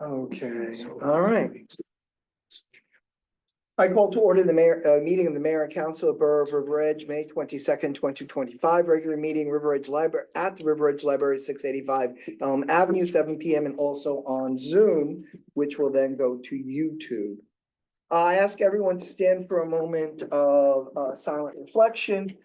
Okay, all right. I call to order the meeting of the mayor and council of Borough of River Edge, May 22nd, 2025, regular meeting, River Edge Library, at the River Edge Library, 685 Elm Avenue, 7 p.m. and also on Zoom, which will then go to YouTube. I ask everyone to stand for a moment of silent reflection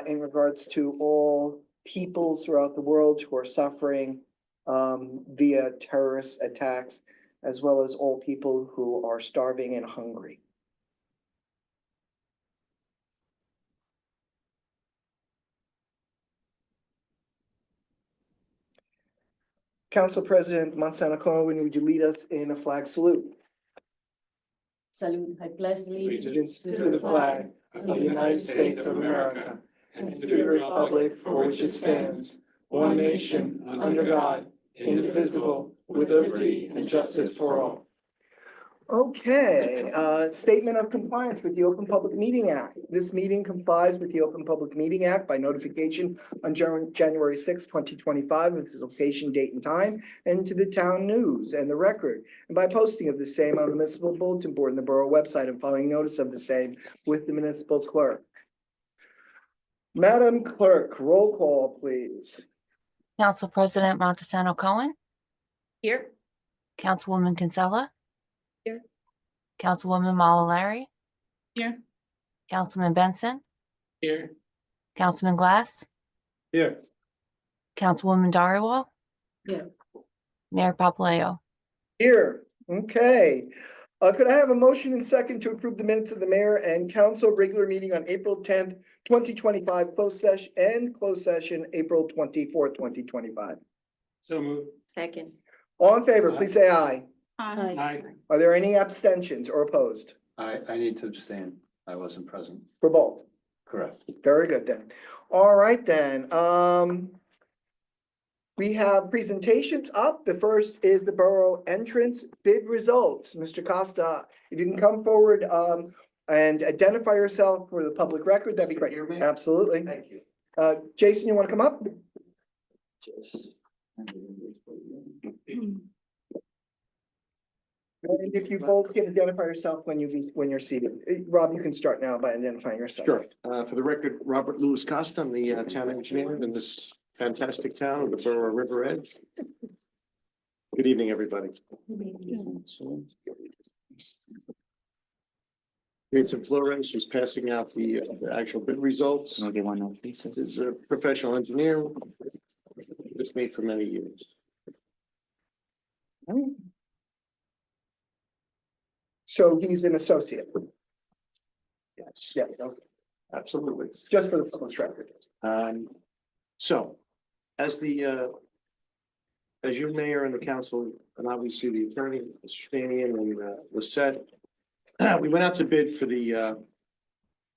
in regards to all peoples throughout the world who are suffering via terrorist attacks, as well as all people who are starving and hungry. Council President Monsanto Cohen, would you lead us in a flag salute? Salute, I pledge Allegiance to the flag of the United States of America and to the republic for which it stands, one nation, under God, indivisible, with liberty and justice for all. Okay, statement of compliance with the Open Public Meeting Act. This meeting complies with the Open Public Meeting Act by notification on January 6, 2025, with its location, date, and time, and to the town news and the record, and by posting of the same on the municipal bulletin board and the borough website and following notice of the same with the municipal clerk. Madam Clerk, roll call, please. Council President Montesano Cohen, Here. Councilwoman Kinsella. Here. Councilwoman Malalari, Here. Councilman Benson, Here. Councilman Glass, Here. Councilwoman Dariwal. Here. Mayor Papaleo. Here, okay. Could I have a motion and second to approve the minutes of the mayor and council regular meeting on April 10th, 2025, closed session, April 24th, 2025? So moved. Second. All in favor, please say aye. Aye. Are there any abstentions or opposed? I need to abstain. I wasn't present. For both? Correct. Very good then. All right then, we have presentations up. The first is the borough entrance bid results. Mr. Costa, if you can come forward and identify yourself for the public record, that'd be great. Absolutely. Thank you. Jason, you want to come up? And if you both can identify yourself when you're seated. Rob, you can start now by identifying yourself. Sure. For the record, Robert Louis Costa, I'm the town engineer in this fantastic town of the borough of River Edge. Good evening, everybody. Jason Flores was passing out the actual bid results. Is a professional engineer. Just made for many years. So he's an associate. Yes, Yeah, okay. absolutely. Just for the public record. So, as your mayor and the council, and obviously the attorney, Mr. Shanian and Lisette, we went out to bid for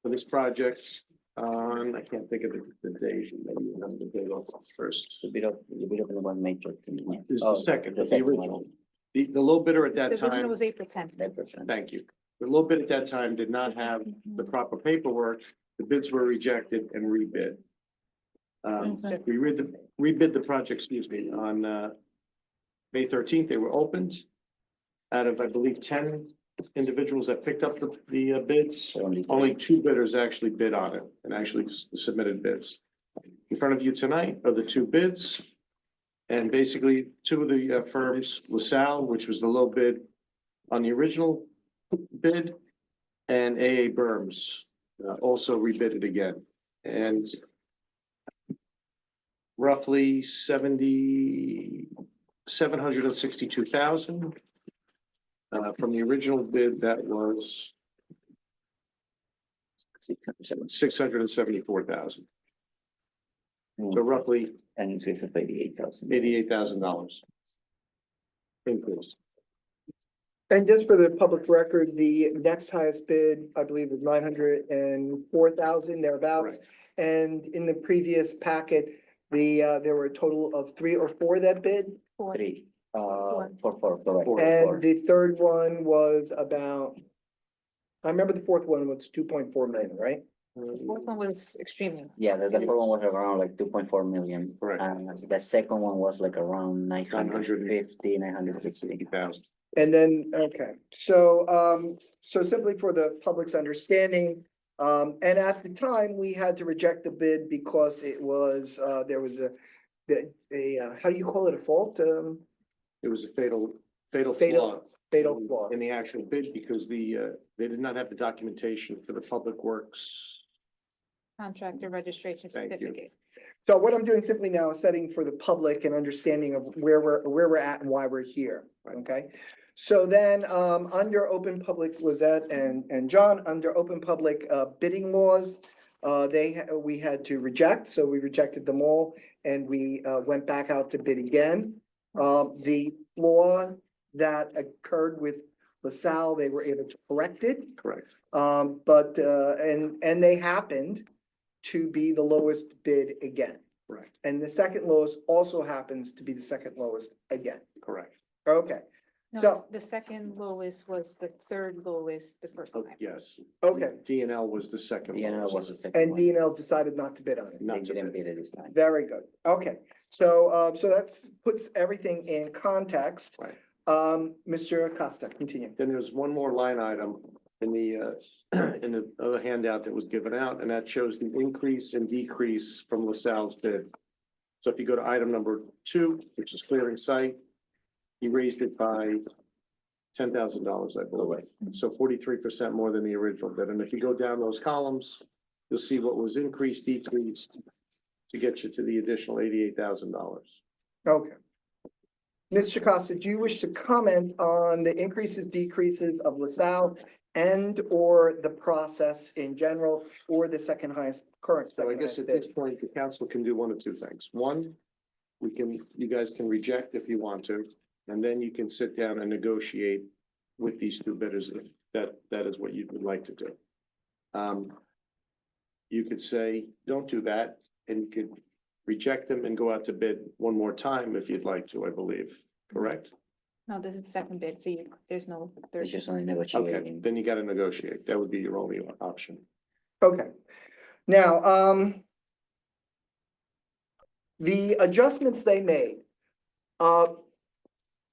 for this project on, I can't think of the date, maybe you have the date off first. The bid of the one May 13th. This is the second, the the second original. one. The low bidder at that The original time, was April 10th. thank you. The low bid at that time did not have the proper paperwork. The bids were rejected and rebid. We rebid the project, excuse me, on May 13th. They were opened. Out of, I believe, 10 individuals that picked up the bids, only 2 bidders actually bid on it and actually submitted bids. In front of you tonight are the 2 bids. And basically, 2 of the firms, LaSalle, which was the low bid on the original bid, and AA Berms also rebid it again. And roughly 762,000. From the original bid, that was 674,000. So roughly An increase of 88,000. $88,000 increase. And just for the public record, the next highest bid, I believe, was 904,000 thereabouts. And in the previous packet, there were a total of 3 or 4 that bid. 3, Four. 4, correct. And the third one was about, I remember the fourth one was 2.4 million, right? Fourth one was extremely. Yeah, the first one was around like 2.4 million. Correct. And the second one was like around 950, 960. $960,000. And then, okay, so simply for the public's understanding, and at the time, we had to reject the bid because it was, there was how do you call it, a fault? It was a fatal flaw. Fatal flaw. In the actual bid because they did not have the documentation for the public works. Contractor registration Thank you. certificate. So what I'm doing simply now is setting for the public an understanding of where we're at and why we're here, Right. okay? So then, under open publics, Lizette and John, under open public, bidding laws, we had to reject, so we rejected them all, and we, went back out to bid again. The flaw that occurred with LaSalle, they were able to correct it. Correct. But, and they happened to be the lowest bid again. Correct. And the second lowest also happens to be the second lowest again. Correct. Okay, No, So- the second lowest was the third lowest the first Oh, time. yes. okay. DNL was the second. DNL lowest. was the second And one. DNL decided not to bid on it. They Not to didn't bid. bid it this time. Very good. Okay, so, so that's puts everything in context. Right. Mr. Acosta, continue. Then there's one more line item in the other handout that was given out, and that shows the increase and decrease from LaSalle's bid. So if you go to item number 2, which is clearing site, he raised it by $10,000, I believe. So 43% more than the original bid. And if you go down those columns, you'll see what was increased, decreased to get you to the additional $88,000. Okay. Mr. Costa, do you wish to comment on the increases, decreases of LaSalle and or the process in general or the second highest, current So I second guess highest at this bid? point, the council can do one of two things. One, you guys can reject if you want to, and then you can sit down and negotiate with these two bidders if that is what you would like to do. You could say, don't do that, and you could reject them and go out to bid one more time if you'd like to, I believe, correct? No, this is second bid, so there's no It's third. just only Okay, negotiating. then you gotta negotiate. That would be your only option. Okay. Now, the adjustments they made,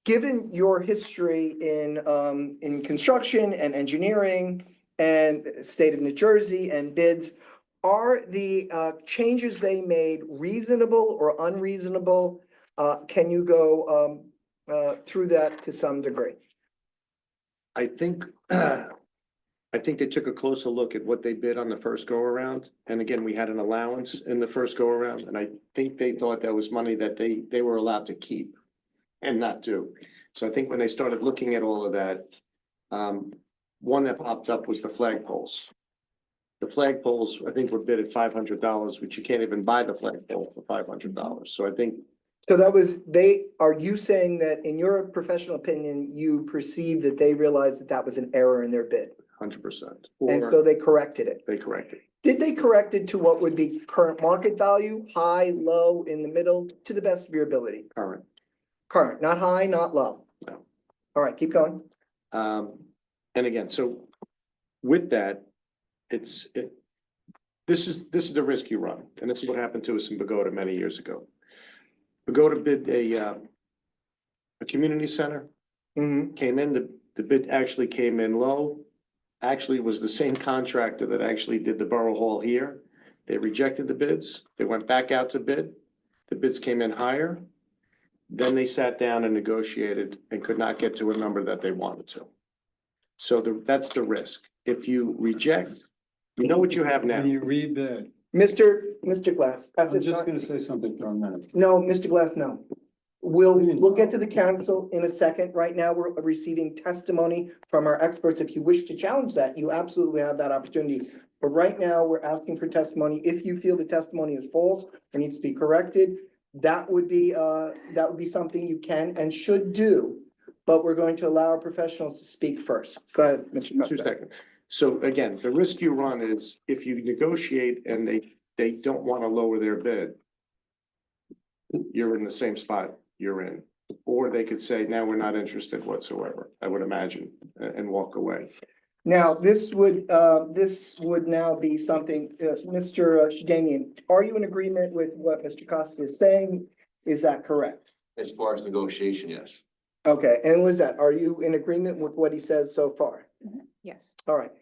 given your history in construction and engineering and state of New Jersey and bids, are the changes they made reasonable or unreasonable? Can you go through that to some degree? I think, I think they took a closer look at what they bid on the first go around. And again, we had an allowance in the first go around, and I think they thought that was money that they were allowed to keep and not do. So I think when they started looking at all of that, one that popped up was the flagpoles. The flagpoles, I think, were bid at $500, which you can't even buy the flagpole for $500. So I think So are you saying that in your professional opinion, you perceive that they realized that that was an error in their bid? 100%. And so Or they corrected it? they corrected. Did they correct it to what would be current market value, high, low, in the middle, to the best of your ability? Current. Current, not high, not low. No. All right, keep going. And again, so with that, this is the risk you run, and this is what happened to us in Pagoda many years ago. Pagoda bid a community center, Mhm. came in, the bid actually came in low. Actually, it was the same contractor that actually did the Borough Hall here. They rejected the bids, they went back out to bid, the bids came in higher. Then they sat down and negotiated and could not get to a number that they wanted to. So that's the risk. If you reject, you know what you have now. When you rebid, Mr. Glass. at I'm this just time- gonna say something for a minute. No, Mr. Glass, no. We'll get to the council in a second. Right now, we're receiving testimony from our experts. If you wish to challenge that, you absolutely have that opportunity. But right now, we're asking for testimony. If you feel the testimony is false or needs to be corrected, that would be something you can and should do. But we're going to allow our professionals to speak first. Go ahead, Mr. 2 Costa. seconds. So again, the risk you run is if you negotiate and they don't want to lower their bid, you're in the same spot you're in. Or they could say, now we're not interested whatsoever, I would imagine, and walk away. Now, this would now be something, Mr. Shedanian, are you in agreement with what Mr. Costa is saying? Is that correct? As far as negotiation, yes. Okay, and Lizette, are you in agreement with what he says so far? Yes. All right.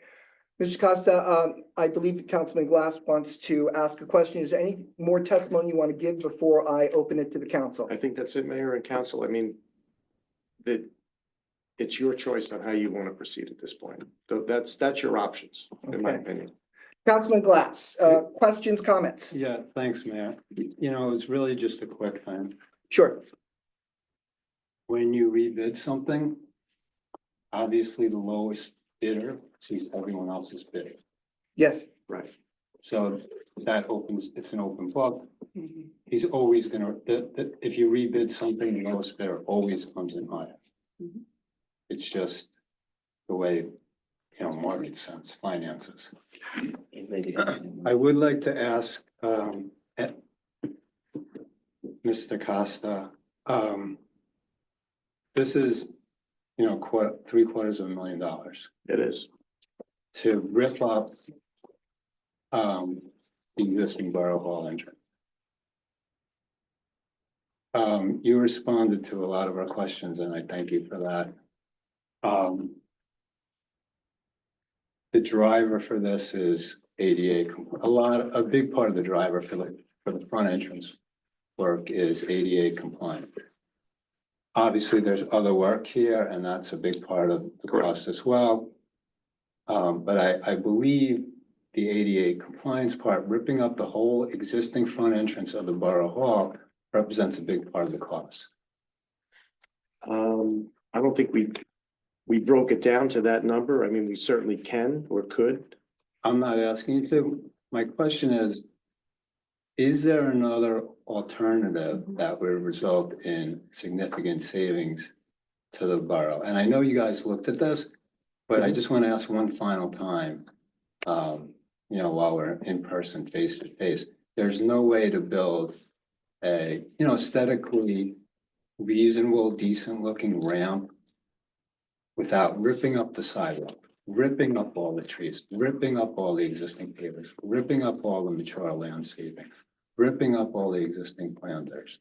Mr. Costa, I believe Councilman Glass wants to ask a question. Is there any more testimony you want to give before I open it to the council? I think that's it, Mayor and Council. I mean, it's your choice on how you want to proceed at this point. So that's your options, in my Okay. opinion. Councilman Glass, questions, comments? Yeah, thanks, Mayor. You know, it's really just a quick thing. Sure. When you rebid something, obviously the lowest bidder sees everyone else's bid. Yes. Right. So that opens, it's an open book. He's always gonna, if you rebid something, the lowest bidder always comes in higher. It's just the way, you know, market sense, finances. I would like to ask, Mr. Costa, this is, you know, $750,000 It is. to rip up the existing Borough Hall entrance. You responded to a lot of our questions, and I thank you for that. The driver for this is ADA, a big part of the driver for the front entrance work is ADA compliant. Obviously, there's other work here, and that's a big part of the cost as well. But I believe the ADA compliance part, ripping up the whole existing front entrance of the Borough Hall represents a big part of the cost. I don't think we broke it down to that number. I mean, we certainly can or could. I'm not asking you to. My question is there another alternative that would result in significant savings to the borough? And I know you guys looked at this, but I just want to ask one final time. You know, while we're in person, face to face, there's no way to build a, you know, aesthetically reasonable, decent looking ramp without ripping up the sidewalk, ripping up all the trees, ripping up all the existing pavers, ripping up all the mature landscaping, ripping up all the existing planters,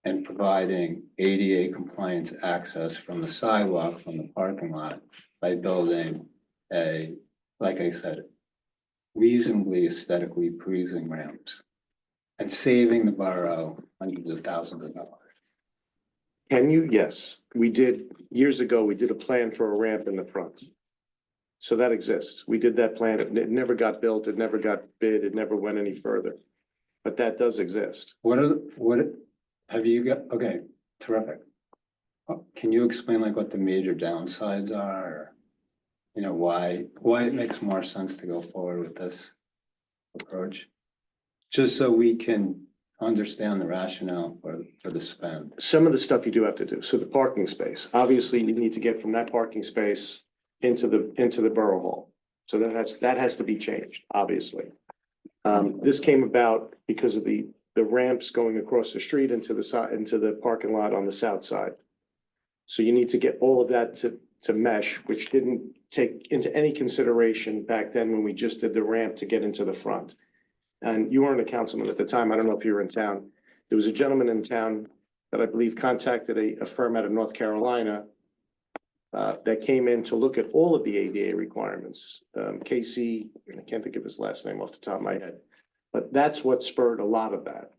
and providing ADA compliance access from the sidewalk, from the parking lot, by building a, like I said, reasonably aesthetically pleasing ramps and saving the borough hundreds of thousands of dollars. Can you? Yes. We did, years ago, we did a plan for a ramp in the front. So that exists. We did that plan. It never got built. It never got bid. It never went any further. But that does exist. Have you got, okay, terrific. Can you explain like what the major downsides are? Or, you know, why it makes more sense to go forward with this approach? Just so we can understand the rationale for the spend. Some of the stuff you do have to do. So the parking space, obviously you need to get from that parking space into the Borough Hall. So that has to be changed, obviously. This came about because of the ramps going across the street into the parking lot on the south side. So you need to get all of that to mesh, which didn't take into any consideration back then when we just did the ramp to get into the front. And you weren't a councilman at the time. I don't know if you were in town. There was a gentleman in town that I believe contacted a firm out of North Carolina that came in to look at all of the ADA requirements. Casey, I can't think of his last name off the top of my head, but that's what spurred a lot of that.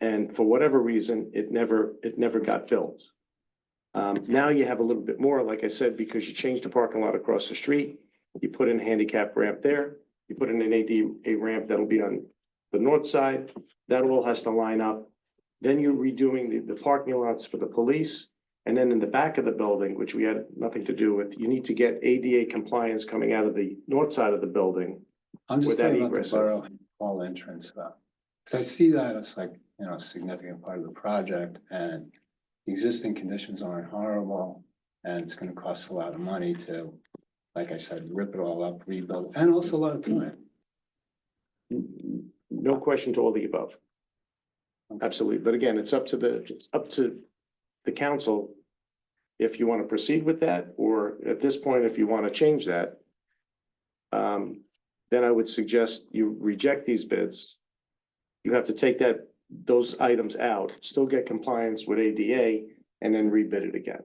And for whatever reason, it never got built. Now you have a little bit more, like I said, because you changed the parking lot across the street, you put in a handicap ramp there, you put in an ADA ramp that'll be on the north side, that all has to line up. Then you're redoing the parking lots for the police. And then in the back of the building, which we had nothing to do with, you need to get ADA compliance coming out of the north side of the building. I'm just With that talking about the egress. borough hall entrance though. Cause I see that as like, you know, a significant part of the project and the existing conditions aren't horrible. And it's gonna cost a lot of money to, like I said, rip it all up, rebuild, and also a lot of time. No question to all the above. Absolutely. But again, it's up to the council if you want to proceed with that, or at this point, if you want to change that, then I would suggest you reject these bids. You have to take those items out, still get compliance with ADA, and then rebid it again.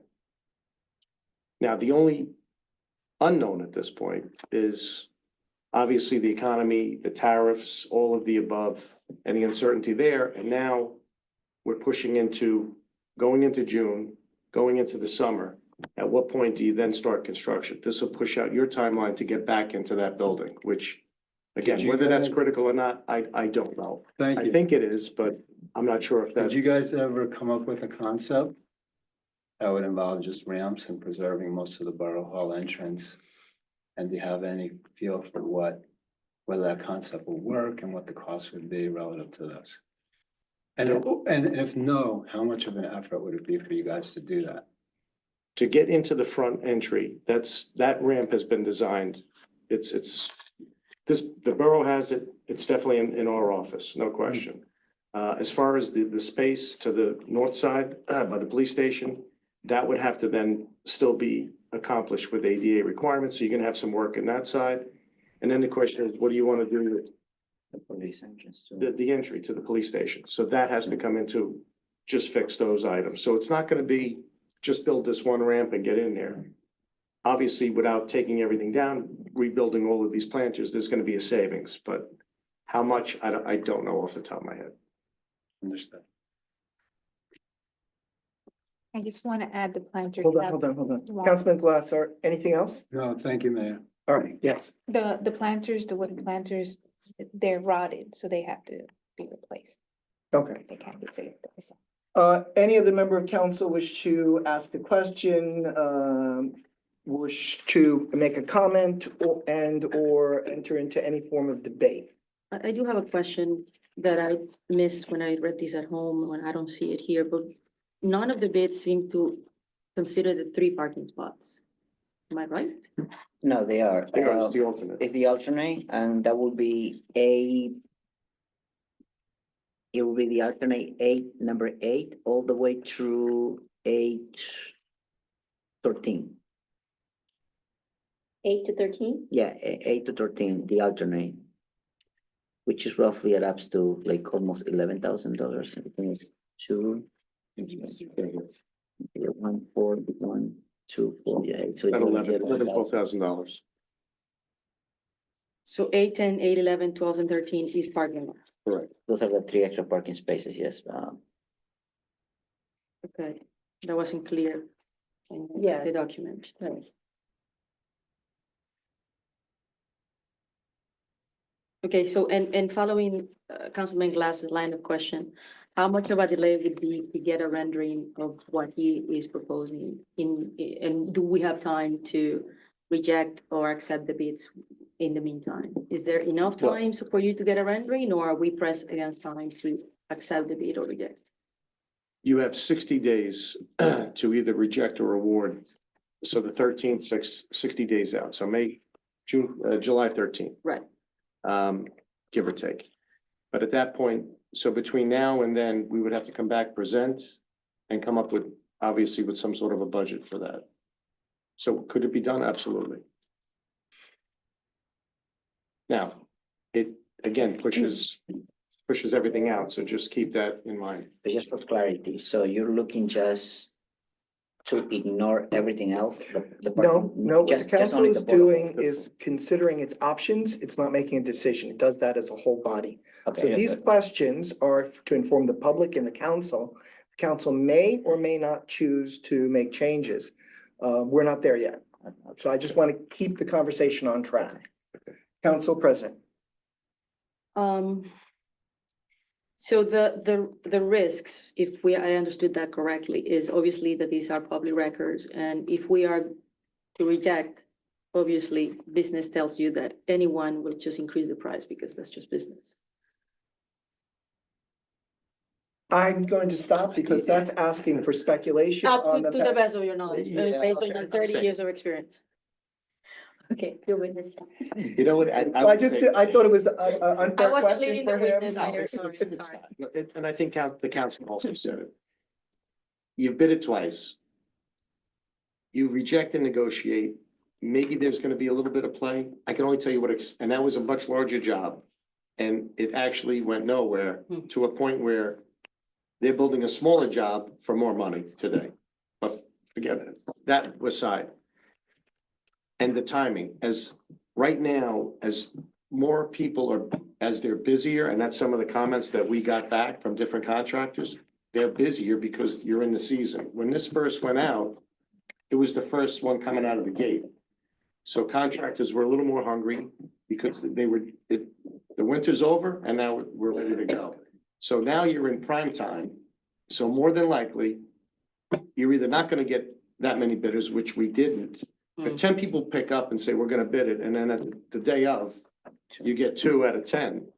Now, the only unknown at this point is obviously the economy, the tariffs, all of the above, and the uncertainty there. And now we're going into June, going into the summer. At what point do you then start construction? This will push out your timeline to get back into that building, which, Did again, you whether that's guys- critical or not, I don't know. Thank I you. think it is, but I'm not sure if Did that's. you guys ever come up with a concept that would involve just ramps and preserving most of the Borough Hall entrance? And do you have any feel for whether that concept will work and what the cost would be relative to this? And if no, how much of an effort would it be for you guys to do that? To get into the front entry, that ramp has been designed. The borough has it, it's definitely in our office, no question. As far as the space to the north side, by the police station, that would have to then still be accomplished with ADA requirements, so you're gonna have some work in that side. And then the question is, what do you wanna do with The police entrance too. the entry to the police station? So that has to come into, just fix those items. So it's not gonna be, just build this one ramp and get in there. Obviously, without taking everything down, rebuilding all of these planters, there's gonna be a savings, but how much, I don't know off the top of my head. Understood. I just want to add the planters. Hold on, have- hold on. Wow. Councilman Glass, or anything else? No, thank you, Mayor. All right, yes. The planters, the wooden planters, they're rotted, so they have to be replaced. Okay. They can't be saved. So Any other member of council wish to ask a question, wish to make a comment or enter into any form of debate? I do have a question that I missed when I read this at home, when I don't see it here, but none of the bids seem to consider the 3 parking spots. Am I right? No, they are. They are the alternate. It's the alternate, and that would be it will be the alternate number 8, all the way through 13. 8 to 13? Yeah, 8 to 13, the alternate. Which is roughly adds up to like almost $11,000. I think it's 2. 1, 4, 1, 2, 4, yeah. So About it's $12,000. So 8, 10, 8, 11, 12, and 13 is parking lots. Correct. Those are the 3 extra parking spaces, yes. Okay, that wasn't clear in the document. Right. Okay, so and following Councilman Glass's line of question, how much of a delay would be to get a rendering of what he is proposing and do we have time to reject or accept the bids in the meantime? Is there enough Well- time for you to get a rendering, or are we pressed against time to accept the bid or reject? You have 60 days to either reject or award. So the 13th, 60 days out. So July 13th. Right. Give or take. But at that point, so between now and then, we would have to come back, present, and come up with, obviously, with some sort of a budget for that. So could it be done? Absolutely. Now, it again pushes everything out, so just keep that in mind. But just for clarity, so you're looking just to ignore everything else? No, parking- no, what the just council only is the bottom? doing is considering its options. It's not making a decision. It does that as a whole body. So Okay, these questions are to inform the public and the council. The council may or may not choose to make changes. We're not there yet. So I just want to keep the conversation on track. Council President. So the risks, if I understood that correctly, is obviously that these are public records, and if we are to reject, obviously, business tells you that anyone will just increase the price because that's just business. I'm going to stop because that's asking for speculation on To the best of your knowledge, Yeah, based on okay. your 30 years of experience. Okay, your witness. You know what? I thought it was an unfair I wasn't question leading the for him. witness, Mayor, sorry, It's sorry. not. And I think the council also said it. You've bid it twice. you reject and negotiate, maybe there's gonna be a little bit of play. I can only tell you what, and that was a much larger job. And it actually went nowhere to a point where they're building a smaller job for more money today. But forget it, that aside. And the timing, as right now, as more people are, as they're busier, and that's some of the comments that we got back from different contractors. They're busier because you're in the season. When this first went out, it was the first one coming out of the gate. So contractors were a little more hungry because they were, the winter's over and now we're ready to go. So now you're in prime time. So more than likely, you're either not gonna get that many bidders, which we didn't. If 10 people pick up and say, we're gonna bid it, and then at the day of, you get 2 out of 10.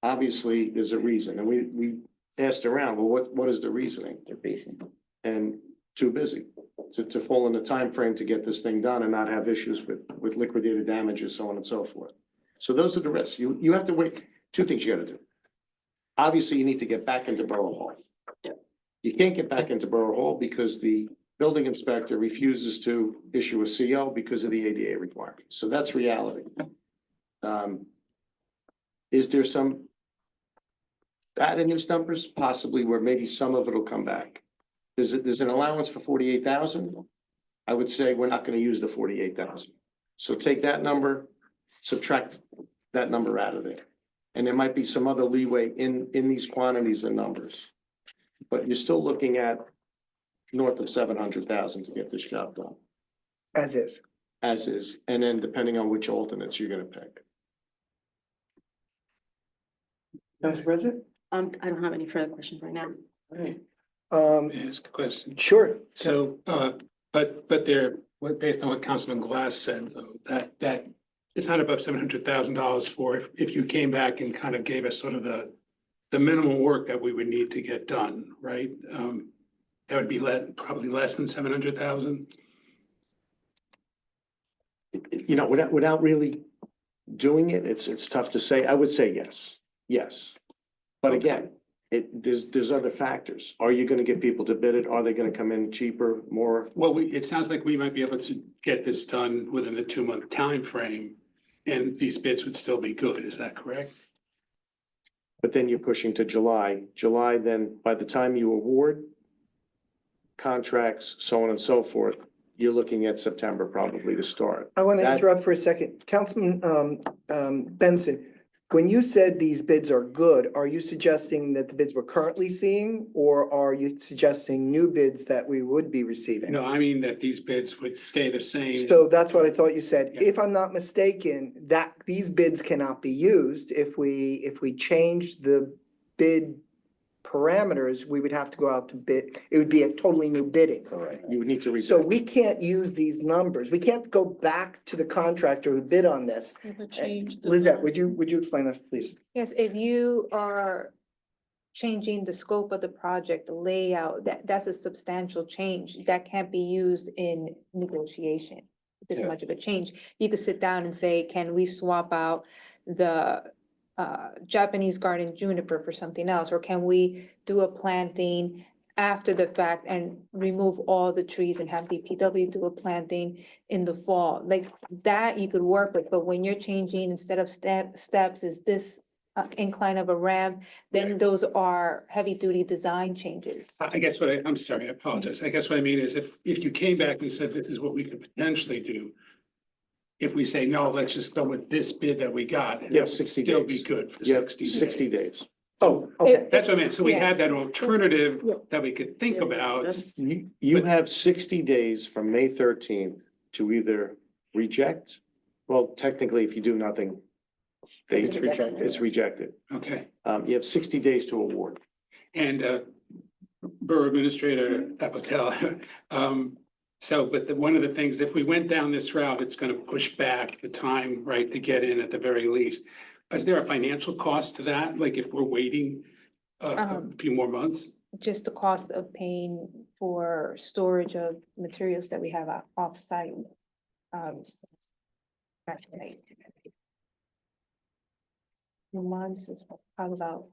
Obviously, there's a reason, and we asked around, well, what is the reasoning? The reason. And too busy to fall in the time frame to get this thing done and not have issues with liquidated damages, so on and so forth. So those are the risks. You have to wait, 2 things you gotta do. Obviously, you need to get back into Borough Hall. You can't get back into Borough Hall because the building inspector refuses to issue a CO because of the ADA requirements. So that's reality. Is there some data in these numbers possibly where maybe some of it'll come back? There's an allowance for 48,000. I would say we're not gonna use the 48,000. So take that number, subtract that number out of there. And there might be some other leeway in these quantities and numbers. But you're still looking at north of 700,000 to get this job done, As is. as is, and then depending on which alternates you're gonna pick. Council President? I don't have any further questions right now. Ask a question. Sure. So, but there, based on what Councilman Glass said, though, that it's not above $700,000 for if you came back and kind of gave us sort of the minimum work that we would need to get done, right? That would be probably less than 700,000. You know, without really doing it, it's tough to say. I would say yes. But again, there's other factors. Are you gonna get people to bid it? Are they gonna come in cheaper, more? Well, it sounds like we might be able to get this done within the 2-month time frame, and these bids would still be good. Is that correct? But then you're pushing to July. July, then by the time you award contracts, so on and so forth, you're looking at September probably to start. I want to That- interrupt for a second. Councilman Benson, when you said these bids are good, are you suggesting that the bids we're currently seeing? Or are you suggesting new bids that we would be receiving? No, I mean that these bids would stay the same. So that's what I thought you said. Yeah. If I'm not mistaken, that these bids cannot be used. If we change the bid parameters, we would have to go out to bid. It would be a totally new bidding. Correct. You would need to. So we can't use these numbers. We can't go back to the contractor who bid on this. Lizette, would you explain that, please? Yes, if you are changing the scope of the project, the layout, that's a substantial change. That can't be used in negotiation. This Yeah. much of a change. You could sit down and say, can we swap out the Japanese garden juniper for something else? Or can we do a planting after the fact and remove all the trees and have DPW do a planting in the fall? Like that you could work with, but when you're changing, instead of steps is this incline of a ramp, then those are heavy duty design changes. I guess I'm sorry, I apologize. I guess what I mean is if you came back and said this is what we could potentially do. If we say, no, let's just go with this bid that we got. You have it would 60 Still days. be good for You have 60 days. Oh, okay. That's what I meant. So we Yeah. had that alternative Yeah. that we could think about. You have 60 days from May 13th to either reject, well, technically, if you do nothing, It's rejected. it's rejected. Okay. You have 60 days to award. And Borough Administrator Apotel, but one of the things, if we went down this route, it's gonna push back the time, right, to get in at the very least. Is there a financial cost to that? Like if we're waiting a few more months? Just the cost of paying for storage of materials that we have off-site. Actually. 2 months is probably about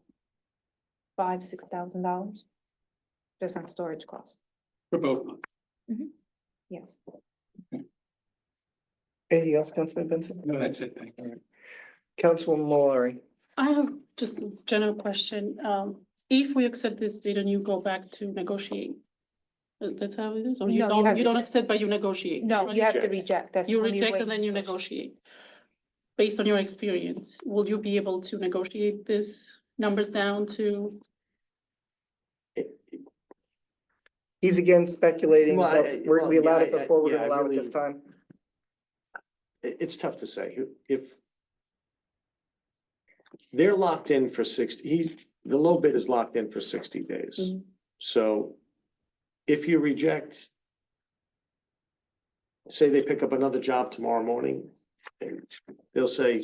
$5,000-6,000 just on storage costs. For both months? Yes. Anything else, Councilman Benson? No, that's it, thank you. Councilwoman Mallory? I have just a general question. If we accept this bid and you go back to negotiate, that's how it is, or No, you have- you don't accept, but you negotiate? No, right? you have to reject. That's the You only reject way. and then you negotiate. Based on your experience, will you be able to negotiate this numbers down to? He's again speculating, Well, but well, we allowed it yeah, before, we're yeah, gonna I allow it this really- time. It's tough to say. If they're locked in for 60, the low bid is locked in for 60 days. Mhm. So if you reject, say they pick up another job tomorrow morning, they'll say,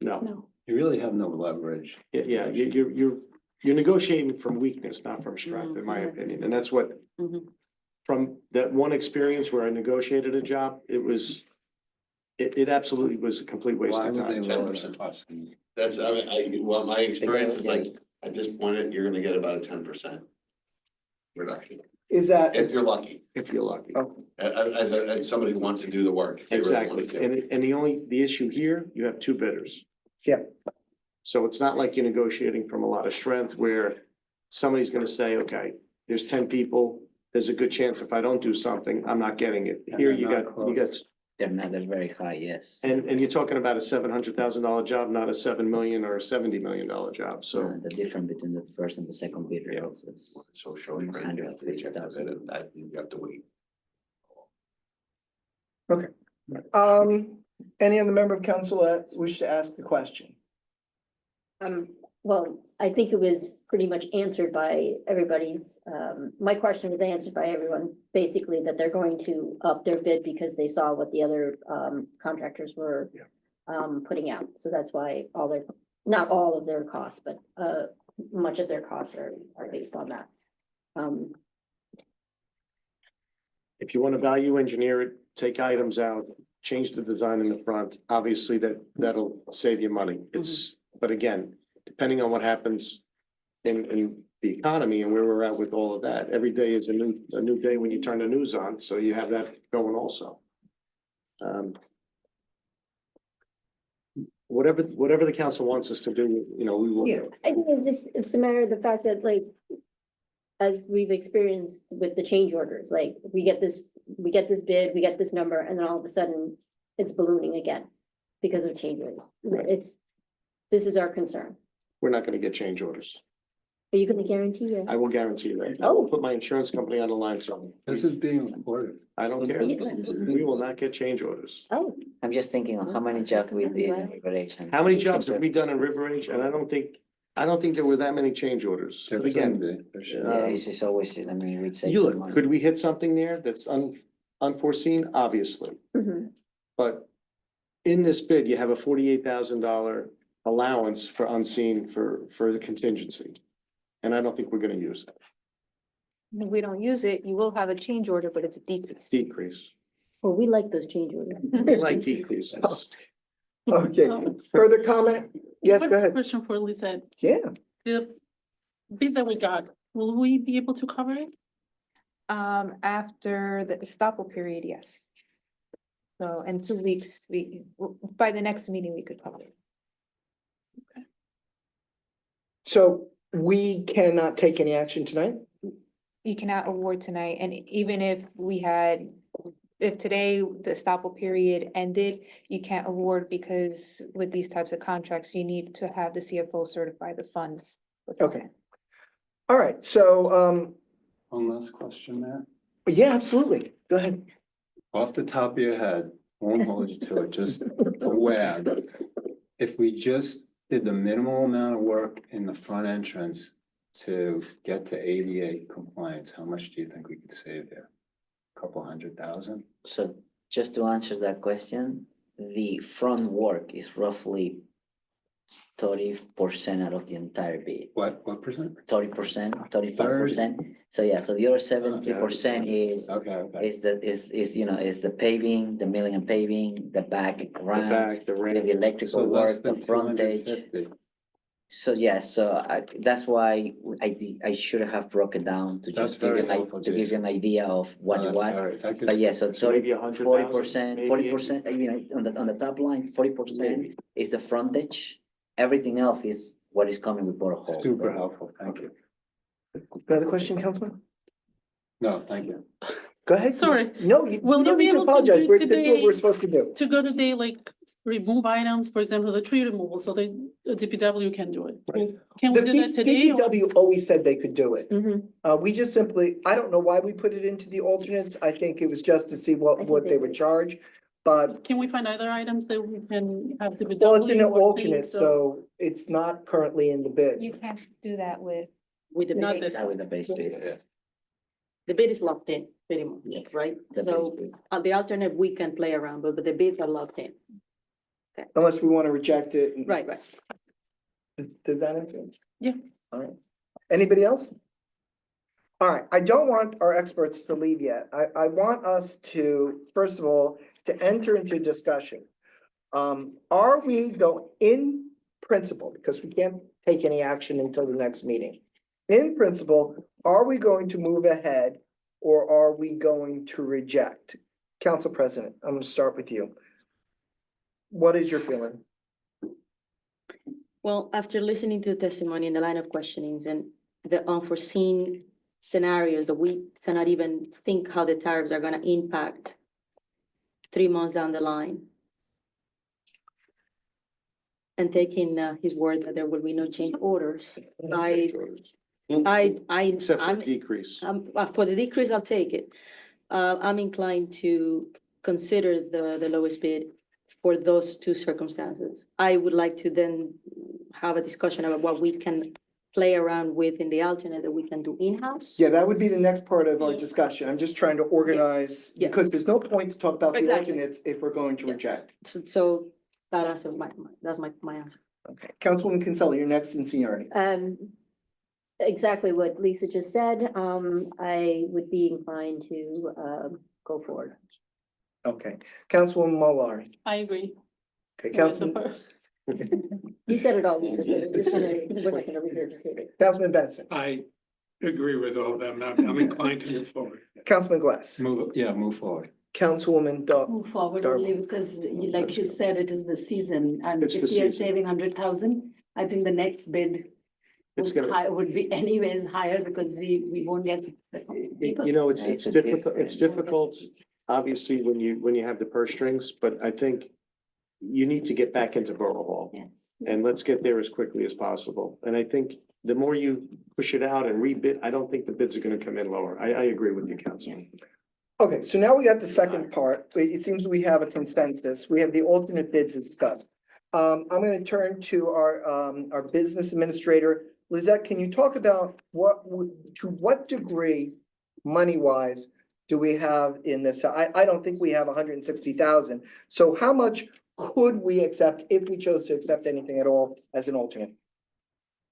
no. No. You really have no leverage. Yeah, you're negotiating from weakness, not from strength, in my Mhm. opinion. And that's what, Mhm. from that one experience where I negotiated a job, it absolutely was a complete waste Why of would they time. lower the 10%. cost? That's, well, my experience is like, at this point, you're gonna get about a 10% reduction, Is that, if you're lucky, If you're lucky. oh, as somebody who wants to do the work. if they really want Exactly. to. And the issue here, you have two bidders. Yeah. So it's not like you're negotiating from a lot of strength where somebody's gonna say, okay, there's 10 people. There's a good chance if I don't do something, I'm not getting it. And Here they're you not got, close. They're not that very high, yes. and you're talking about a $700,000 job, not a 7 million or a $70 million job. So The difference between the first and the second bidder Yeah. also is. So short, you have to reject the bid, and that you have to wait. any other member of council that wish to ask the question? Well, I think it was pretty much answered by everybody's, my question was answered by everyone, basically that they're going to up their bid because they saw what the other, contractors were putting out. So that's why not all of their costs, but, much of their costs are based on that. if you want to value engineer it, take items out, change the design in the front, obviously that'll save you money. It's, but again, depending on what happens in the economy and where we're at with all of that, every day is a new day when you turn the news on, so you have that going also. Whatever the council wants us to do, we will Yeah. do. I think it's a matter of the fact that like, as we've experienced with the change orders, like we get this bid, we get this number, and then all of a sudden it's ballooning again because of change orders. Right. This is our concern. We're not gonna get change orders. Are you gonna guarantee that? I will guarantee you that. I will put my insurance company on the line, so This is being recorded. I don't care. We will not get change orders. Oh, I'm just thinking of how many jobs we did in Liberation. How many jobs have we done in River Ridge? And I don't think there were that many change orders. There But again, can be, for sure. Yeah, it's just always, I mean, we'd say. you look, could we hit something there that's unforeseen? Obviously. mhm. But in this bid, you have a $48,000 allowance for unseen for the contingency. And I don't think we're gonna use that. If we don't use it, you will have a change order, but it's a decrease. Decrease. Well, we like those change orders. We like decreases. Okay, further comment? Yes, Quick go ahead. Question for Lizette. Yeah, The bid that we got, will we be able to cover it? After the estoppel period, yes. So in 2 weeks, by the next meeting, we could cover it. so we cannot take any action tonight? You cannot award tonight, and even if today the estoppel period ended, you can't award because with these types of contracts, you need to have the CFO certify the funds. Okay. All right, so, One last question there. yeah, absolutely. Go ahead. Off the top of your head, won't hold you to it, just aware. If we just did the minimal amount of work in the front entrance to get to ADA compliance, how much do you think we could save there? Couple $100,000? So just to answer that question, the front work is roughly 30% out of the entire bid. What percent? 30%, 35%. So yeah, so the other 70% is Okay. is the paving, the milling and paving, the back The ground, back, the the ramp. electrical So less work, the than frontage. 250. So yes, that's why I should have broken down to That's just give you very helpful, to give you Jason. an idea of what it was. That But yes, so So maybe 100,000, 40%, maybe 40%, on the top line, 40% is the frontage. Everything else is what is coming with Borough. Super helpful, thank you. Another question, Councilman? No, thank you. Go ahead. Sorry. No, you Will you you don't be need to able to apologize. do This is what we're today- supposed to do. To go today, like remove items, for example, the tree removal, so the DPW can do it. Can we The do that today? or- DPW always said they could do it. Mhm. We just simply, I don't know why we put it into the alternates. I think it was just to see I think what they they would did. charge. But, Can we find other items that we can have DPW? well, it's in an or alternate, things, so it's not currently in the bid. You can't do that with. With the Not bid, this. That with the base bid. the bid is locked in, pretty much, right? The base So bid. the alternate, we can play around, but the bids are locked in. Unless we want to reject it. and- Right, right. Did that answer? it? Yeah. All right. Anybody else? All right, I don't want our experts to leave yet. I want us to, first of all, to enter into discussion. Are we in principle, because we can't take any action until the next meeting. In principle, are we going to move ahead or are we going to reject? Council President, I'm gonna start with you. What is your feeling? Well, after listening to the testimony and the line of questionings and the unforeseen scenarios that we cannot even think how the tariffs are gonna impact 3 months down the line. And taking his word that there will be no change orders, Except for I'm, decrease. for the decrease, I'll take it. I'm inclined to consider the lowest bid for those two circumstances. I would like to then have a discussion about what we can play around with in the alternate that we can do in-house. Yeah, that would be the next part of our Yeah. discussion. I'm just trying to organize, Yeah. because there's no point to talk about the Exactly. alternates if we're going to Yeah. reject. So that answers that's my answer. Okay, Councilwoman Kinsella, you're next in seniority. Exactly what Lisa just said, I would be inclined to, go forward. Okay, Councilwoman Mulari. I agree. Okay, with the Councilman, per- You said it all, Lisa, so we're just gonna, we're not gonna regurgitate it. Councilman Benson, I agree with all of them. I'm inclined to move forward. Councilman Glass, Move forward. Councilwoman Move forward Darby. only because like you said, it is the season and It's if the we are season. saving 100,000, I think the next bid It's gonna, would be anyways higher because we won't get people. you know, it's It's a difficult, it's different- difficult, obviously, when you have the purse strings, but I think you need to get back into Borough Hall. Yes. And let's get there as quickly as possible. And I think the more you push it out and rebid, I don't think the bids are gonna come in lower. I agree with you, Councilman. Okay, so now we got the second part. It seems we have a consensus. We have the alternate bid discussed. I'm gonna turn to our business administrator. Lizette, can you talk about to what degree, money-wise, do we have in this? I don't think we have 160,000. So how much could we accept if we chose to accept anything at all as an alternate?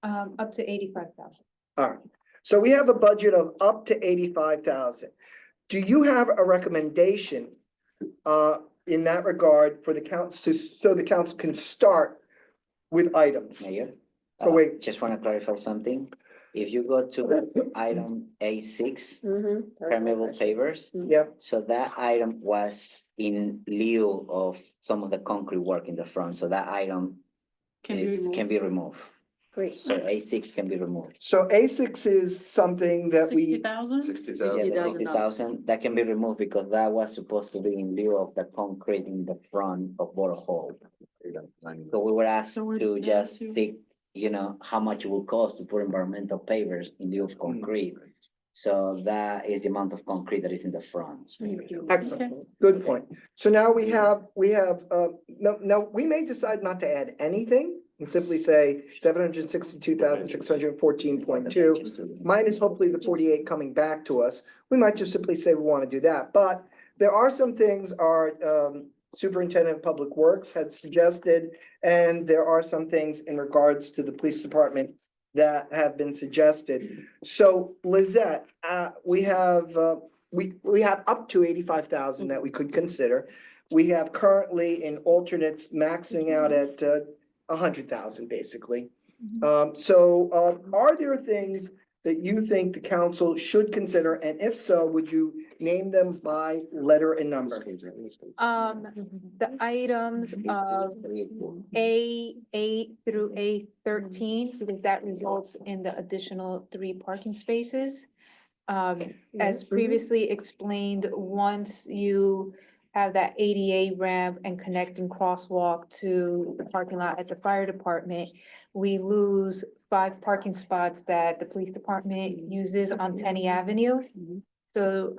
Up to 85,000. All right, so we have a budget of up to 85,000. Do you have a recommendation in that regard for the council, so the council can start with items? Mayor? Oh, wait. Just wanna clarify something. If you go to item A6, permeable pavers, Yep, so that item was in lieu of some of the concrete work in the front, so that item Can be removed. can be removed. Great. So A6 can be removed. so A6 is something that we, 60,000? 60,000. Yeah, the $60,000. 50,000, that can be removed because that was supposed to be in lieu of the concrete in the front of Borough Hall. So we were asked So we're to down just to- think, how much it will cost to put environmental pavers in lieu of concrete. So that is the amount of concrete that is in the front. excellent, good point. So now we have, no, we may decide not to add anything and simply say 762,614.2. Minus hopefully the 48 coming back to us. We might just simply say we want to do that, but there are some things our superintendent of public works had suggested, and there are some things in regards to the police department that have been suggested. So Lizette, we have up to 85,000 that we could consider. We have currently in alternates maxing out at 100,000 basically. Are there things that you think the council should consider? And if so, would you name them by letter and number? The items of A8 through A13, because that results in the additional 3 parking spaces. As previously explained, once you have that ADA ramp and connecting crosswalk to the parking lot at the fire department, we lose 5 parking spots that the police department uses on Tenny Avenue. So,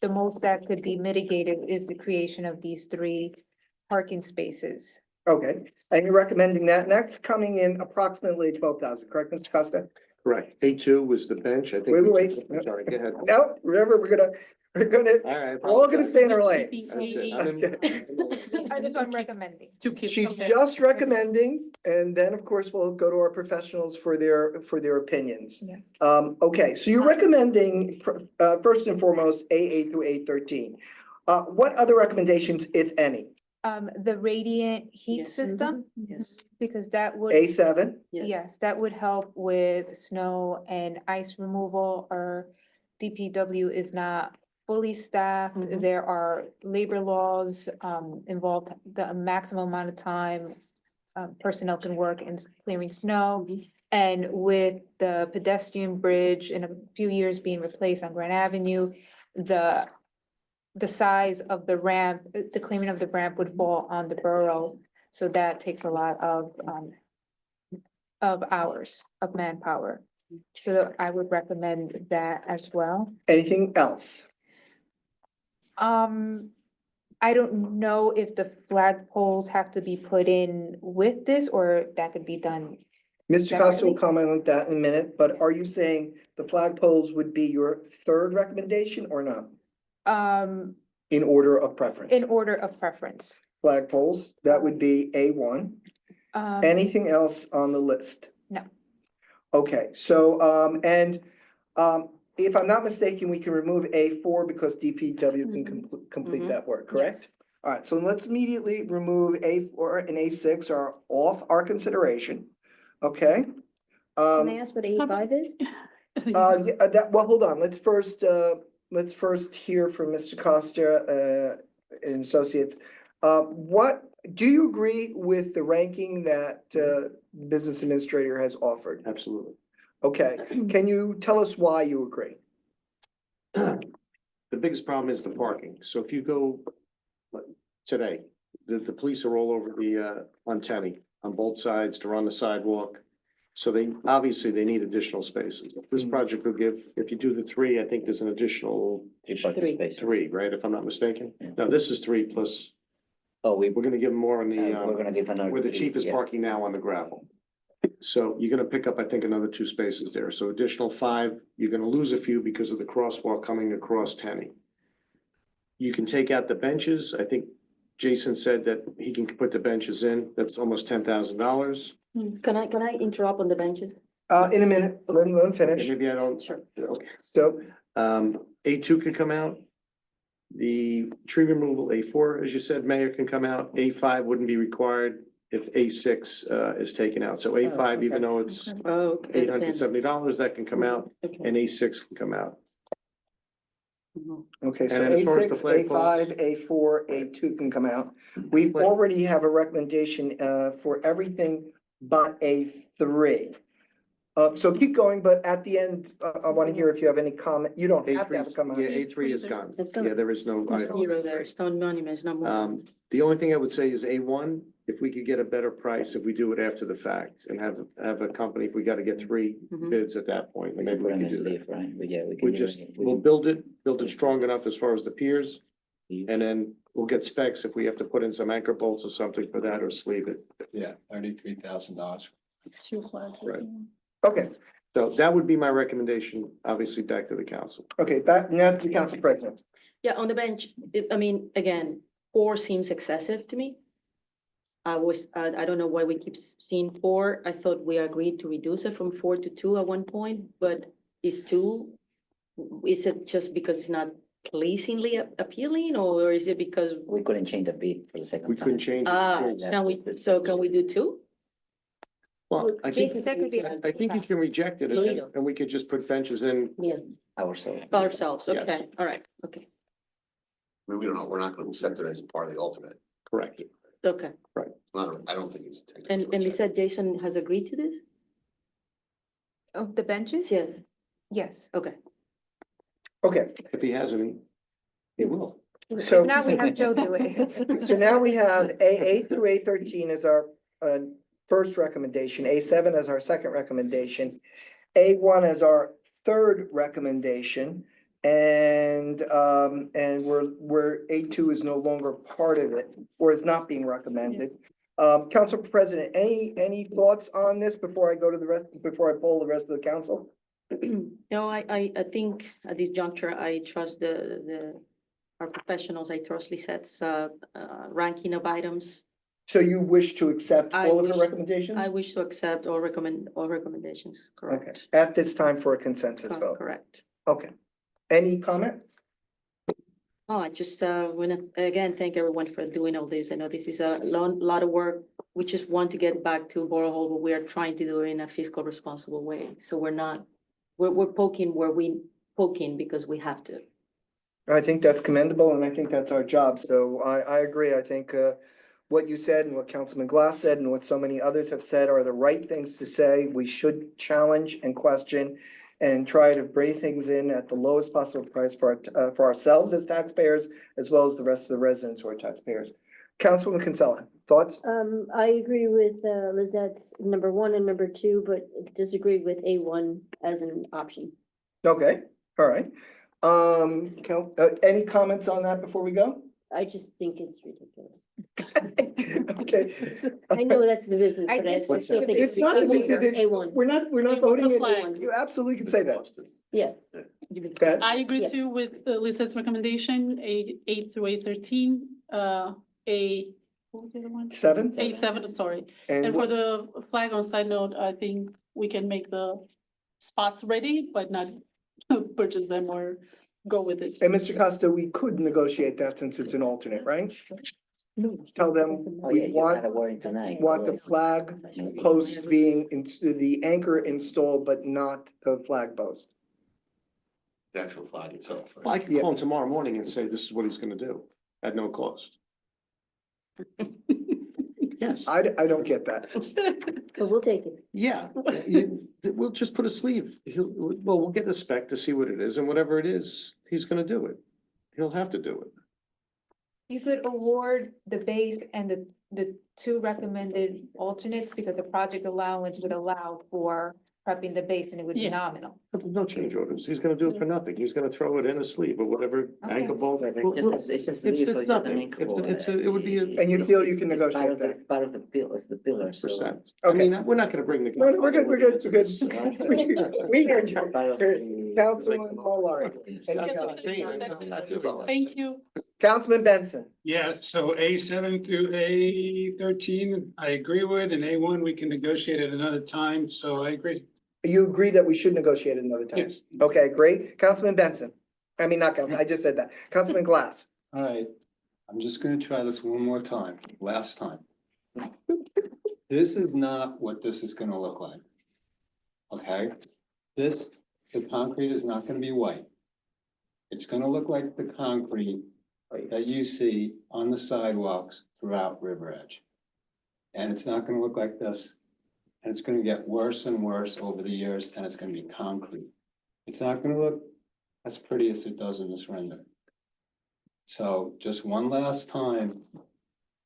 the most that could be mitigated is the creation of these 3 parking spaces. Okay, and you're recommending that, and that's coming in approximately 12,000, correct, Mr. Costa? Correct. A2 was the bench, I think. Wait. Sorry, go ahead. No, remember, we're gonna, All right. we're all gonna stay in our lanes. That's it. I'm in- I just, I'm recommending. She's just recommending, and then, of course, we'll go to our professionals for their opinions. Yes. Okay, so you're recommending, first and foremost, A8 through A13. What other recommendations, if any? The radiant heat Yes. system, Yes. because that would. A7? Yes, that would help with snow and ice removal. Our DPW is not fully staffed. Mhm. There are labor laws involved, the maximum amount of time personnel can work in clearing snow. Mhm. And with the pedestrian bridge in a few years being replaced on Grand Avenue, the size of the ramp, the clearing of the ramp would fall on the borough. So that takes a lot of hours of manpower. So I would recommend that as well. Anything else? I don't know if the flagpoles have to be put in with this, or that could be done. Mr. Costa will Separately? comment on that in a minute, but are you saying the flagpoles would be your third recommendation or not? In order of preference? In order of preference. Flagpoles, that would be A1. Anything else on the list? No. Okay, so, if I'm not mistaken, we can remove A4 because DPW can complete Mhm. that work, correct? Yes. All right, so let's immediately remove A4 and A6 are off our consideration, okay? Can I ask what A5 is? Well, hold on, let's first hear from Mr. Costa, and Associates. What, do you agree with the ranking that, the business administrator has offered? Absolutely. Okay, can you tell us why you agree? The biggest problem is the parking. So if you go like, today, the police are all over the on Tenny, on both sides, they're on the sidewalk. So they, obviously, they need additional spaces. This Mhm. project will give, if you do the 3, I think there's an additional 3, right, if I'm not mistaken? Yeah. No, this is 3 plus, Oh, we're gonna give them more on the, we're gonna give another. where the 3, chief is yeah. parking now on the gravel. So you're gonna pick up, I think, another 2 spaces there. So additional 5, you're gonna lose a few because of the crosswalk coming across Tenny. You can take out the benches. I think Jason said that he can put the benches in. That's almost $10,000. Can I interrupt on the benches? In a minute, let him finish. Maybe I don't. Sure. Okay. So, A2 can come out. The tree removal, A4, as you said, Mayor, can come out. A5 wouldn't be required if A6 is taken out. So A5, even though it's Oh, okay. $870, that can come out, Okay. and A6 can come out. Mhm. okay, so And as far as the A6, flagpoles- A5, A4, A2 can come out. We Flag- already have a recommendation, for everything but A3. So keep going, but at the end, I want to hear if you have any comment. You don't have to have a A3, comment. yeah, A3 is gone. It's gone. Yeah, there is no. There's zero there, stone monuments, no more. The only thing I would say is A1, if we could get a better price, if we do it after the fact and have a company, if we gotta get 3 Mhm. bids at that point, then maybe we We're can gonna do that. sleeve, right? But yeah, we can. We do just, it. we'll build it strong enough as far as the piers, can- and then we'll get specs if we have to put in some anchor bolts or something for that or sleeve it. Yeah, $33,000. Right. Okay, So that would be my recommendation, obviously back to the council. okay, back now to the council president. Yeah, on the bench, I mean, again, 4 seems excessive to me. I don't know why we keep seeing 4. I thought we agreed to reduce it from 4 to 2 at one point, but is it just because it's not pleasingly appealing, or is it because? We couldn't change the bid for the second We time. couldn't change. it. Can we do 2? Well, I think, Jason, that could be. I think you can reject it and we could just put benches in. Yeah, Ourselves. Ourselves, Yes. okay, all right, okay, I mean, we don't know, we're not gonna accept it as part of the alternate. Correct. okay. It's not, I don't think it's technically. And you rejected. said Jason has agreed to this? Of the benches? Yes, Yes. okay. Okay, If he hasn't, he will. so. If not, we have Joe do it. So now we have A8 through A13 as our first recommendation, A7 as our second recommendation, A1 as our third recommendation, and we're A2 is no longer part of it, or is not being recommended. Council President, any thoughts on this before I go to the rest, before I poll the rest of the council? No, I think at this juncture, I trust our professionals, I trust Lisette's ranking of items. So you wish to accept I all of her wish- recommendations? I wish to accept all recommendations, Okay, correct? at this time for a consensus vote. Correct. Okay. Any comment? Oh, I just wanna again thank everyone for doing all this. I know this is a lot of work. We just want to get back to Borough Hall, but we are trying to do it in a fiscal responsible way. So we're poking where we poking because we have to. I think that's commendable and I think that's our job. So I agree. I think what you said and what Councilman Glass said and what so many others have said are the right things to say. We should challenge and question and try to break things in at the lowest possible price for ourselves as taxpayers, as well as the rest of the residents who are taxpayers. Councilwoman Kinsella, thoughts? I agree with Lizette's number 1 and number 2, but disagree with A1 as an option. Okay, all right. Any comments on that before we go? I just think it's ridiculous. Okay. I know that's the business, I but I did still say think It's not, A1. we're not The voting it. flags. You absolutely can say that. Yeah, Okay. I agree Yeah. too with Lisette's recommendation, A8 through A13, what was the other one? Seven? A7, I'm sorry. And And for what- the flag on side note, I think we can make the spots ready, but not purchase them or go with it. and Mr. Costa, we could negotiate that since it's an alternate, right? Tell them Oh, yeah, we you're not want awarding tonight. the flag post being, the anchor installed, but not the flag post. The actual flag itself. right? I can call him tomorrow morning and say this is what he's gonna do at no cost. Yes, I don't get that. but we'll take it. yeah, we'll just put a sleeve. We'll get the spec to see what it is and whatever it is, he's gonna do it. He'll have to do it. You could award the base and the 2 recommended alternates because the project allowance would allow for prepping the base and it would be Yeah. nominal. But there's no change orders. He's gonna do it for nothing. He's gonna throw it in a sleeve or whatever Okay. anchor bolt. It's just. It's nothing. It would be And you feel you can It's part negotiate of the- that? Part of the bill, it's the pillar, so. percent. I Okay. mean, we're not gonna bring the. No, no, we're good, we're good, we're good. We heard you. Part of the- Councilman Mullar. That's what I'm saying. I'm not doing it. Thank you. Councilman Benson. Yeah, so A7 through A13, I agree with, and A1, we can negotiate at another time, so I agree. You agree that we should negotiate another time? Yes. Okay, great. Councilman Benson. I mean, not Councilman, I just said that. Councilman Glass. All right, I'm just gonna try this one more time, last time. This is not what this is gonna look like. Okay? The concrete is not gonna be white. It's gonna look like the concrete that you see on the sidewalks throughout River Edge. And it's not gonna look like this. And it's gonna get worse and worse over the years, and it's gonna be concrete. It's not gonna look as pretty as it does in this render. So just one last time,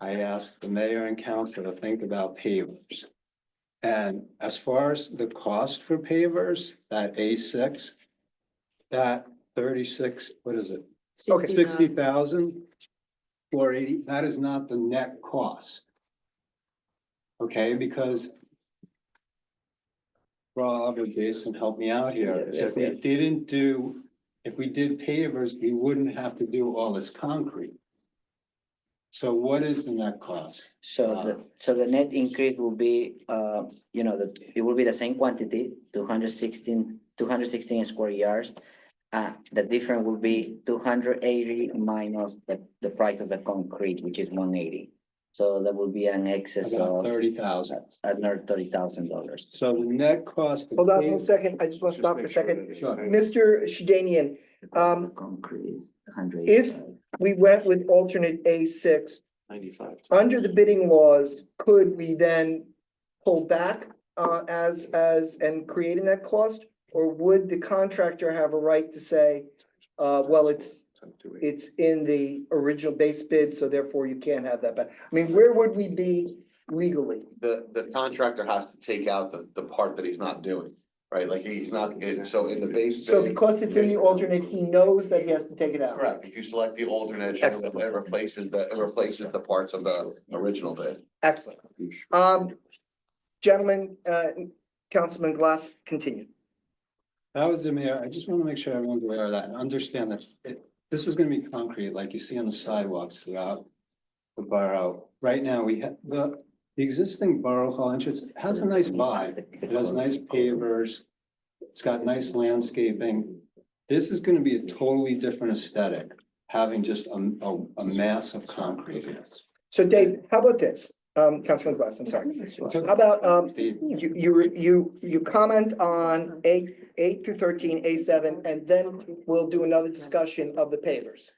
I asked the mayor and council to think about pavers. And as far as the cost for pavers, that A6, that 36, what is it? Okay. 60,000 or 80, that is not the net cost. Okay, because Rob or Jason, help me out here. Yeah, If we if we did pavers, we wouldn't have to do all this concrete. So what is the net cost? So the net increase will be, it will be the same quantity, 216 square yards. The difference will be 280 minus the price of the concrete, which is 180. So that will be an excess About of 30,000. another $30,000. So the net cost. of Hold on paving- one second, I just want to Just stop for a make sure second. that it's Sure. right. Mr. Shedanian, Concrete, if 185. we went with alternate A6, 95. under the bidding laws, could we then pull back and creating that cost? Or would the contractor have a right to say, well, it's in the original base bid, so therefore you can't have that back? I mean, where would we be legally? The contractor has to take out the part that he's not doing, right? Like he's not, so in the base. So bid- because it's in the alternate, he knows that he has to take it out. Correct, if you select the alternate, it Excellent. replaces the parts of the original bid. Excellent. Gentlemen, Councilman Glass, continue. That was the mayor. I just want to make sure everyone's aware of that and understand that this is gonna be concrete, like you see on the sidewalks throughout the borough. Right now, we have the existing borough hall entrance has a nice vibe. It has nice pavers. It's got nice landscaping. This is gonna be a totally different aesthetic, having just a mass of concrete. So Dave, how about this? Councilman Glass, I'm sorry. How about, you comment on eight through 13, A7, and then we'll do another discussion of the pavers.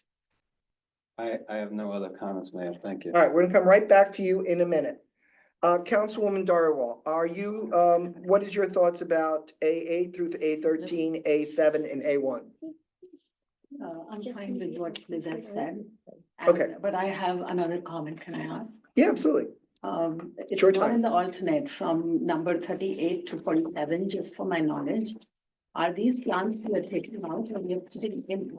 I have no other comments, Mayor. Thank you. All right, we're gonna come right back to you in a minute. Councilwoman Darwal, what is your thoughts about A8 through A13, A7, and A1? I'm fine with what Liz had said. Okay. But I have another comment, can I ask? Yeah, absolutely. It's Your not time. in the alternate from number 38 to 47, just for my knowledge. Are these plants we are taking out or we are putting in?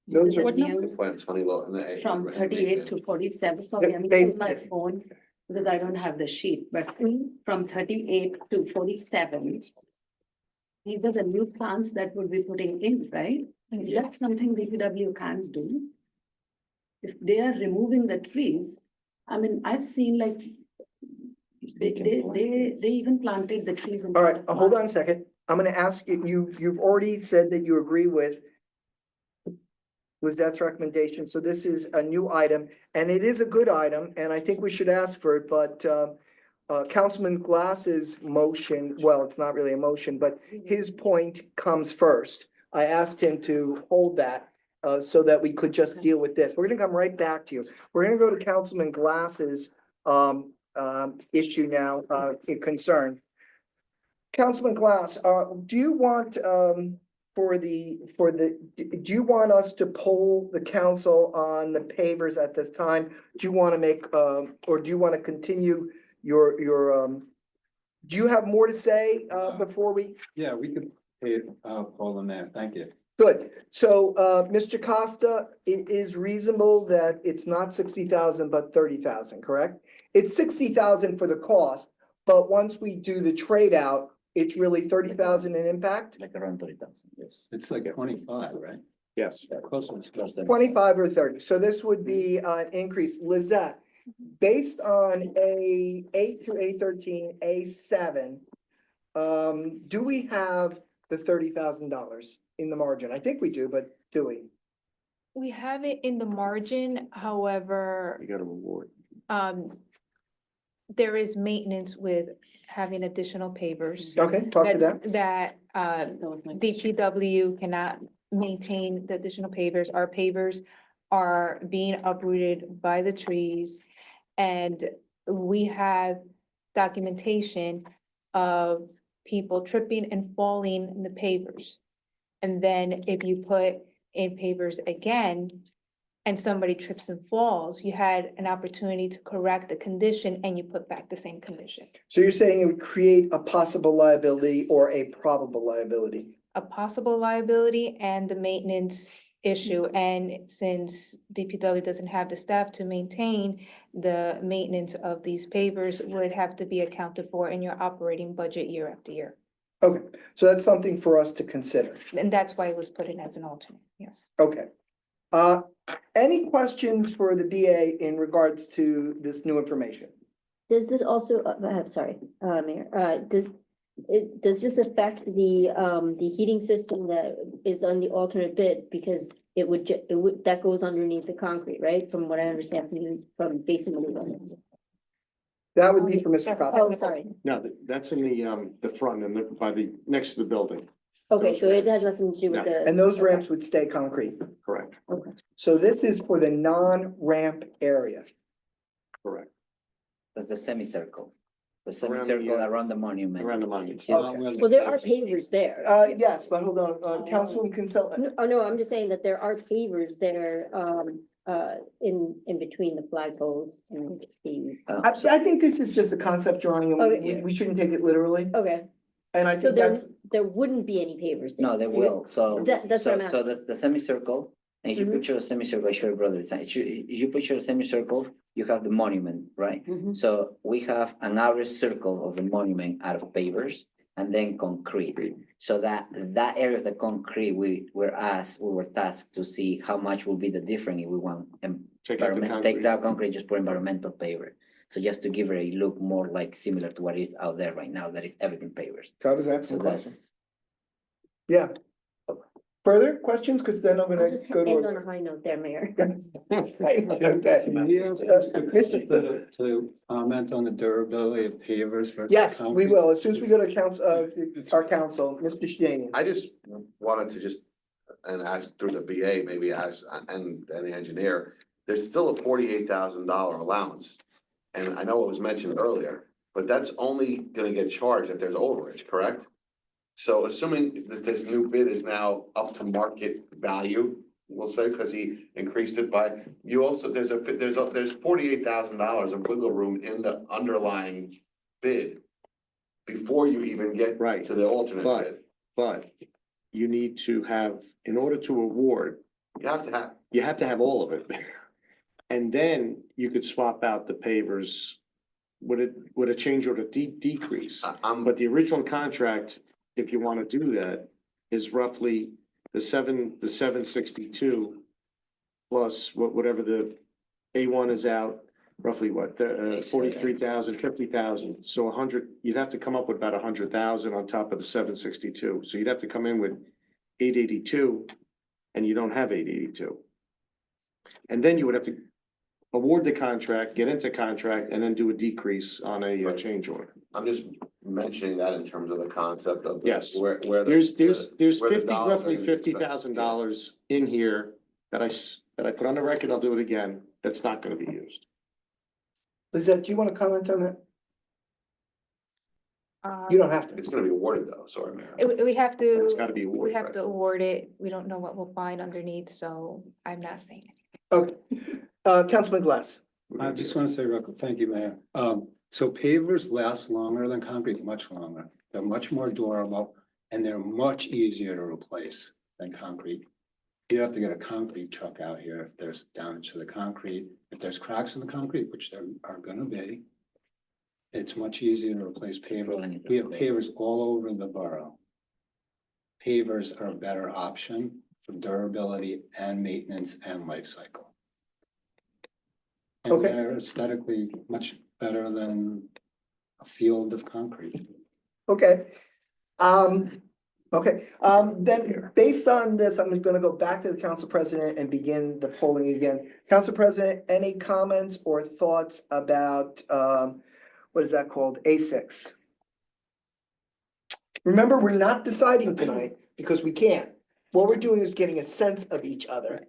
Those are, What The number? plant's Honeywell and the. From 38 to 47, sorry, I'm Base using my bid. phone because I don't have the sheet, but from 38 to 47. These are the new plants that would be putting in, right? Is that something DPW can't do? If they are removing the trees, I mean, I've seen like. They even planted the trees. in all right, front of hold mine. on a second. I'm gonna ask you've already said that you agree with Lizette's recommendation, so this is a new item, and it is a good item, and I think we should ask for it, but Councilman Glass's motion, well, it's not really a motion, but his point comes first. I asked him to hold that so that we could just deal with this. We're gonna come right back to you. We're gonna go to Councilman Glass's issue now, concern. Councilman Glass, do you want do you want us to poll the council on the pavers at this time? Do you want to make, or do you want to continue your, do you have more to say, before we? Yeah, we could poll them there. Thank you. Good. So, Mr. Costa, it is reasonable that it's not 60,000, but 30,000, correct? It's 60,000 for the cost, but once we do the trade out, it's really 30,000 in impact? Like around 30,000, yes. It's like 25, right? Yes. Close to Plus the- 25 or 30, so this would be an increase. Lizette, based on A8 through A13, A7, do we have the $30,000 in the margin? I think we do, but do we? We have it in the margin, however, You got a reward. there is maintenance with having additional pavers. Okay, talk to them. That That was my- DPW cannot maintain the additional pavers. Our pavers are being uprooted by the trees. And we have documentation of people tripping and falling in the pavers. And then if you put in pavers again, and somebody trips and falls, you had an opportunity to correct the condition and you put back the same condition. So you're saying it would create a possible liability or a probable liability? A possible liability and the maintenance issue. And since DPW doesn't have the staff to maintain the maintenance of these pavers, would have to be accounted for in your operating budget year after year. Okay, so that's something for us to consider. And that's why it was put in as an alternate, yes. Okay. Any questions for the BA in regards to this new information? Does this also, I'm sorry, Mayor, does this affect the heating system that is on the alternate bid? Because it would, that goes underneath the concrete, right? From what I understand from you, from basically. That would be for Mr. Costa. Oh, sorry. No, that's in the front and by next to the building, Okay, so it has nothing to do with the. And those ramps would stay concrete. correct, Okay. So this is for the non-ramp area. correct, That's the semicircle. The Around the, semicircle uh, around the monument. around the monument. Well, there are pavers there. Yes, but hold on, Councilwoman Kinsella. Oh, no, I'm just saying that there are pavers there, in between the flagpoles and the. I think this is just a concept drawing and Okay. we shouldn't take it literally. Okay, And I so think there, that's, there wouldn't be any pavers there. No, they will, so. That's what I'm So the semicircle, and if you Mhm. picture a semicircle, I show your brother, if you picture a semicircle, you have the monument, right? Mhm. So we have an outer circle of the monument out of pavers and then concrete. So that area of the concrete, we were tasked to see how much will be the difference if we want Take out the take concrete. that concrete, just put environmental paver. So just to give it a look more like similar to what is out there right now, that is everything pavers. that was an So excellent question. that's, Yeah. Further questions? Because then I'm I'll gonna just go end on to. a high note there, Mayor. Okay. To comment on the durability of pavers versus. Yes, we concrete. will. As soon as we go to our council, Mr. Shadanian. I just wanted to just, and ask through the BA, maybe ask, and the engineer, there's still a $48,000 allowance. And I know it was mentioned earlier, but that's only gonna get charged if there's overage, correct? So assuming that this new bid is now up to market value, we'll say, because he increased it by, you also, there's $48,000 of wiggle room in the underlying bid before you even get Right. to the alternate But- bid. But you need to have, in order to award, You have to have, you have to have all of it. And then you could swap out the pavers with a change or a decrease. I'm, But the original contract, if you wanna do that, is roughly the 762 plus whatever the A1 is out, roughly what, 43,000, 50,000. So 100, you'd have to come up with about 100,000 on top of the 762. So you'd have to come in with 882, and you don't have 882. And then you would have to award the contract, get into contract, and then do a decrease on a Right. change order. I'm just mentioning that in terms of the concept of. Yes. Where the. There's where the dollars are roughly gonna be spent. $50,000 in here that I put on the record, I'll do it again, that's not gonna be used. Lizette, do you want to comment on that? You don't have to. It's gonna be awarded though, sorry, Mayor. We have to. It's gotta be We awarded. have to award it. We don't know what we'll find underneath, so I'm not saying it. Okay, Councilman Glass. I just want to say real quick, thank you, Mayor. So pavers last longer than concrete, much longer. They're much more durable and they're much easier to replace than concrete. You have to get a concrete truck out here if there's damage to the concrete, if there's cracks in the concrete, which there are gonna be. It's much easier to replace pavers. We have pavers all over the borough. Pavers are a better option for durability and maintenance and life cycle. And Okay. they're aesthetically much better than a field of concrete. Okay. Then based on this, I'm gonna go back to the council president and begin the polling again. Council President, any comments or thoughts about, what is that called? A6? Remember, we're not deciding tonight because we can't. What we're doing is getting a sense of each other.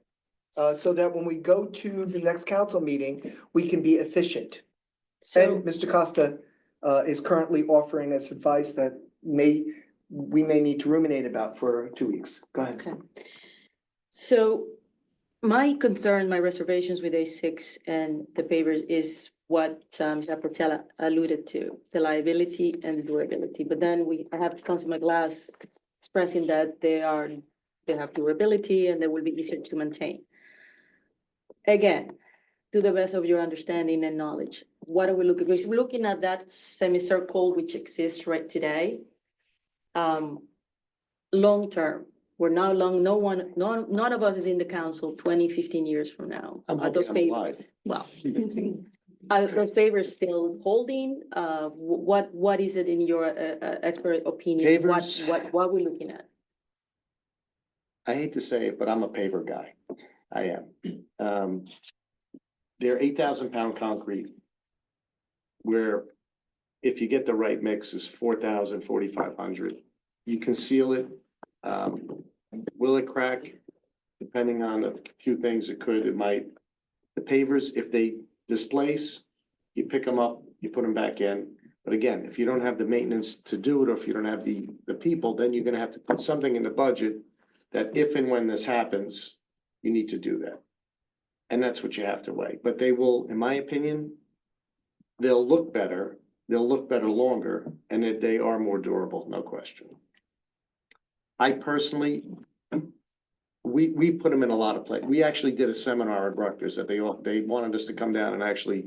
So that when we go to the next council meeting, we can be efficient. So, And Mr. Costa is currently offering us advice that we may need to ruminate about for 2 weeks. Go ahead. okay. So my concern, my reservations with A6 and the pavers is what Mr. Portela alluded to, the liability and the durability. But then I have Councilman Glass expressing that they have durability and they will be easier to maintain. Again, to the best of your understanding and knowledge, what are we looking, we're looking at that semicircle which exists right today. Long term, we're now none of us is in the council 20, 15 years from now. I'm Are those hoping I'm pavers- alive. Well, Are those pavers still holding? What is it in your, expert opinion? Pavers- What we're looking at? I hate to say it, but I'm a paver guy. I am. They're 8,000 pound concrete. Where if you get the right mix is 4,000, 4,500. You can seal it. Will it crack? Depending on a few things, it could, it might. The pavers, if they displace, you pick them up, you put them back in. But again, if you don't have the maintenance to do it, or if you don't have the people, then you're gonna have to put something in the budget that if and when this happens, you need to do that. And that's what you have to weigh. But they will, in my opinion, they'll look better longer, and that they are more durable, no question. I personally, we put them in a lot of places. We actually did a seminar at Rutgers that they wanted us to come down and actually,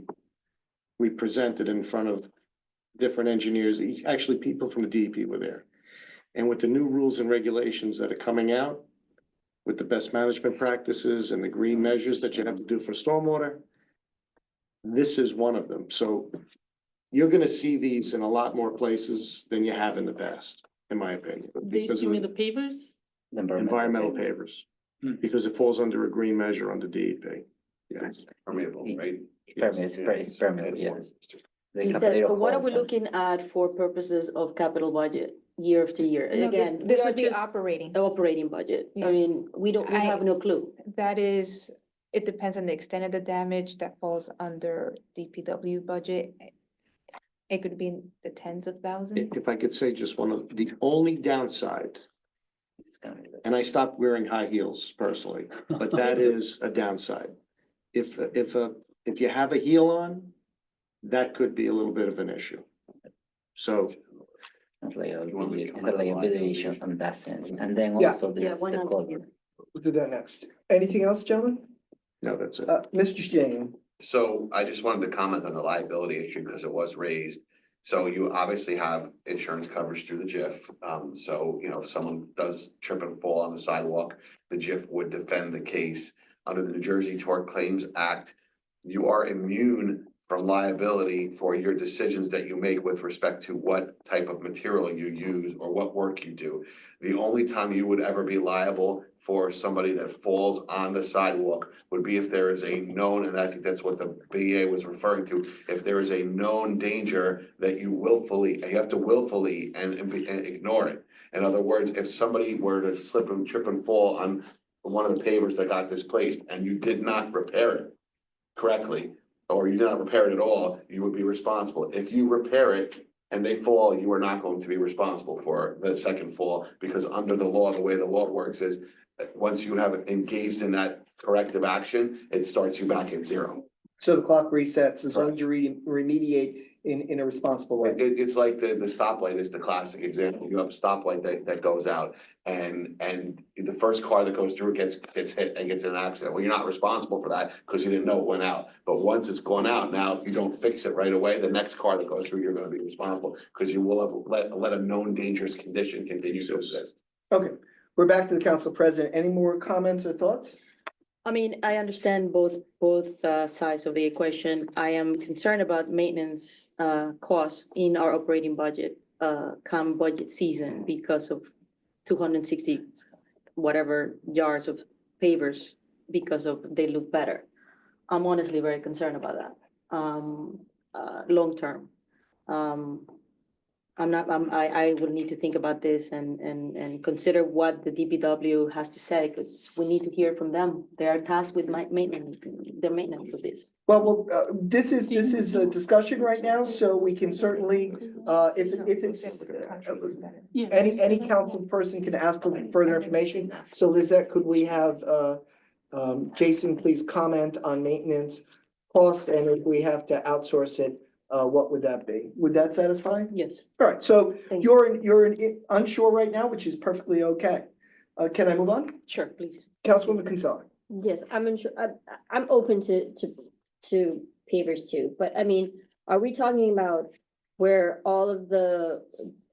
we presented in front of different engineers, actually people from the DEP were there. And with the new rules and regulations that are coming out, with the best management practices and the green measures that you have to do for stormwater, this is one of them. So you're gonna see these in a lot more places than you have in the past, in my opinion. because These, you of mean the pavers? The environmental paper. pavers, because it falls under a green measure under DEP. Yes. Permeable, right? It's permeable, yes. The He said, Caballero but what are we falls under- looking at for purposes of capital budget, year after year? No, Again, this these would are be just operating. operating budget. I Yeah. mean, we I- have no clue. That is, it depends on the extent of the damage that falls under DPW budget. It could be in the tens of thousands. If I could say just one of, the only downside, It's gonna be- and I stopped wearing high heels personally, but that is a downside. If you have a heel on, that could be a little bit of an issue. So It's like a You want me to it's comment on like a liability liability issue? on that sense, and then Yeah. also Yeah, there's why the not? color. We'll do that next. Anything else, gentlemen? no, that's it. Mr. Shane, So I just wanted to comment on the liability issue because it was raised. So you obviously have insurance coverage through the JIF. So, you know, if someone does trip and fall on the sidewalk, the JIF would defend the case. Under the New Jersey Tort Claims Act, you are immune from liability for your decisions that you make with respect to what type of material you use or what work you do. The only time you would ever be liable for somebody that falls on the sidewalk would be if there is a known, and I think that's what the BA was referring to, if there is a known danger that you have to willfully and ignore it. In other words, if somebody were to slip and trip and fall on one of the pavers that got displaced and you did not repair it correctly, or you did not repair it at all, you would be responsible. If you repair it and they fall, you are not going to be responsible for the second fall, because under the law, the way the law works is once you have engaged in that corrective action, it starts you back at zero. so the clock resets as long as you remediate in a responsible way. It's like the stoplight is the classic example. You have a stoplight that goes out and the first car that goes through gets hit and gets in an accident. Well, you're not responsible for that because you didn't know it went out. But once it's gone out, now if you don't fix it right away, the next car that goes through, you're gonna be responsible because you will have let a known dangerous condition continue to exist. Okay, we're back to the council president. Any more comments or thoughts? I mean, I understand both sides of the equation. I am concerned about maintenance costs in our operating budget come budget season because of 260 whatever yards of pavers because of they look better. I'm honestly very concerned about that long term. I would need to think about this and consider what the DPW has to say, because we need to hear from them. They are tasked with the maintenance of this. Well, this is a discussion right now, so we can certainly, if it's, Yeah. any council person can ask for further information. So Lizette, could we have, Jason, please comment on maintenance cost, and if we have to outsource it, what would that be? Would that satisfy? Yes. All right, so Thank you. you're unsure right now, which is perfectly okay. Can I move on? Sure, please. Councilwoman Kinsella. Yes, I'm unsure, I'm open to pavers too, but I mean, are we talking about where all of the,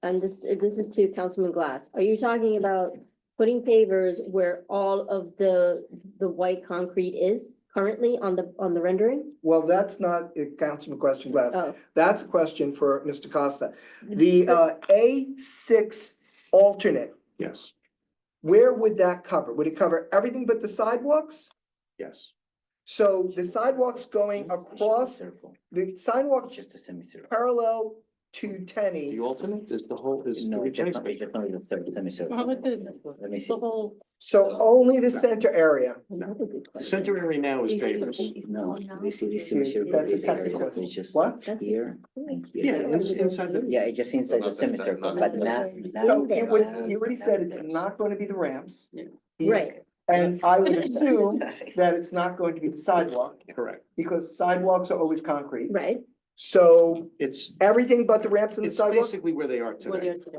and this is to Councilman Glass, are you talking about putting pavers where all of the white concrete is currently on the rendering? Well, that's not a Councilman question, Glass. Oh, That's a question for Mr. Costa. The A6 alternate, Yes, where would that cover? Would it cover everything but the sidewalks? yes. So the sidewalks going across, the sidewalks Just a semicircle. parallel to The Tenny. alternate is the whole, is the No, it's returning just not, space. it's just only the third semicircle. How about this? Let me see. The whole. So only the center area. another good The question. center area now is pavers. No, this is the semicircle. That's a This area, technical- so it's just What? here and here. Yeah, inside the. Yeah, it's just inside the Not this time, semicircle, not but this not, time. So not. it would, he already said it's not going to be the ramps. Yeah. He's- Right. And I would assume that it's not going to be the sidewalk, Correct. because sidewalks are always concrete. Right, So It's, everything but the ramps and the it's sidewalk? basically where they are Where they today, are today.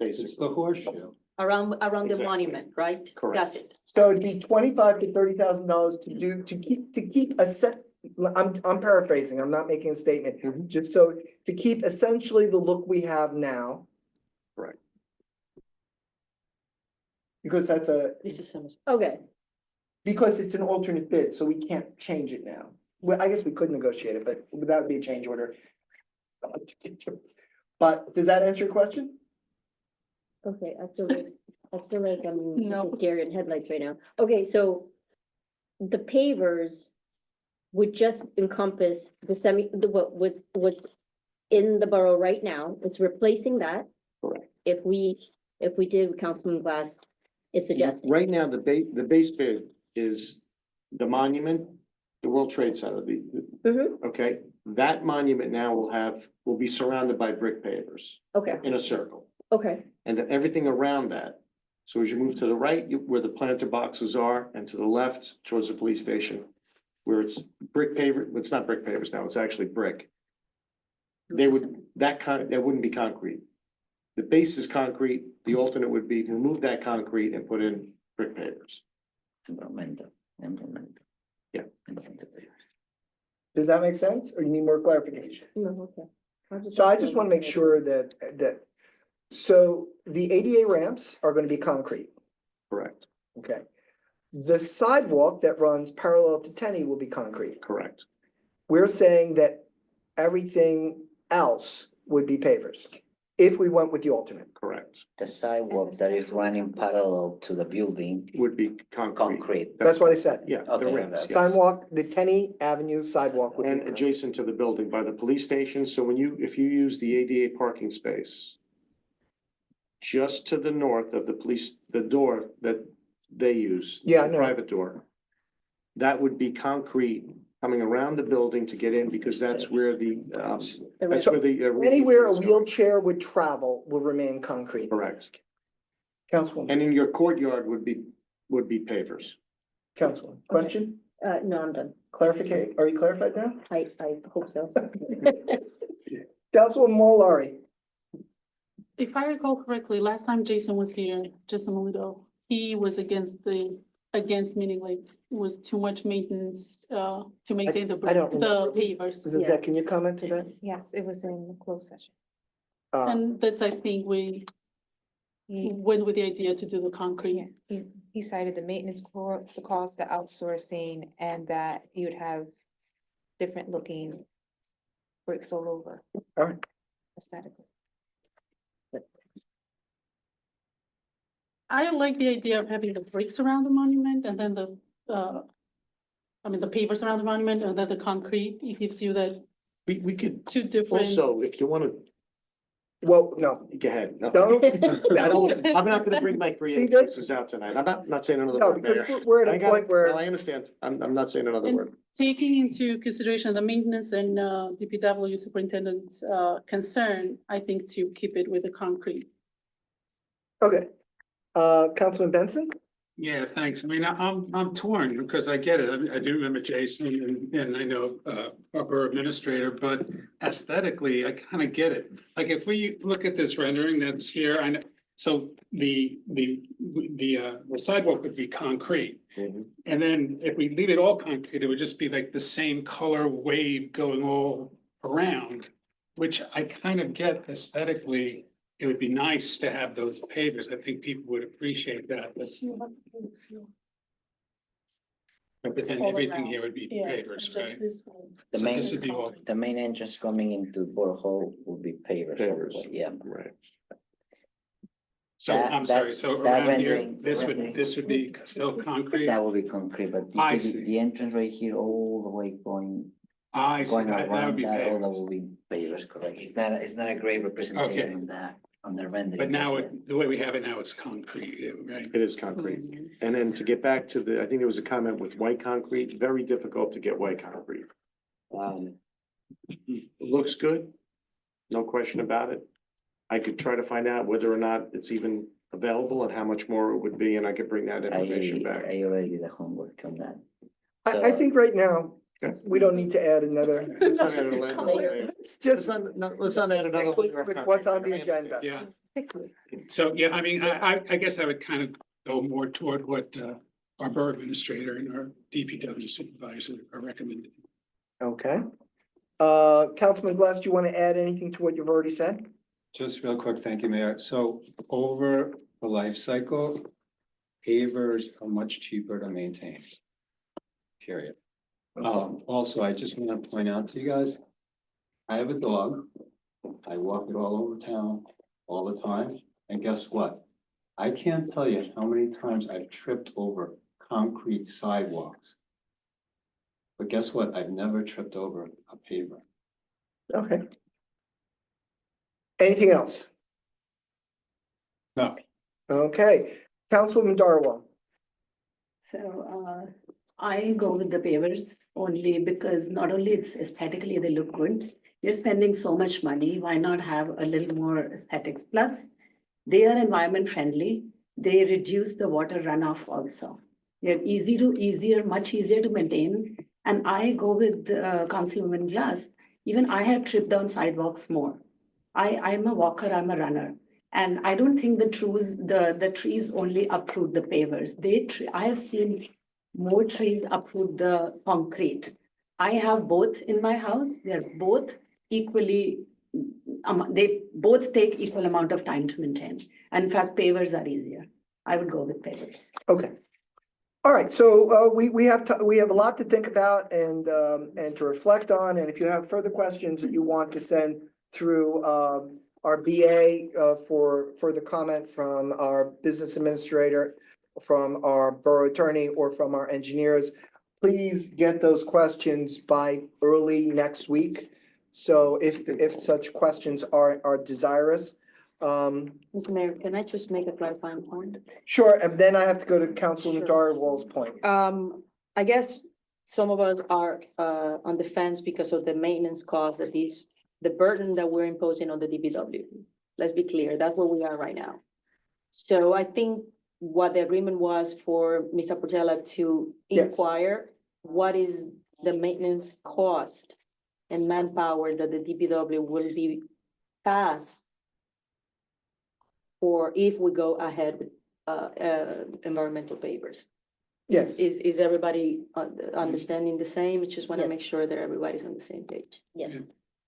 It's the basically. horseshoe. Around the Exactly. monument, right? Correct. That's it. So it'd be $25,000 to $30,000 to keep a set, I'm paraphrasing, I'm not making a statement. Mhm. Just so, to keep essentially the look we have now. Correct. Because that's This is some. okay, because it's an alternate bid, so we can't change it now. Well, I guess we could negotiate it, but that would be a change order. But does that answer your question? okay, I feel like I'm No. deer in headlights right now. Okay, so the pavers would just encompass what's in the borough right now. It's replacing that. Correct. If we did what Councilman Glass is suggesting. Right now, the base bid is the monument, the World Trade Center, Mhm, okay? That monument now will be surrounded by brick pavers okay, in a circle. okay, And then everything around that. So as you move to the right, where the planter boxes are, and to the left towards the police station, where it's brick paver, it's not brick pavers now, it's actually brick. They would, that wouldn't be concrete. The base is concrete, the alternate would be remove that concrete and put in brick pavers. Environmental. Yeah. Does that make sense, or you need more clarification? no, okay. So I just want to make sure that, so the ADA ramps are going to be concrete, Correct, okay? The sidewalk that runs parallel to Tenny will be concrete. correct, We're saying that everything else would be pavers, if we went with the alternate. correct. The sidewalk that is running parallel to the building, Would be concrete. concrete. That's what I said. Yeah, the Okay, ramps, yes. Sidewalk, the Tenny Avenue sidewalk would And be. adjacent to the building by the police station, so if you use the ADA parking space. Just to the north of the door that they use. Yeah, I the know. Private door. That would be concrete coming around the building to get in, because that's where that's where the. Anywhere a is going. wheelchair would travel will remain concrete. Correct, Councilwoman, and in your courtyard would be pavers. Councilwoman, question, No, I'm done. clarification, are you clarified now? I hope so. Councilwoman Molari, If I recall correctly, last time Jason was here, just a moment ago, he was against meaning like it was too much maintenance, to maintain the I don't remember. pavers. Zizek, can you comment to that? Yes, it was in the closed session. And that's, I think, we He, went with the idea to do the yeah, concrete. he cited the maintenance core, the cost, the outsourcing, and that you'd have different looking bricks all over. All right. Aesthetically. I like the idea of having the bricks around the monument and then the pavers around the monument and then the concrete. It gives you that We could two different. also, if you wanna, Well, no, go ahead. No. don't, I'm not gonna bring my See, creative that- juices out tonight. I'm not saying another no, word, because Mayor. we're at I a got point it. where. No, I understand. I'm not saying another And word. taking into consideration the maintenance and DPW superintendent's concern, I think to keep it with the concrete. Okay, Councilman Benson? Yeah, thanks. I mean, I'm torn because I get it. I do remember Jason and I know our borough administrator, but aesthetically, I kind of get it. Like if we look at this rendering that's here, I know, so the sidewalk would be concrete. Mhm. And then if we leave it all concrete, it would just be like the same color wave going all around, which I kind of get aesthetically. It would be nice to have those pavers. I think people would appreciate that, but But then All everything around. here would be Yeah, pavers, just right? this one. The So main, this would be all, the main entrance coming into Borehole would be pavers. all the Pavers. way, Yeah. Right. so that- I'm sorry, so that around here, rendering- this would be still concrete? That will be concrete, but I you see see. the entrance right here, all the way going, I see, going that would around be that, all that pavers. will be pavers, correct? It's not a great representation on that, on the rendering. But now, yeah. the way we have it now, it's concrete, right? It is concrete. And then to get back to the, I think there was a comment with white concrete, very difficult to get white concrete. It looks good, no question about it. I could try to find out whether or not it's even available and how much more it would be, and I could bring that information back. I already did the homework on that. I think right now, Okay. we don't need to add another. Let's not add another layer. Let's just. Let's not add another stick with- layer of with what's on the concrete. agenda. Yeah. So, yeah, I mean, I guess I would kind of go more toward what our borough administrator and our DPW supervisor are recommending. Okay. Councilman Glass, do you want to add anything to what you've already said? Just real quick, thank you, Mayor. So over the life cycle, pavers are much cheaper to maintain. Period. Also, I just want to point out to you guys, I have a dog. I walk it all over town all the time, and guess what? I can't tell you how many times I've tripped over concrete sidewalks. But guess what? I've never tripped over a paver. Okay. Anything else? No. Okay, Councilwoman Darwell. So, I go with the pavers only because not only it's aesthetically they look good, you're spending so much money, why not have a little more aesthetics? Plus, they are environment friendly, they reduce the water runoff also. They're much easier to maintain. And I go with Councilwoman Glass, even I have tripped down sidewalks more. I'm a walker, I'm a runner. And I don't think the trees only uproot the pavers. I have seen more trees uproot the concrete. I have both in my house. They're both equally, they both take equal amount of time to maintain. And in fact, pavers are easier. I would go with pavers. Okay. All right, so we have a lot to think about and to reflect on, and if you have further questions that you want to send through our BA for the comment from our business administrator, from our borough attorney, or from our engineers, please get those questions by early next week. So if such questions are desirous. Mr. Mayor, can I just make a clarifying point? Sure, and then I have to go to Councilwoman Sure. Darwell's point. I guess some of us are on the fence because of the maintenance costs that the burden that we're imposing on the DPW. Let's be clear, that's where we are right now. So I think what the agreement was for Mr. Portela to Yes. inquire, what is the maintenance cost and manpower that the DPW will be passed for if we go ahead with environmental pavers. Yes. Is everybody understanding the same? I just want to Yes. make sure that everybody's on the same page. Yes.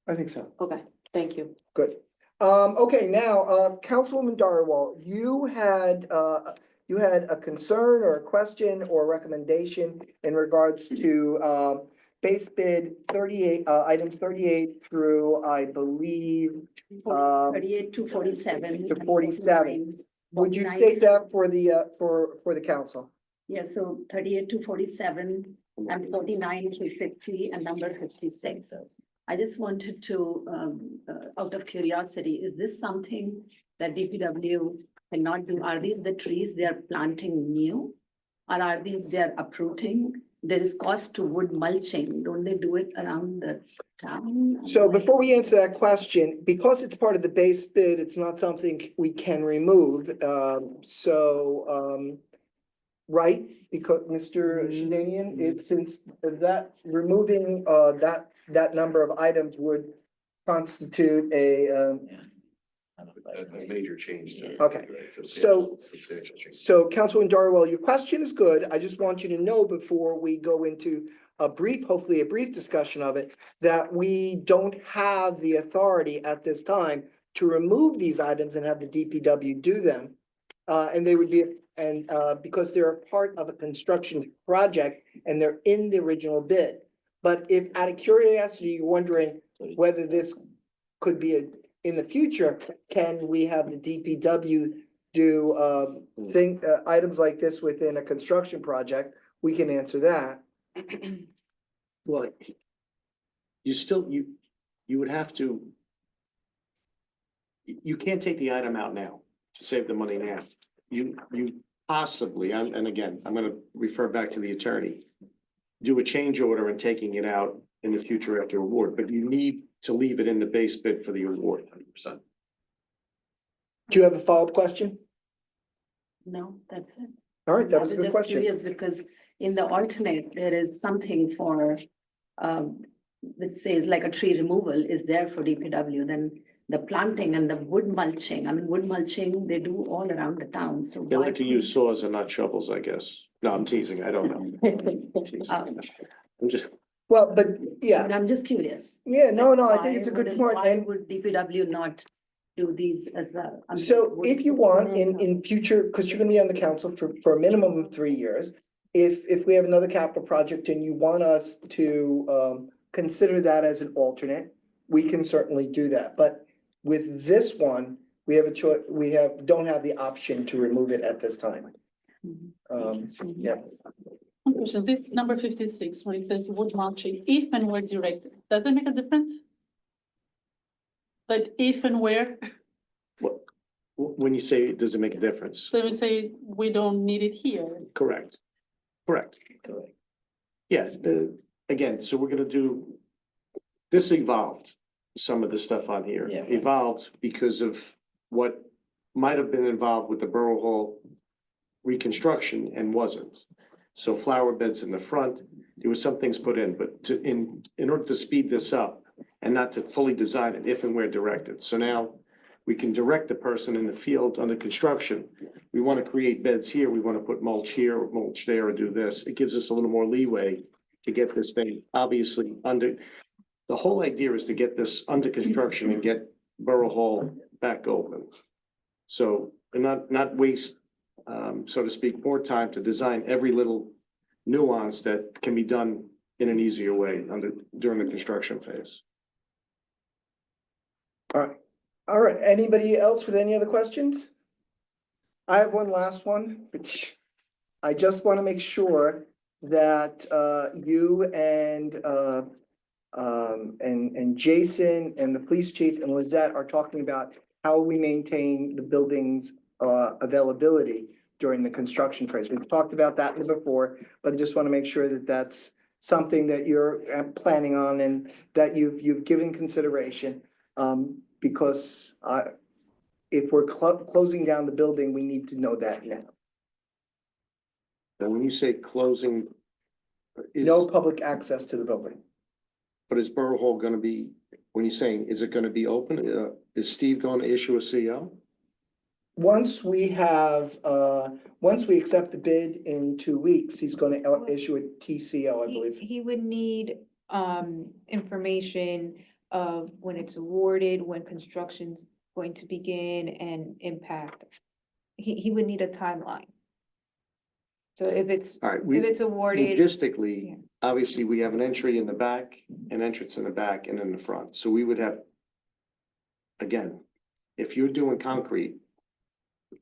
I think so. Okay, thank you. Good. Okay, now, Councilwoman Darwell, you had a concern or a question or recommendation in regards to, base bid 38, items 38 through, I believe, 38 to 47. to and 47. Would you 49. state that for the council? Yeah, so 38 to 47 and 49 to 50 and number 56. I just wanted to, out of curiosity, is this something that DPW cannot do? Are these the trees they are planting new? Or are these they are uprooting? There is cost to wood mulching. Don't they do it around the town? So before we answer that question, because it's part of the base bid, it's not something we can remove. Right, because Mr. Shedanian, it's since that removing that number of items would constitute a A major change. to- Okay. Substantial change. so Councilman Darwell, your question is good. I just want you to know before we go into hopefully a brief discussion of it, that we don't have the authority at this time to remove these items and have the DPW do them. And they would be and, because they're a part of a construction project and they're in the original bid. But if out of curiosity, you're wondering whether this could be in the future, can we have the DPW do, items like this within a construction project? We can answer that. Well, you would have to. You can't take the item out now to save the money now. You possibly, and again, I'm gonna refer back to the attorney. Do a change order and taking it out in the future after award, but you need to leave it in the base bid for the award. 100%. Do you have a follow-up question? No, that's it. All right, that I was a good just question. curious because in the alternate, there is something for, that says like a tree removal is there for DPW, then the planting and the wood mulching, I mean, wood mulching, they do all around the town, so. They why like to use saws and not shovels, I guess. No, I'm teasing, I don't know. I'm just, Well, but yeah, I'm just curious. yeah, no, I Why think it's a good wouldn't- point. Why And would DPW not do these as well? I mean, so would- if you want in future, because you're gonna be on the council for a minimum of 3 years. If we have another capital project and you want us to consider that as an alternate, we can certainly do that. But with this one, we have a choice, don't have the option to remove it at this time. Yeah. One question, this number 56, when it says wood mulching, if and where directed, does that make a difference? Like if and where, when you say, does it make a difference? so we say we don't need it here. Correct. Correct. Yes, again, so we're gonna do, this evolved, some of the stuff on here. Yeah. Evolved because of what might have been involved with the Borough Hall reconstruction and wasn't. So flower beds in the front, there was some things put in, but in order to speed this up and not to fully design it if and where directed. So now we can direct the person in the field under construction. We want to create beds here, we want to put mulch here, or mulch there, or do this. It gives us a little more leeway to get this thing obviously under. The whole idea is to get this under construction and get Borough Hall back open. So, and not waste, so to speak, more time to design every little nuance that can be done in an easier way during the construction phase. All right, anybody else with any other questions? I have one last one, which I just want to make sure that you and Jason and the police chief and Lizette are talking about how we maintain the building's availability during the construction phase. We've talked about that before, but I just want to make sure that that's something that you're planning on and that you've given consideration. Because if we're closing down the building, we need to know that now. And when you say closing. No public access to the building. But is Borough Hall gonna be, when you're saying, is it gonna be open? Is Steve going to issue a CO? Once we accept the bid in 2 weeks, he's gonna issue a TCO, I believe. He would need information of when it's awarded, when construction's going to begin and impact. He would need a timeline. So if it's All right, awarded. logistically, Yeah. obviously, we have an entry in the back, an entrance in the back and in the front. So we would have. Again, if you're doing concrete.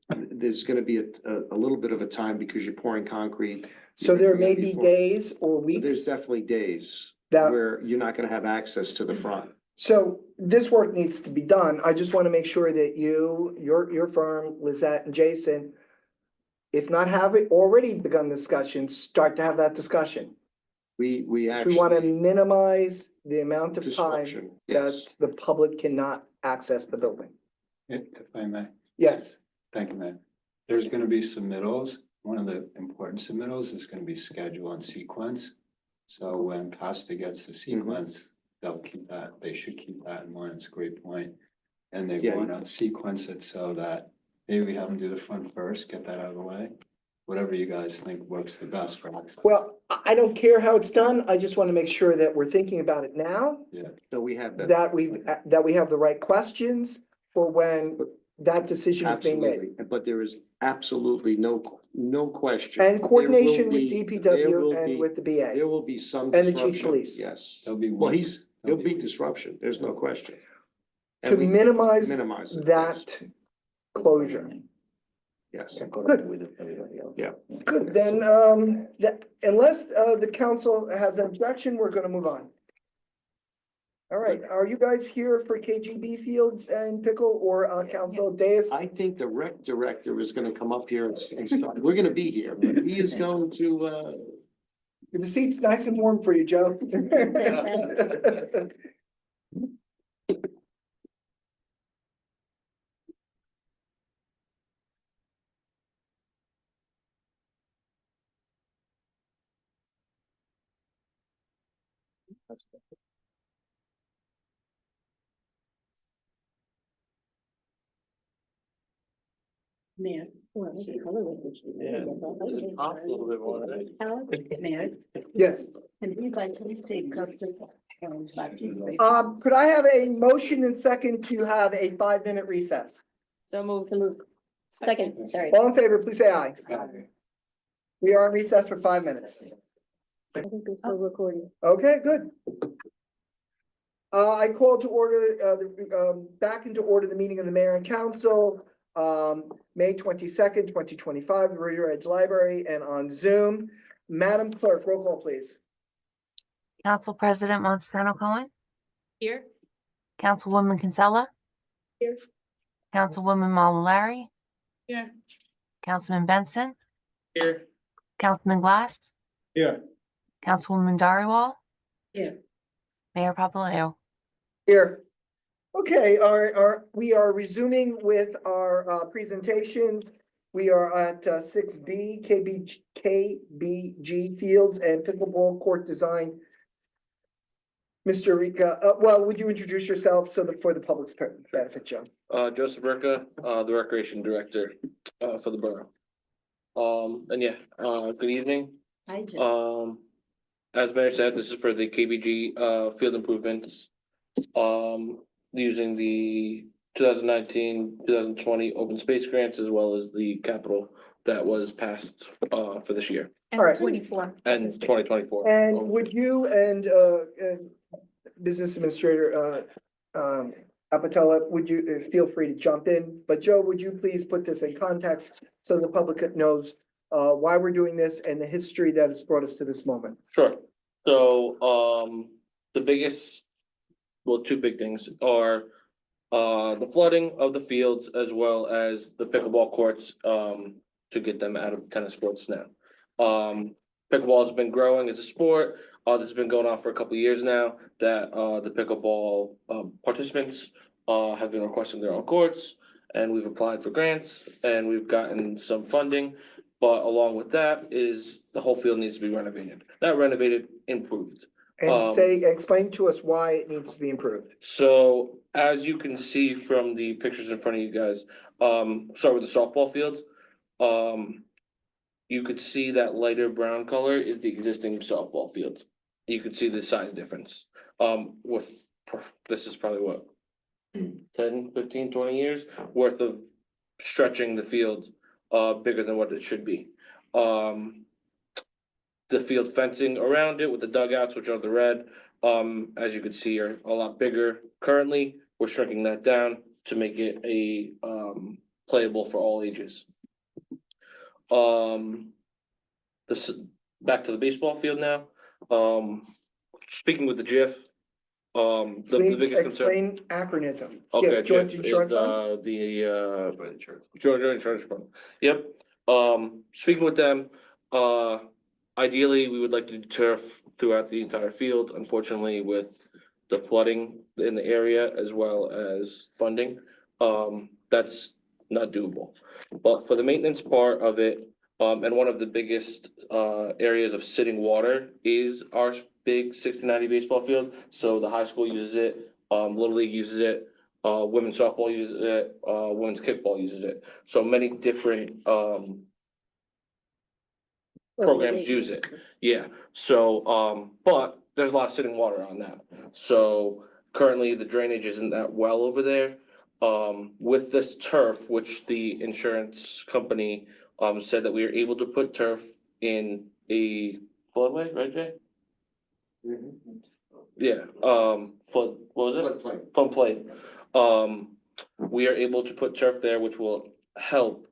There's gonna be a little bit of a time because you're pouring concrete. So there may be Before- days or But there's weeks definitely days that, where you're not gonna have access to the front. so this work needs to be done. I just want to make sure that your firm, Lizette and Jason, if not have it already begun discussions, start to have that discussion. We We want to actually, minimize the amount of time disruption, yes. that the public cannot access the building. If I may, Yes, thank you, man. There's gonna be submittals. One of the important submittals is gonna be schedule and sequence. So when Costa gets the sequence, they'll keep that, they should keep that in mind. It's a great point. And they Yeah. wanna sequence it so that maybe we have them do the front first, get that out of the way. Whatever you guys think works the best for access. well, I don't care how it's done. I just want to make sure that we're thinking about it now, Yeah, No, we have that. that we have the right questions for when that decision is being made. Absolutely, but there is absolutely no question. And coordination There will with be- there will DPW and be- with the BA. There will be some And the chief disruption, police. yes. There'll be Well, weeks. there'll be disruption, there's no question. To And we minimize minimize it, yes. that closure. Yes. Good. Good, then, unless, the council has an objection, we're gonna move on. All right, are you guys here for KGB Fields and Pickle or, Council Deus? I think the rec director is gonna come up here and start, we're gonna be here, but he is going to, The seat's nice and warm for you, Joe. Mayor. Well, it's a color language. Mayor, Yes, can we by chance take up the? could I have a motion and second to have a 5-minute recess? So moved. Second, sorry. All in favor, please say aye. We are in recess for 5 minutes. I think we're still recording. Okay, good. I call to order, back into order the meeting of the mayor and council, May 22nd, 2025, River Edge Library and on Zoom. Madam Clerk, roll call, please. Council President Montesano Cohen, Here? Councilwoman Kinsella. Here. Councilwoman Mallory, Here. Councilman Benson, Here. Councilman Glass, Here. Councilwoman Dhariwal. Here. Mayor Papaleo. Here. Okay, we are resuming with our presentations. We are at 6B, KBG Fields and Pickleball Court Design. Mr. Rica, well, would you introduce yourself for the public's benefit, Joe? Joseph Rica, the Recreation Director, for the borough. Good evening. Hi, Joe. As Mayor said, this is for the KBG, field improvements. Using the 2019-2020 open space grants as well as the capital that was passed, for this year All right. 24. and 2024. And would you and Business Administrator Apatella, would you feel free to jump in? But Joe, would you please put this in context so the public knows why we're doing this and the history that has brought us to this moment? Sure. So, the biggest, well, two big things are the flooding of the fields as well as the pickleball courts, to get them out of the tennis courts now. Pickleball has been growing as a sport. This has been going on for a couple of years now that the pickleball participants have been requesting their own courts, and we've applied for grants and we've gotten some funding. But along with that is the whole field needs to be renovated. Not renovated, improved. And explain to us why it needs to be improved. So as you can see from the pictures in front of you guys, start with the softball field. You could see that lighter brown color is the existing softball field. You could see the size difference. This is probably what? 10, 15, 20 years worth of stretching the field, bigger than what it should be. The field fencing around it with the dugouts, which are the red, as you can see, are a lot bigger. Currently, we're shrinking that down to make it a playable for all ages. This back to the baseball field now. Speaking with the GIF, the Please biggest concern. explain acronym. Okay, Yeah, Joint GIF is Insurance Fund? Joint Insurance Fund. Yep. Speaking with them, ideally, we would like to do turf throughout the entire field. Unfortunately, with the flooding in the area as well as funding, that's not doable. But for the maintenance part of it, and one of the biggest areas of sitting water is our big 60-90 baseball field. So the high school uses it, Little League uses it, women's softball uses it, women's kickball uses it. So many different programs use it. Yeah, so but there's a lot of sitting water on that. So currently the drainage isn't that well over there. with this turf, which the insurance company said that we are able to put turf in a floodway, right, Jay? Yeah, flood, what was it? Floodplain. We are able to put turf there, which will help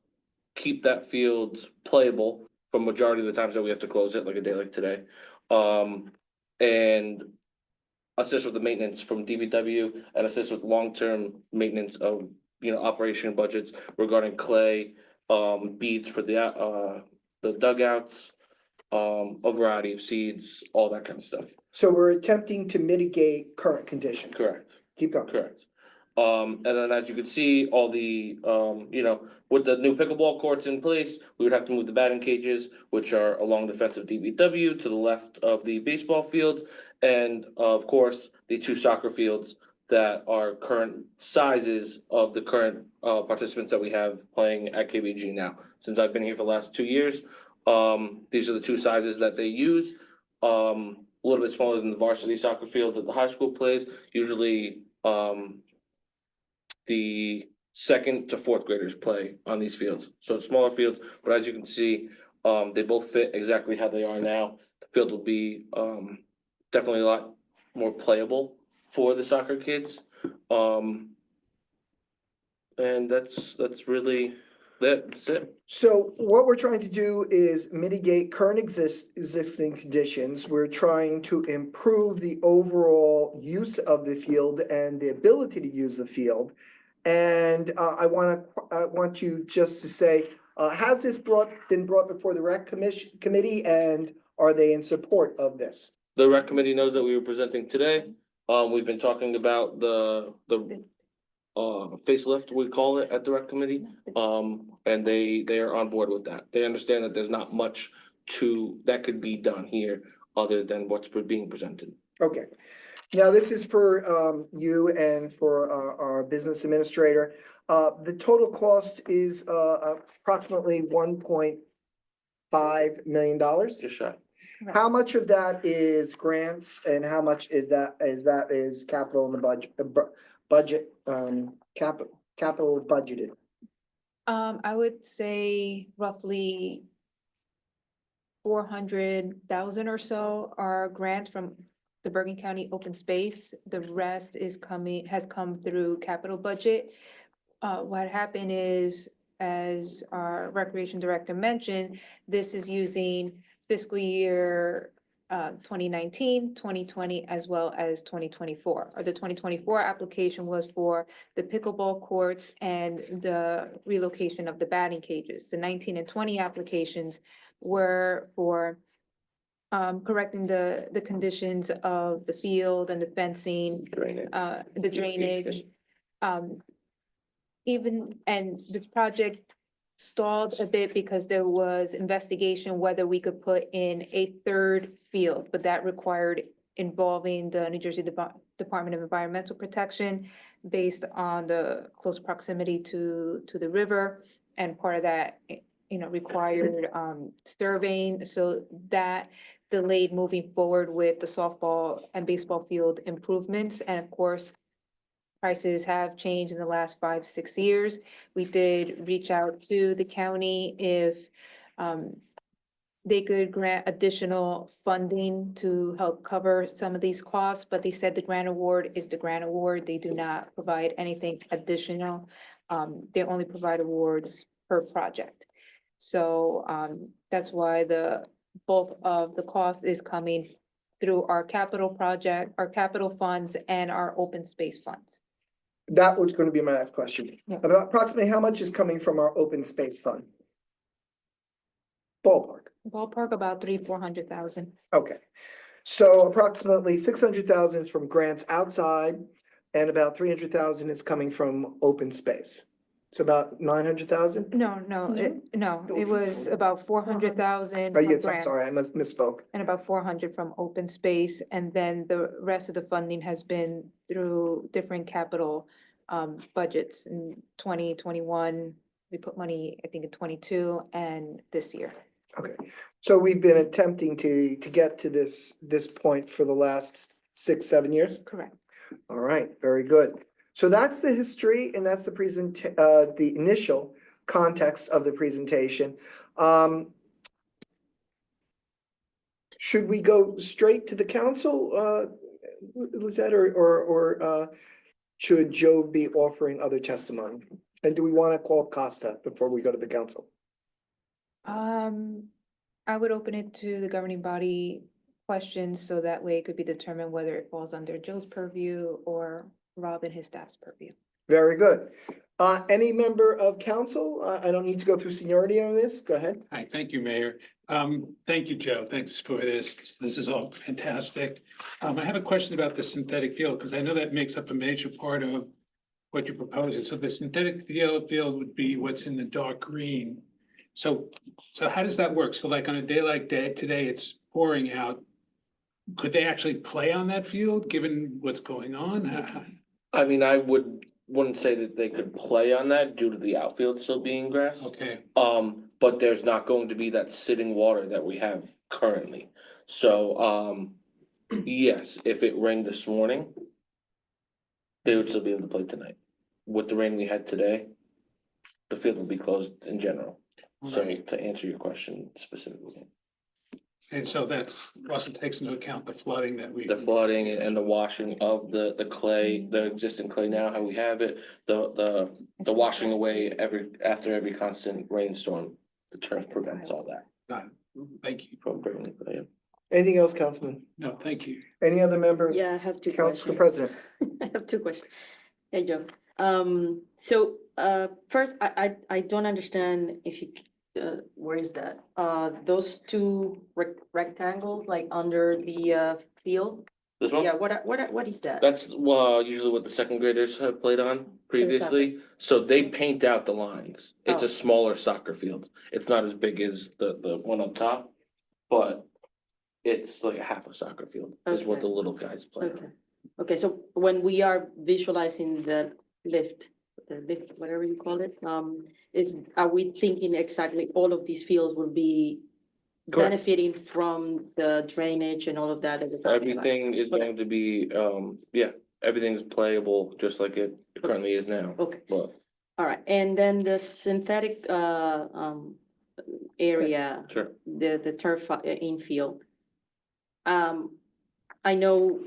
keep that field playable for majority of the times that we have to close it, like a day like today. And assist with the maintenance from DBW and assist with long-term maintenance of, operation budgets regarding clay, beads for the dugouts, a variety of seeds, all that kind of stuff. So we're attempting to mitigate current conditions. Correct. Keep going. Correct. And then as you can see, all the, with the new pickleball courts in place, we would have to move the batting cages, which are along the fence of DBW to the left of the baseball field. And of course, the two soccer fields that are current sizes of the current participants that we have playing at KBG now. Since I've been here for the last 2 years, these are the two sizes that they use. A little bit smaller than the varsity soccer field that the high school plays. Usually, the second to fourth graders play on these fields. So it's smaller fields, but as you can see, they both fit exactly how they are now. The field will be definitely a lot more playable for the soccer kids. And that's really that's it. So what we're trying to do is mitigate current existing conditions. We're trying to improve the overall use of the field and the ability to use the field. And I want you just to say, has this been brought before the rec committee, and are they in support of this? The rec committee knows that we were presenting today. We've been talking about the facelift, we call it, at the rec committee. And they are on board with that. They understand that there's not much that could be done here other than what's being presented. Okay. Now, this is for you and for our business administrator. The total cost is approximately $1.5 million. Just shy. How much of that is grants and how much is capital in the budget, capital budgeted? I would say roughly 400,000 or so are grants from the Bergen County Open Space. The rest has come through capital budget. What happened is, as our recreation director mentioned, this is using fiscal year 2019, 2020, as well as 2024. Or the 2024 application was for the pickleball courts and the relocation of the batting cages. The 19 and 20 applications were for correcting the conditions of the field and the fencing, the drainage. And this project stalled a bit because there was investigation whether we could put in a third field, but that required involving the New Jersey Department of Environmental Protection based on the close proximity to the river. And part of that, required surveying. So that delayed moving forward with the softball and baseball field improvements. And of course, prices have changed in the last 5-6 years. We did reach out to the county if they could grant additional funding to help cover some of these costs, but they said the grant award is the grant award. They do not provide anything additional. They only provide awards per project. So that's why the bulk of the cost is coming through our capital project, our capital funds, and our open space funds. That was going to be my next question. Yeah. About approximately how much is coming from our open space fund? Ballpark. Ballpark about 300,000-400,000. Okay. So approximately 600,000 is from grants outside and about 300,000 is coming from open space. So about 900,000? No, it was about 400,000 Oh, from yes, I'm grant sorry, I misspoke. and about 400 from open space. And then the rest of the funding has been through different capital budgets in 2021. We put money, I think, in 22 and this year. Okay, so we've been attempting to get to this point for the last 6-7 years? Correct. All right, very good. So that's the history and that's the initial context of the presentation. Should we go straight to the council, Lizette, or should Joe be offering other testimony? And do we want to call Costa before we go to the council? I would open it to the governing body questions, so that way it could be determined whether it falls under Joe's purview or Rob and his staff's purview. Very good. Any member of council? I don't need to go through seniority on this. Go ahead. Hi, thank you, Mayor. Thank you, Joe. Thanks for this. This is all fantastic. I have a question about the synthetic field, because I know that makes up a major part of what you're proposing. So the synthetic field would be what's in the dark green. So how does that work? So like on a day like today, it's pouring out. Could they actually play on that field, given what's going on? I mean, wouldn't say that they could play on that due to the outfield still being grass. Okay, But there's not going to be that sitting water that we have currently. So, yes, if it rained this morning, they would still be able to play tonight. With the rain we had today, the field will be closed in general. So to answer your question specifically. and so that's also takes into account the flooding that we. The flooding and the washing of the clay, the existing clay now, how we have it, the washing away after every constant rainstorm. The turf prevents all that. Got it. Thank you. Appropriately, but yeah. Anything else, Councilman? No, thank you. Any other member? Yeah, I have two Council questions. President. I have two questions. Hey, Joe. First, I don't understand if you, where is that? Those two rectangles, like under the field? This one? Yeah, what is that? That's usually what the second graders have played on previously, so they paint out the lines. It's Oh. a smaller soccer field. It's not as big as the one up top, but it's like half a soccer field is what Okay. the little guys play Okay, on. okay, so when we are visualizing the lift, whatever you call it, are we thinking exactly all of these fields will be Correct. benefiting from the drainage and all of that we're talking about? Everything is Okay. going to be, everything's playable just like it currently is now, Okay, but all right, and then the synthetic area, sure. the turf infield. I know,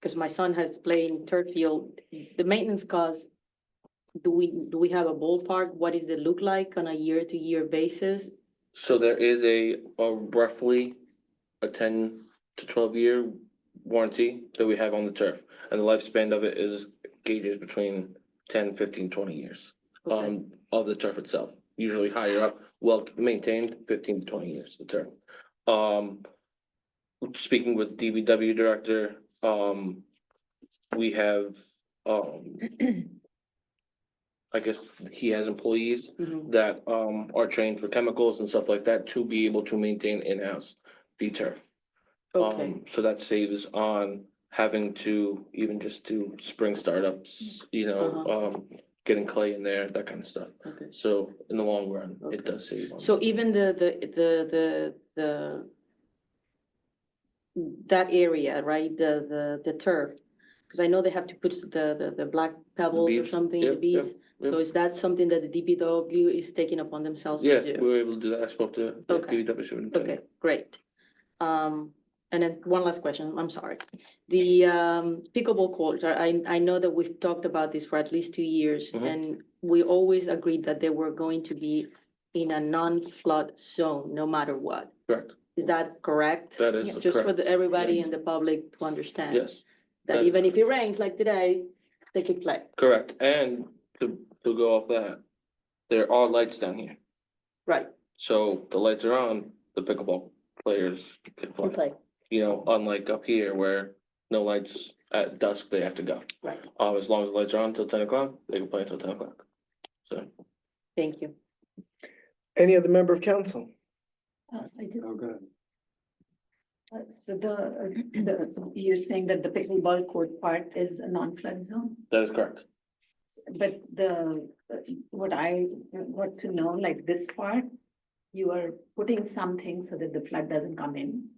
because my son has played in turf field, the maintenance costs, do we have a ballpark? What does it look like on a year-to-year basis? So there is a roughly a 10 to 12 year warranty that we have on the turf. And the lifespan of it is gauges between 10, 15, 20 years. Okay. Of the turf itself, usually higher up, well maintained, 15 to 20 years, the turf. Speaking with DBW director, we have, I guess he has employees Mhm. that are trained for chemicals and stuff like that to be able to maintain in-house the turf. Okay, So that saves on having to even just do spring startups, getting clay in there, that kind of stuff. okay. So in the long run, Okay. it does save on. So even that area, right, the turf, because I know they have to put the black pebbles or beads, something, the yep, beads. yep. So is that something that the DPW is taking upon themselves Yeah, to we do? were able to do that. I spoke to the Okay. DPW superintendent. Okay, great. And then one last question, I'm sorry. The pickleball court, I know that we've talked about this for at least 2 years, Mhm. and we always agreed that they were going to be in a non-flood zone, no matter what. Correct. Is that correct? That is Just for correct. everybody in the public to understand. Yes, That that is even if it rains like today, they could play. correct. And to go off that, there are lights down here. Right, So the lights are on, the pickleball players can Can play. play. Unlike up here where no lights at dusk, they have to go. right. As long as the lights are on until 10 o'clock, they can play until 10 o'clock. So, Thank you. Any other member of council? I did, Oh, good. so you're saying that the pickleball court part is a non-flood zone? that is correct. But what to know, like this part, you are putting something so that the flood doesn't come in?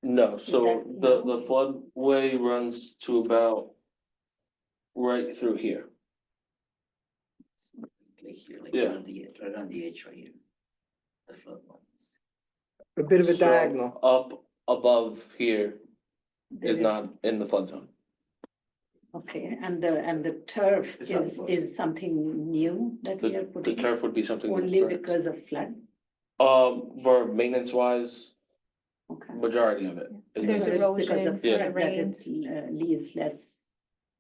No, so that- the floodway runs to about right through here. Like here, like Yeah. around the edge right here. The flood line. A bit of a So, diagonal. Up above here There is not in the flood zone. Okay, and the turf It's not is something new that we are The putting turf would be something. only correct. because of flood? For maintenance wise, Okay. majority of it. is- There's So it's because erosion of from Yeah. the flood that rains. it leaves less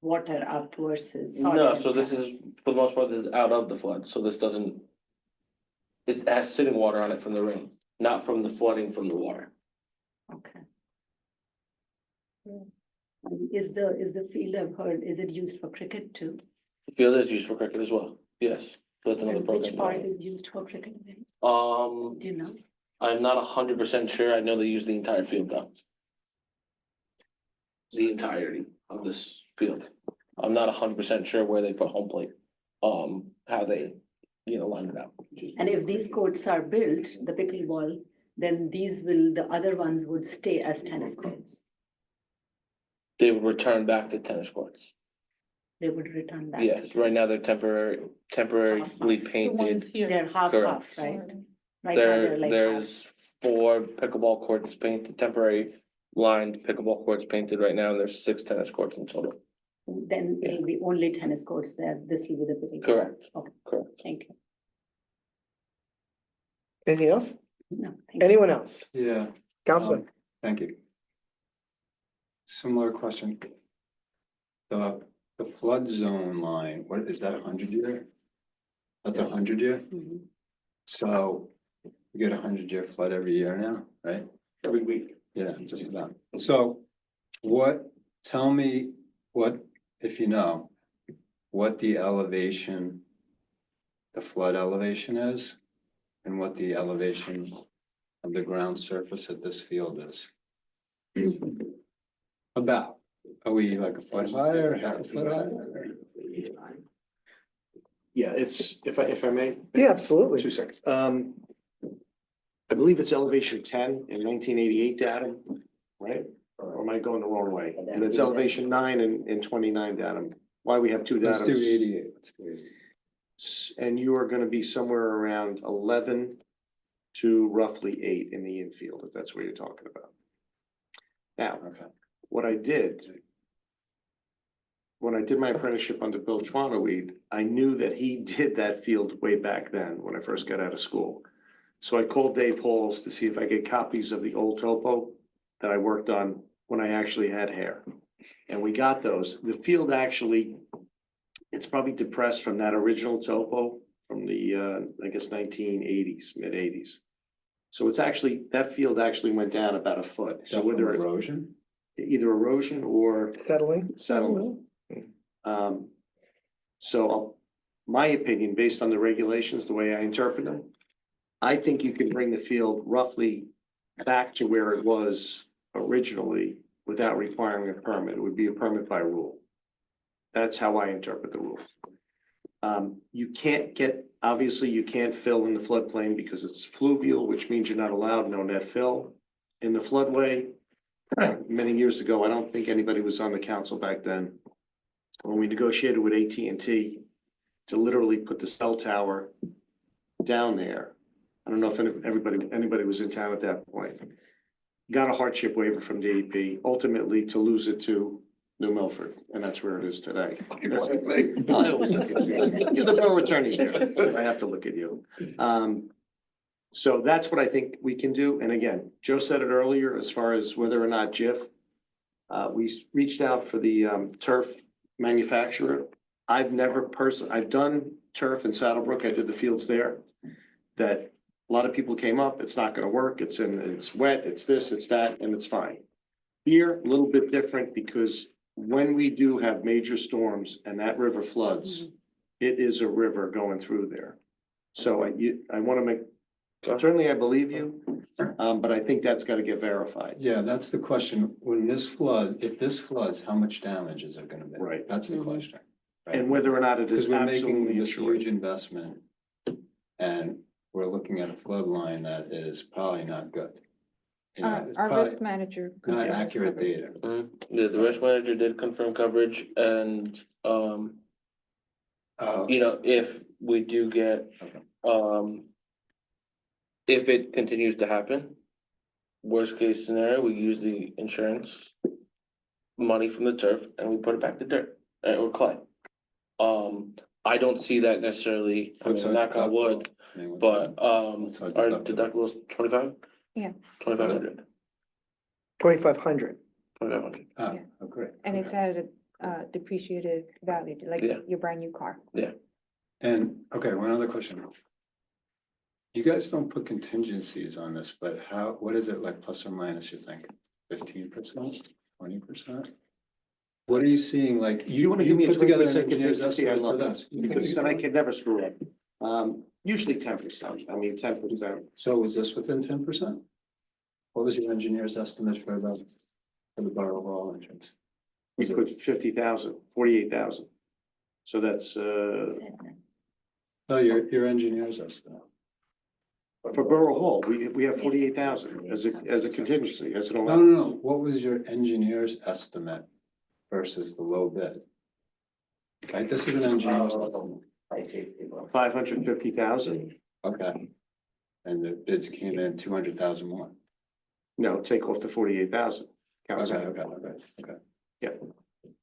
water up versus soil. No, so this entrance. is, for the most part, this is out of the flood, so this doesn't. It has sitting water on it from the rain, not from the flooding from the water. Okay. Is the field I've heard, is it used for cricket too? The field is used for cricket as well, yes, so that's another And which part program. is used for cricket? again? Um, Do you know? I'm not 100% sure, I know they use the entire field though. The entirety of this field, I'm not 100% sure where they put home plate, how they, line it out. And if these courts are built, the pickleball, then the other ones would stay as tennis courts. They would return back to tennis courts. They would return back. to Yes, right now they're tennis temporarily Half-half. The ones painted. courts. here. They're half, Correct. right? Right now, they're like half. There's 4 pickleball courts painted, temporary lined pickleball courts painted right now, and there's 6 tennis courts in total. Then it'll be only tennis courts there, this will be the pickleball. Correct. Okay, Correct. thank you. Anything else? No, thank you. Anyone else? Yeah, Councilman? thank you. Similar question. The flood zone line, what is that, 100-year? That's 100-year? Mhm. So we get 100-year flood every year now, right? Every week. Yeah, just about. So tell me what, if you know, what the elevation, the flood elevation is, and what the elevation of the ground surface at this field is. About, are we like a foot higher, half a foot higher? Yeah, it's, if I may. Yeah, absolutely. 2 seconds. I believe it's elevation 10 in 1988 datum, right? Or am I going the wrong way? And it's elevation 9 in 29 datum. Why we have 2 Let's do datums? 88, let's do 88. And you are gonna be somewhere around 11 to roughly 8 in the infield, if that's what you're talking about. Now, Okay. what I did, when I did my apprenticeship under Bill Schwanneweed, I knew that he did that field way back then, when I first got out of school. So I called Dave Halls to see if I get copies of the old topo that I worked on when I actually had hair. And we got those. The field actually, it's probably depressed from that original topo from the, I guess, 1980s, mid-80s. So it's actually, that field actually went down about a foot. So whether it's Erosion? either erosion or Settling? settlement. So my opinion, based on the regulations, the way I interpret them, I think you can bring the field roughly back to where it was originally without requiring a permit. It would be a permit by rule. That's how I interpret the rule. You can't obviously you can't fill in the floodplain because it's fluvial, which means you're not allowed no net fill. In the floodway, many years ago, I don't think anybody was on the council back then. When we negotiated with AT&T to literally put the cell tower down there. I don't know if anybody was in town at that point. Got a hardship waiver from DEP, ultimately to lose it to New Milford, and that's where it is today. I always look at you. You're the borough attorney there. I have to look at you. So that's what I think we can do. And again, Joe said it earlier, as far as whether or not JIF. We reached out for the turf manufacturer. I've done turf in Saddlebrook. I did the fields there. That a lot of people came up, it's not gonna work, it's wet, it's this, it's that, and it's fine. Here, a little bit different because when we do have major storms and that river floods, it is a river going through there. So I wanna make, certainly I believe you, but I think that's gotta get verified. Yeah, that's the question. When this flood, if this floods, how much damage is there gonna be? Right. That's the question. And whether or not it Because is we're making absolutely this insured. huge investment. And we're looking at a flood line that is probably not good. you know, it's Our risk probably manager. not confirms accurate coverage. data. The risk manager did confirm coverage and, Oh, you know, if we do get, Okay. if it continues to happen, worst case scenario, we use the insurance money from the turf and we put it back to dirt, or clay. I don't see that necessarily, I What's mean, our knock on wood, I mean, what's but, what's our our deductible? deductible's 25? Yeah. 2,500, 2,500. 2,500. Ah, Yeah. oh, great. And it's Okay. at a depreciated value, like Yeah. your brand new car. And, okay, one other question. You guys don't put contingencies on this, but how, what is it like plus or minus, you think? 15%, 20%? What are you seeing, like, You wanna give me a put together an 20% engineer's contingency, I estimate for love this? it, because then I could never screw up. Usually 10%, I mean, 10%. So was this within 10%? What was your engineer's estimate for the Borough Hall entrance? We put 50,000, 48,000. So that's, No, your engineer's estimate. for Borough Hall, we have 48,000 as a contingency, as an No, allowance. no, no, what was your engineer's estimate versus the low bid? Right, this is an engineer's estimate, 550,000, okay. And the bids came in 200,000 more. no, take off the 48,000. Okay. Yeah.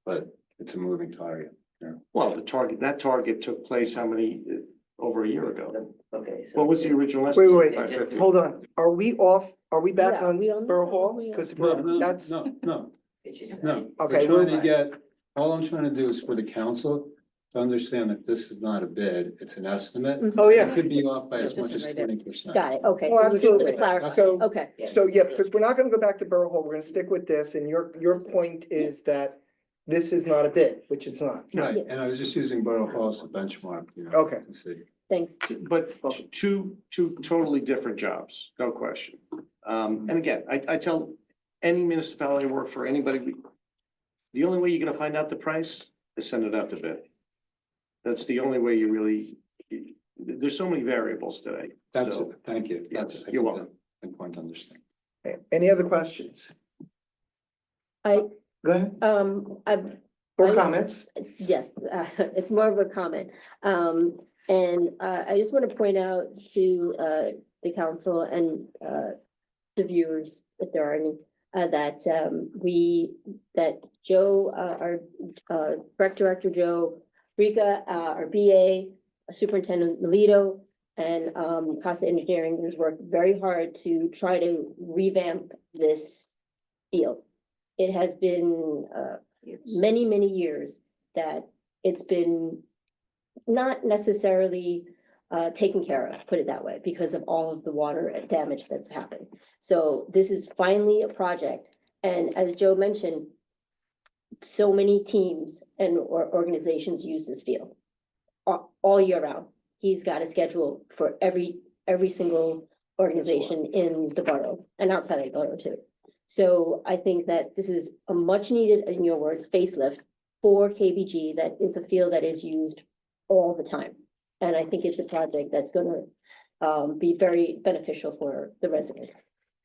But it's a moving target. Well, that target took place how many, over a year ago? Okay. What was the original Wait, estimate? wait, 550. hold on. Are we back Yeah, on we on Borough this? Hall? We on- Because No, that's, no, Which is. no. Okay, We're trying to get, all I'm trying to do is for the council to understand that this is not a bid, it's an estimate. oh, It yeah. could be off by as It's just much as right there. 20%. Got it, okay. Oh, so we're just absolutely. to clarify. So- Okay, So, yeah, because we're not gonna go back to Borough Hall. We're gonna stick with this. And your point is that this is not a bid, which it's not. Right, Yes. and I was just using Borough Hall as a benchmark, you know. Okay. To see. thanks. But two totally different jobs, no question. And again, I tell any municipality I work for, anybody, the only way you're gonna find out the price is send it out to bid. That's the only way you really, there's so many variables today. That's So, it, thank you. Yes, That's, I you're think, welcome. the important to understand. Okay, any other questions? I, Go ahead. Or I- comments? yes, it's more of a comment. And I just want to point out to the council and the viewers, if there are any, that Joe, our rec director, Joe Rica, our BA, Superintendent Melito, and Casa Engineering has worked very hard to try to revamp this field. It has been many, many years that it's been not necessarily taken care of, put it that way, because of all of the water damage that's happened. So this is finally a project, and as Joe mentioned, so many teams and or organizations use this field all year round. He's got a schedule for every single organization in the borough and outside of the borough too. So I think that this is a much needed, in your words, facelift for KBG. That is a field that is used all the time. And I think it's a project that's gonna be very beneficial for the residents.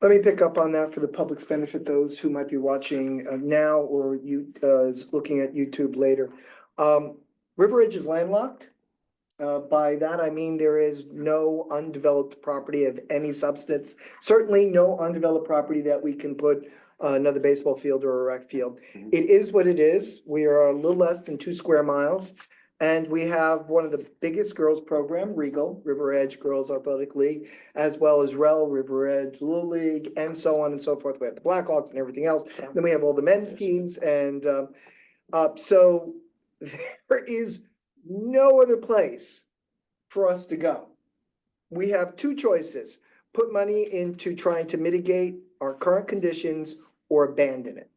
Let me pick up on that for the public's benefit, those who might be watching now or looking at YouTube later. River Ridge is landlocked. By that, I mean there is no undeveloped property of any substance. Certainly no undeveloped property that we can put another baseball field or a rec field. Mhm. It is what it is. We are a little less than 2 square miles. And we have one of the biggest girls program, Regal, River Edge Girls Athletic League, as well as REL, River Edge Little League, and so on and so forth. We have the Blackhawks and everything else. Then we have all the men's teams and so there is no other place for us to go. We have 2 choices: put money into trying to mitigate our current conditions or abandon it.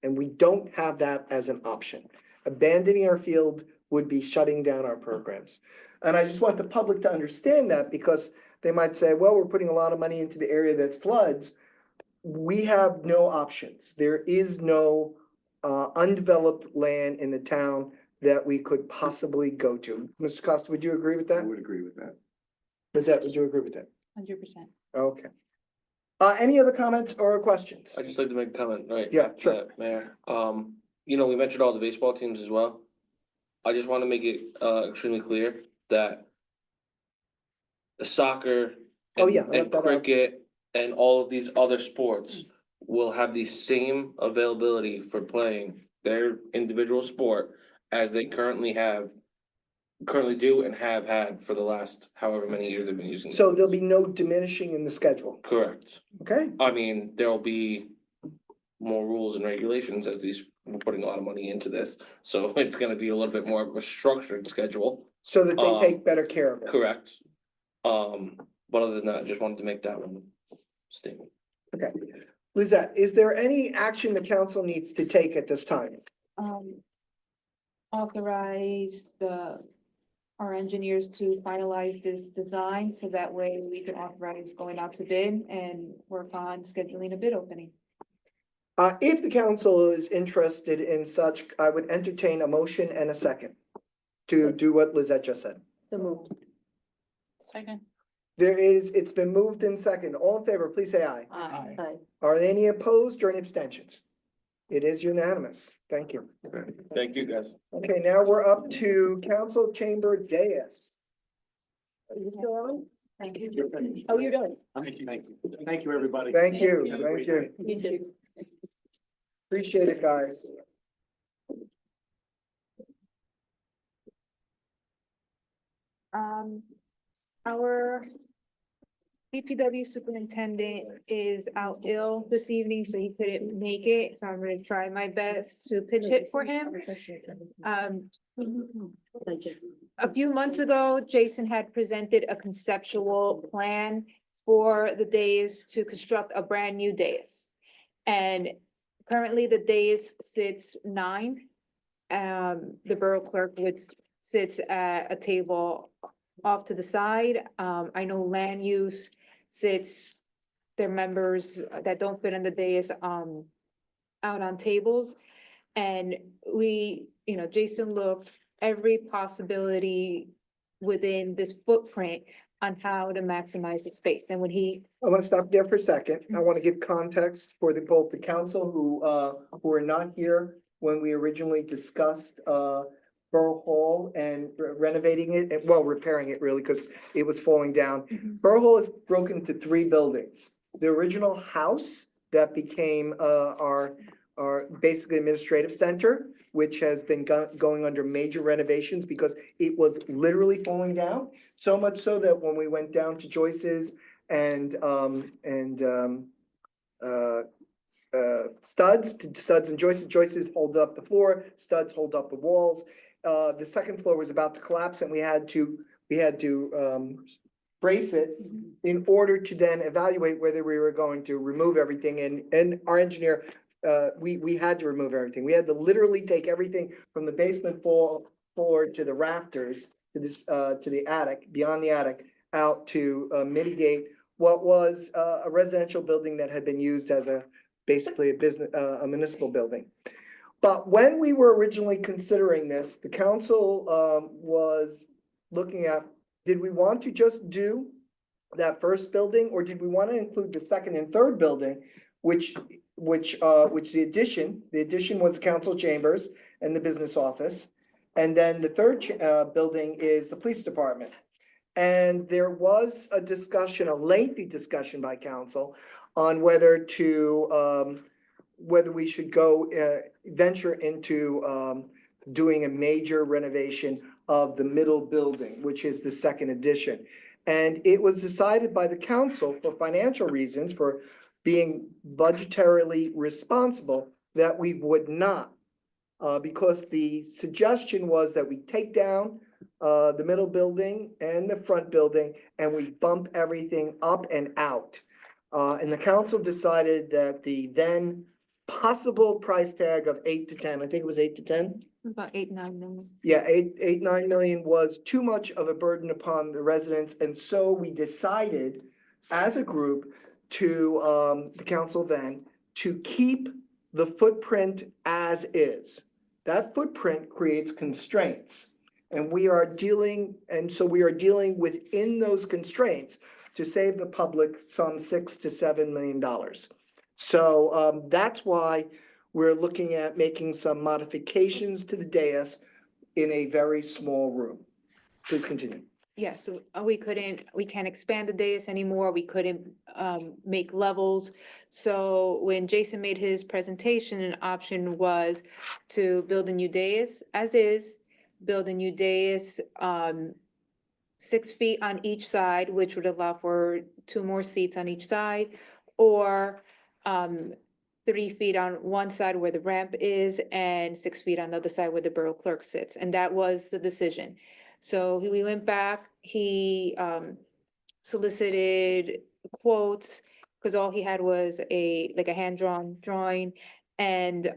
And we don't have that as an option. Abandoning our field would be shutting down our programs. And I just want the public to understand that, because they might say, well, we're putting a lot of money into the area that's floods. We have no options. There is no undeveloped land in the town that we could possibly go to. Mr. Costa, would you agree with I that? would agree with that. Lizette, would you agree with that? 100%. Okay. Any other comments or questions? I'd just like to make a comment, right? Yeah, after sure. that, Mayor, we mentioned all the baseball teams as well. I just wanna make it extremely clear that the soccer Oh, and yeah, I left and that out. cricket and all of these other sports will have the same availability for playing their individual sport as they currently do and have had for the last however many years they've been using. So there'll be no diminishing in the schedule, Correct. okay? I mean, there'll be more rules and regulations as we're putting a lot of money into this, so it's gonna be a little bit more of a structured schedule, So that they take better care of it. correct? But other than that, I just wanted to make that one statement. Okay. Lizette, is there any action the council needs to take at this time? Authorize our engineers to finalize this design, so that way we can authorize going out to bid and work on scheduling a bid opening. If the council is interested in such, I would entertain a motion and a second to do what Lizette just said. So moved. Second. It's been moved in second. All in favor, please say aye. Aye. Aye. Are there any opposed or any abstentions? It is unanimous. Thank you. Thank you, guys. Okay, now we're up to council chamber dais. Are you still on? Thank you. You're finished. Oh, you're done. Thank you. Thank you, everybody. Thank you, Have a thank great you. night. You too. Appreciate it, guys. Our DPW superintendent is out ill this evening, so he couldn't make it, so I'm gonna try my best to pitch it for him. A few months ago, Jason had presented a conceptual plan for the dais to construct a brand new dais. And currently the dais sits 9. The borough clerk sits at a table off to the side. I know land use sits their members that don't fit in the dais out on tables. And Jason looked every possibility within this footprint on how to maximize the space. And when he I want to stop there for a second. I want to give context for both the council who are not here when we originally discussed Borough Hall and renovating it, and well, repairing it really, because it was falling down. Borough Hall is broken into 3 buildings. The original house that became our basically administrative center, which has been going under major renovations because it was literally falling down. So much so that when we went down to Joyce's and Studs and Joyce's hold up the floor, Studs hold up the walls. The second floor was about to collapse and we had to brace it in order to then evaluate whether we were going to remove everything. And our engineer, we had to remove everything. We had to literally take everything from the basement floor to the rafters, to the attic, beyond the attic, out to mitigate what was a residential building that had been used as basically a municipal building. But when we were originally considering this, the council was looking at, did we want to just do that first building, or did we want to include the second and third building, which the addition was the council chambers and the business office. And then the third building is the police department. And there was a discussion, a lengthy discussion by council on whether we should go venture into doing a major renovation of the middle building, which is the second addition. And it was decided by the council for financial reasons, for being budgetarily responsible, that we would not. Because the suggestion was that we take down the middle building and the front building and we bump everything up and out. And the council decided that the then possible price tag of 8 to 10, I think it was 8 to 10. about 8, 9 million. Yeah, 9 million was too much of a burden upon the residents, and so we decided as a group to, the council then, to keep the footprint as is. That footprint creates constraints, and so we are dealing within those constraints. to save the public some $6 to $7 million. So that's why we're looking at making some modifications to the dais in a very small room. Please continue. Yeah, so we can't expand the dais anymore, we couldn't make levels. So when Jason made his presentation, an option was to build a new dais as is, build a new dais 6 feet on each side, which would allow for 2 more seats on each side, or 3 feet on one side where the ramp is and 6 feet on the other side where the borough clerk sits, and that was the decision. So we went back, he solicited quotes, because all he had was a hand-drawn drawing. And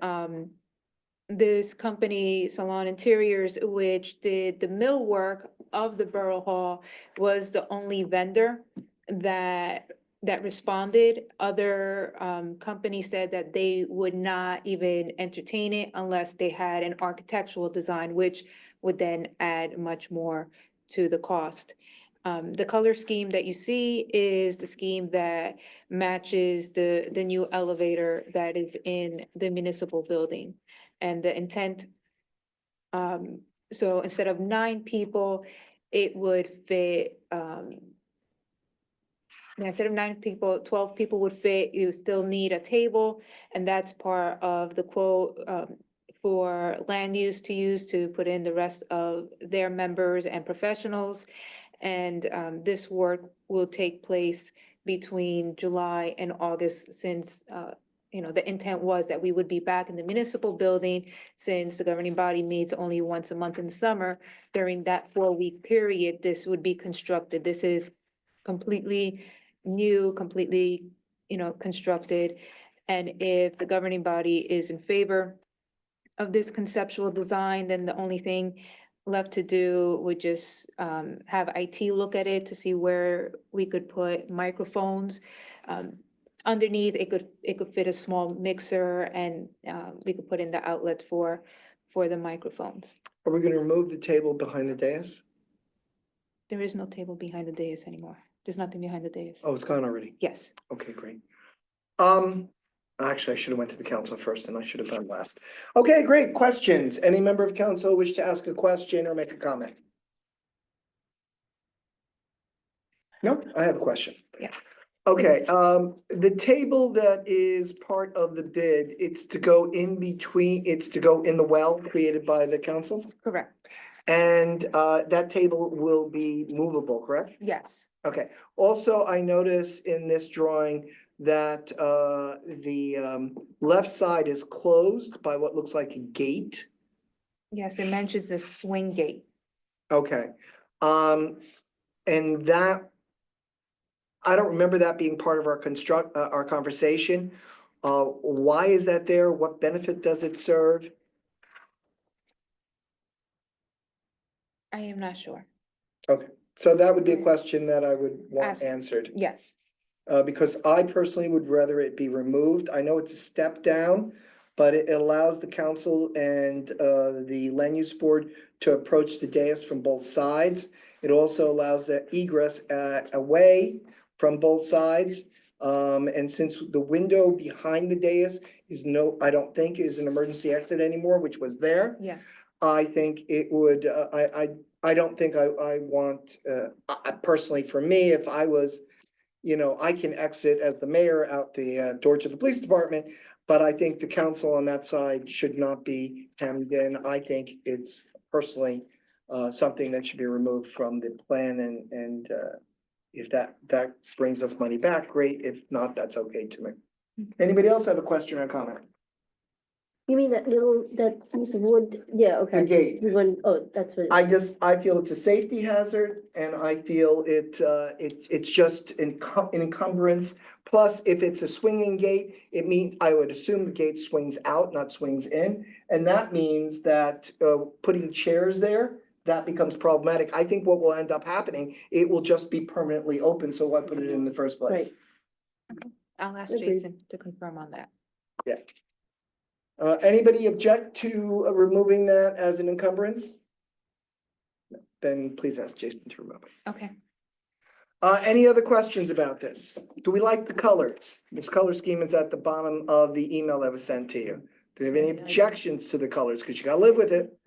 this company, Salon Interiors, which did the millwork of the Borough Hall, was the only vendor that responded. Other companies said that they would not even entertain it unless they had an architectural design, which would then add much more to the cost. The color scheme that you see is the scheme that matches the new elevator that is in the municipal building. And the intent, so instead of 9 people, it would fit, instead of 9 people, 12 people would fit. You still need a table, and that's part of the quote for land use to put in the rest of their members and professionals. And this work will take place between July and August, since the intent was that we would be back in the municipal building, since the governing body meets only once a month in the summer. During that 4-week period, this would be constructed. This is completely new, completely, constructed. And if the governing body is in favor of this conceptual design, then the only thing left to do would just have IT look at it to see where we could put microphones. Underneath, it could fit a small mixer, and we could put in the outlet for the microphones. Are we gonna remove the table behind the dais? There is no table behind the dais anymore. There's nothing behind the dais. Oh, it's gone already. Yes. Okay, great. Actually, I should have went to the council first, and I should have done last. Okay, great. Questions? Any member of council wish to ask a question or make a comment? No, I have a question. Yeah. Okay, the table that is part of the bid, it's to go in the well created by the council? Correct. And that table will be movable, correct? Yes. Okay, also, I notice in this drawing that the left side is closed by what looks like a gate. Yes, it mentions the swing gate. Okay, and that, I don't remember that being part of our conversation. Why is that there? What benefit does it serve? I am not sure. Okay, so that would be a question that I would want Ask. answered. Yes. Because I personally would rather it be removed. I know it's a step down, but it allows the council and the land use board to approach the dais from both sides. It also allows the egress away from both sides. And since the window behind the dais I don't think is an emergency exit anymore, which was there. Yes. I think it would, I don't think I want, personally for me, if I was, I can exit as the mayor out the door to the police department, but I think the council on that side should not be hemmed in. I think it's personally something that should be removed from the plan, and if that brings us money back, great. If not, that's okay to me. Anybody else have a question or comment? You mean that piece of wood? Yeah, okay. The gate. That's what. I feel it's a safety hazard, and I feel it's just an encumbrance. Plus, if it's a swinging gate, it means, I would assume the gate swings out, not swings in. And that means that putting chairs there, that becomes problematic. I think what will end up happening, it will just be permanently open, so why put it in the first place? I'll ask Agreed. Jason to confirm on that. Yeah. Anybody object to removing that as an encumbrance? No. Then please ask Jason to remove it. Okay. Any other questions about this? Do we like the colors? This color scheme is at the bottom of the email that was sent to you. Do you have any objections to the colors? Because you gotta live with it.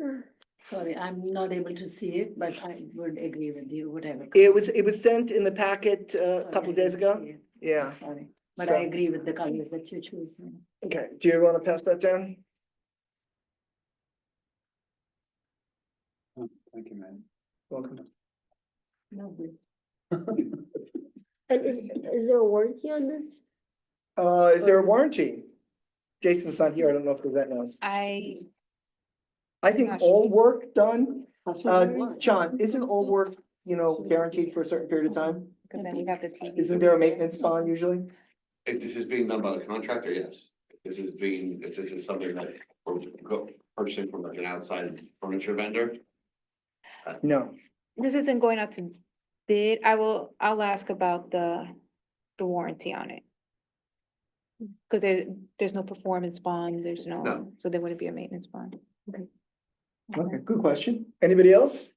Sorry, I'm not able to see it, but I would agree with you, whatever. It was sent in the packet a couple of days ago. Yeah. Sorry, but So- I agree with the colors that you choose. Okay, do you want to pass that down? Thank you, man. Welcome. Lovely. And is there a warranty on this? Is there a warranty? Jason's not here. I don't know if that knows. I, I think all work done, John, isn't all work, guaranteed for a certain period of time? because then you have the TV. Isn't there a maintenance bond usually? If this is being done by the contractor, yes. If this is something that we're purchasing from like an outside furniture vendor, No. This isn't going out to bid. I'll ask about the warranty on it. Cause there's no performance bond, there's no, No. so there wouldn't be a maintenance bond. Okay, good question. Anybody else?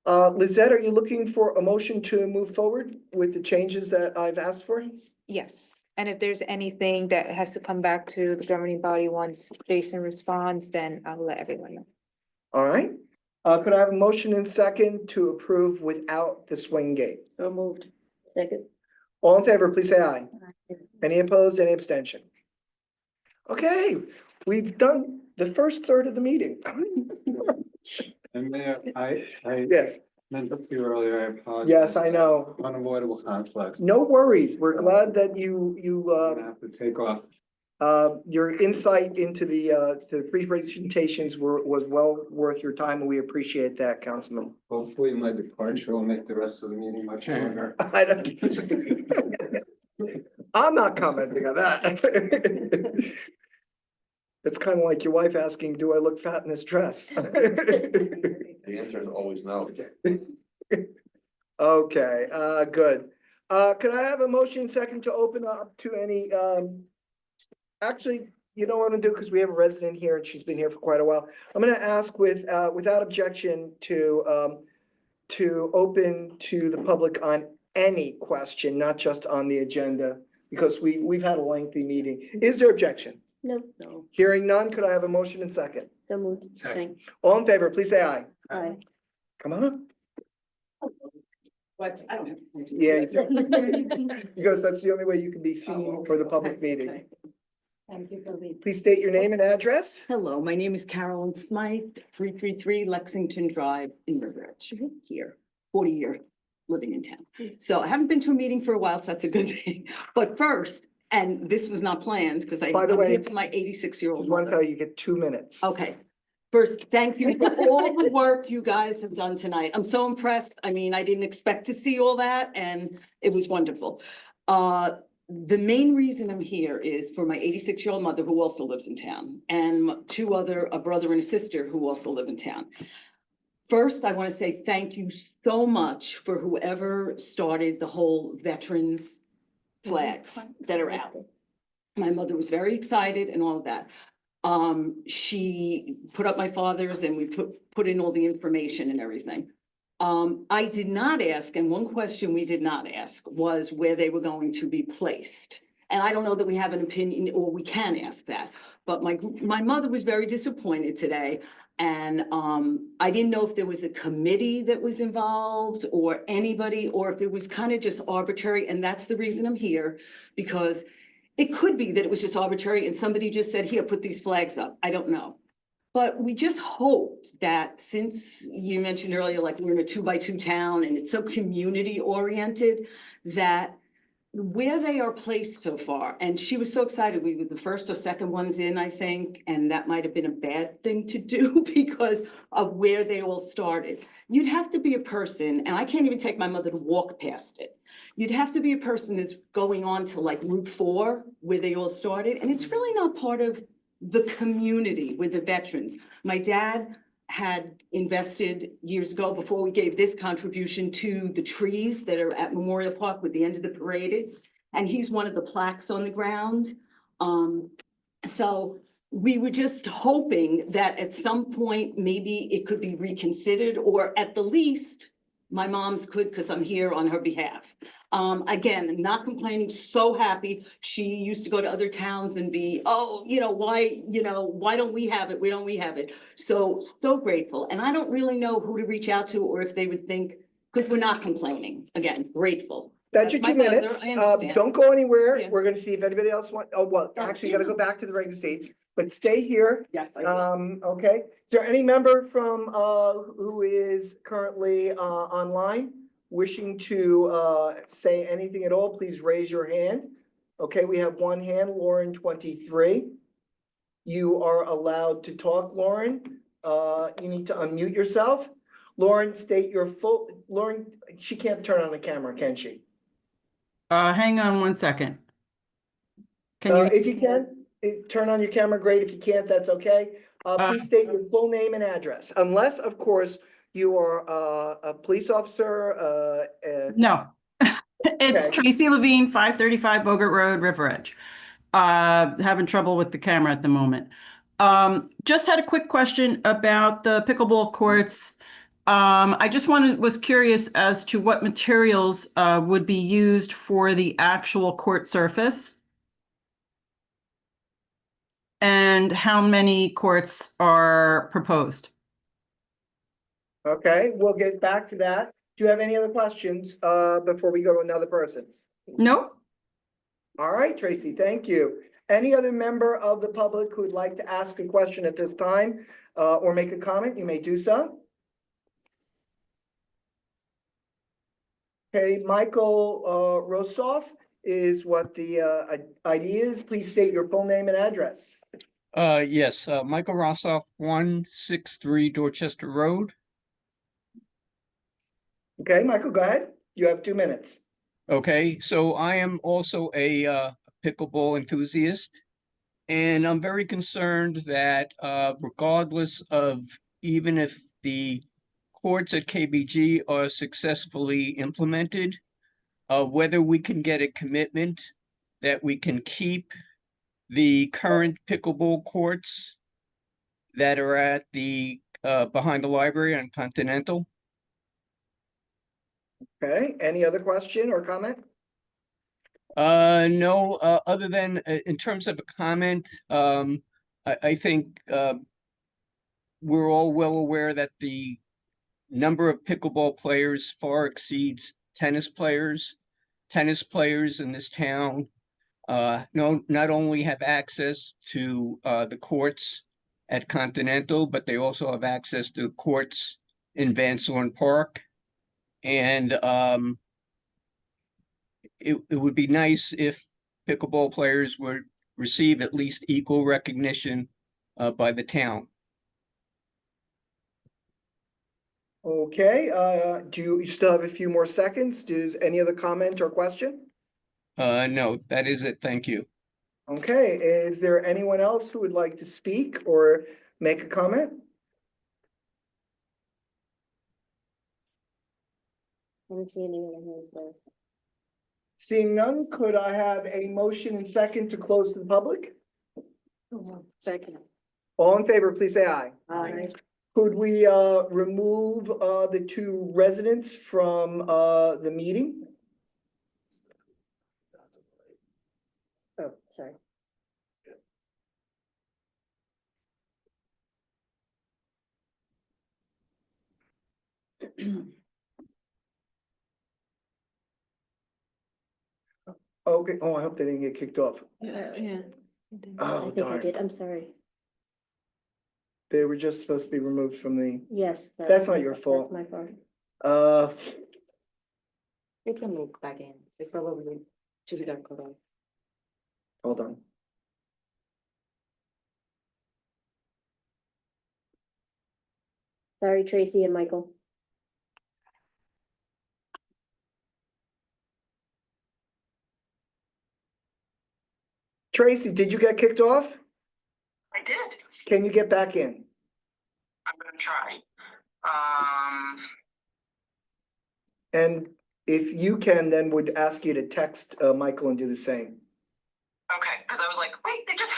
Lizette, are you looking for a motion to move forward with the changes that I've asked for? Yes, and if there's anything that has to come back to the governing body once Jason responds, then I'll let everyone know. All right. Could I have a motion and second to approve without the swing gate? So moved. Second. All in favor, please say aye. Any opposed, any abstention? Okay, we've done the first third of the meeting. And Mayor, I Yes, meant to you earlier, I apologize. yes, I know. Unavoidable conflicts. No worries. We're glad that you I have to take off. your insight into the pre-presentations was well worth your time, and we appreciate that, Councilman. Hopefully my departure will make the rest of the meeting much longer. I don't- I'm not commenting on that. It's kind of like your wife asking, do I look fat in this dress? the answer is always no. Okay, good. Could I have a motion second to open up to any, actually, you know what I'm gonna do, because we have a resident here and she's been here for quite a while. I'm gonna ask without objection to open to the public on any question, not just on the agenda, because we've had a lengthy meeting. Is there objection? No, No. Hearing none, could I have a motion and second? so moved. Second. All in favor, please say aye. Aye. Come on up. What? I don't have. Yeah, because that's the only way you can be seen for the public meeting. Thank you for the. Please state your name and address. Hello, my name is Carolyn Smythe, 333 Lexington Drive in River Edge, here, 40-year living in town. So I haven't been to a meeting for a while, so that's a good thing. But first, and this was not planned because By the I'm way, here for my 86-year-old Just want to mother. tell you, you get 2 minutes. Okay. First, thank you for all the work you guys have done tonight. I'm so impressed. I mean, I didn't expect to see all that and it was wonderful. The main reason I'm here is for my 86-year-old mother who also lives in town and a brother and a sister who also live in town. First, I want to say thank you so much for whoever started the whole veterans flags that are out. My mother was very excited and all of that. She put up my father's and we put in all the information and everything. I did not ask, and one question we did not ask was where they were going to be placed. And I don't know that we have an opinion or we can ask that, but my mother was very disappointed today. And I didn't know if there was a committee that was involved or anybody, or if it was kind of just arbitrary. And that's the reason I'm here, because it could be that it was just arbitrary and somebody just said, here, put these flags up. I don't know. But we just hoped that since you mentioned earlier, like we're in a 2x2 town and it's so community oriented, that where they are placed so far, and she was so excited, we were the first or second ones in, I think, and that might have been a bad thing to do because of where they all started. You'd have to be a person, and I can't even take my mother to walk past it. You'd have to be a person that's going on to like Route 4, where they all started, and it's really not part of the community with the veterans. My dad had invested years ago, before we gave this contribution, to the trees that are at Memorial Park where the end of the parade is. And he's one of the plaques on the ground. So we were just hoping that at some point, maybe it could be reconsidered, or at the least, My mom's could, because I'm here on her behalf. Again, not complaining, so happy. She used to go to other towns and be, oh, why don't we have it? Why don't we have it? So grateful. And I don't really know who to reach out to or if they would think, because we're not complaining. Again, grateful. That's your my 2 buzzer, minutes. I understand. Don't go anywhere. Yeah. We're gonna see if anybody else actually gotta go back to the regular seats, but stay here. Yes, I will. Okay. Is there any member from, who is currently, online wishing to, say anything at all? Please raise your hand. Okay, we have one hand, Lauren 23. You are allowed to talk, Lauren. You need to unmute yourself. Lauren, Lauren, she can't turn on the camera, can she? Hang on one second. Can you, If you can, turn on your camera, great. If you can't, that's okay. Please state your full name and address, unless, of course, you are a police officer, no. It's Okay. Tracy Levine, 535 Bogart Road, River Edge. Having trouble with the camera at the moment. Just had a quick question about the pickleball courts. I just was curious as to what materials would be used for the actual court surface. And how many courts are proposed? Okay, we'll get back to that. Do you have any other questions, before we go to another person? No? All right, Tracy, thank you. Any other member of the public who would like to ask a question at this time, or make a comment, you may do so. Okay, Michael, Rosoff is what the, ID is. Please state your full name and address. Yes, Michael Rossoff, 163 Dorchester Road. Okay, Michael, go ahead. You have 2 minutes. Okay, so I am also a pickleball enthusiast, and I'm very concerned that regardless of even if the courts at KBG are successfully implemented, whether we can get a commitment that we can keep the current pickleball courts that are at the behind the library on Continental. Okay, any other question or comment? No, other than in terms of a comment, I think we're all well aware that the number of pickleball players far exceeds tennis players. Tennis players in this town not only have access to the courts at Continental, but they also have access to courts in Van Zorn Park. And it would be nice if pickleball players would receive at least equal recognition by the town. Okay, do you still have a few more seconds? Does any other comment or question? No, that is it. Thank you. Okay, is there anyone else who would like to speak or make a comment? I don't see any other hands there. Seeing none, could I have a motion and second to close to the public? Second. All in favor, please say aye. Aye. Could we remove the 2 residents from the meeting? Oh, sorry. Okay, oh, I hope they didn't get kicked off. Yeah. I Oh, think I darn. did. I'm sorry. They were just supposed to be removed from the, Yes. That's not your fault. That's my fault. You can move back in. They probably just got cut off. Hold on. Sorry, Tracy and Michael. Tracy, did you get kicked off? I did. Can you get back in? I'm gonna try. And if you can, then would ask you to text Michael and do the same. Okay, because I was like, wait, they just.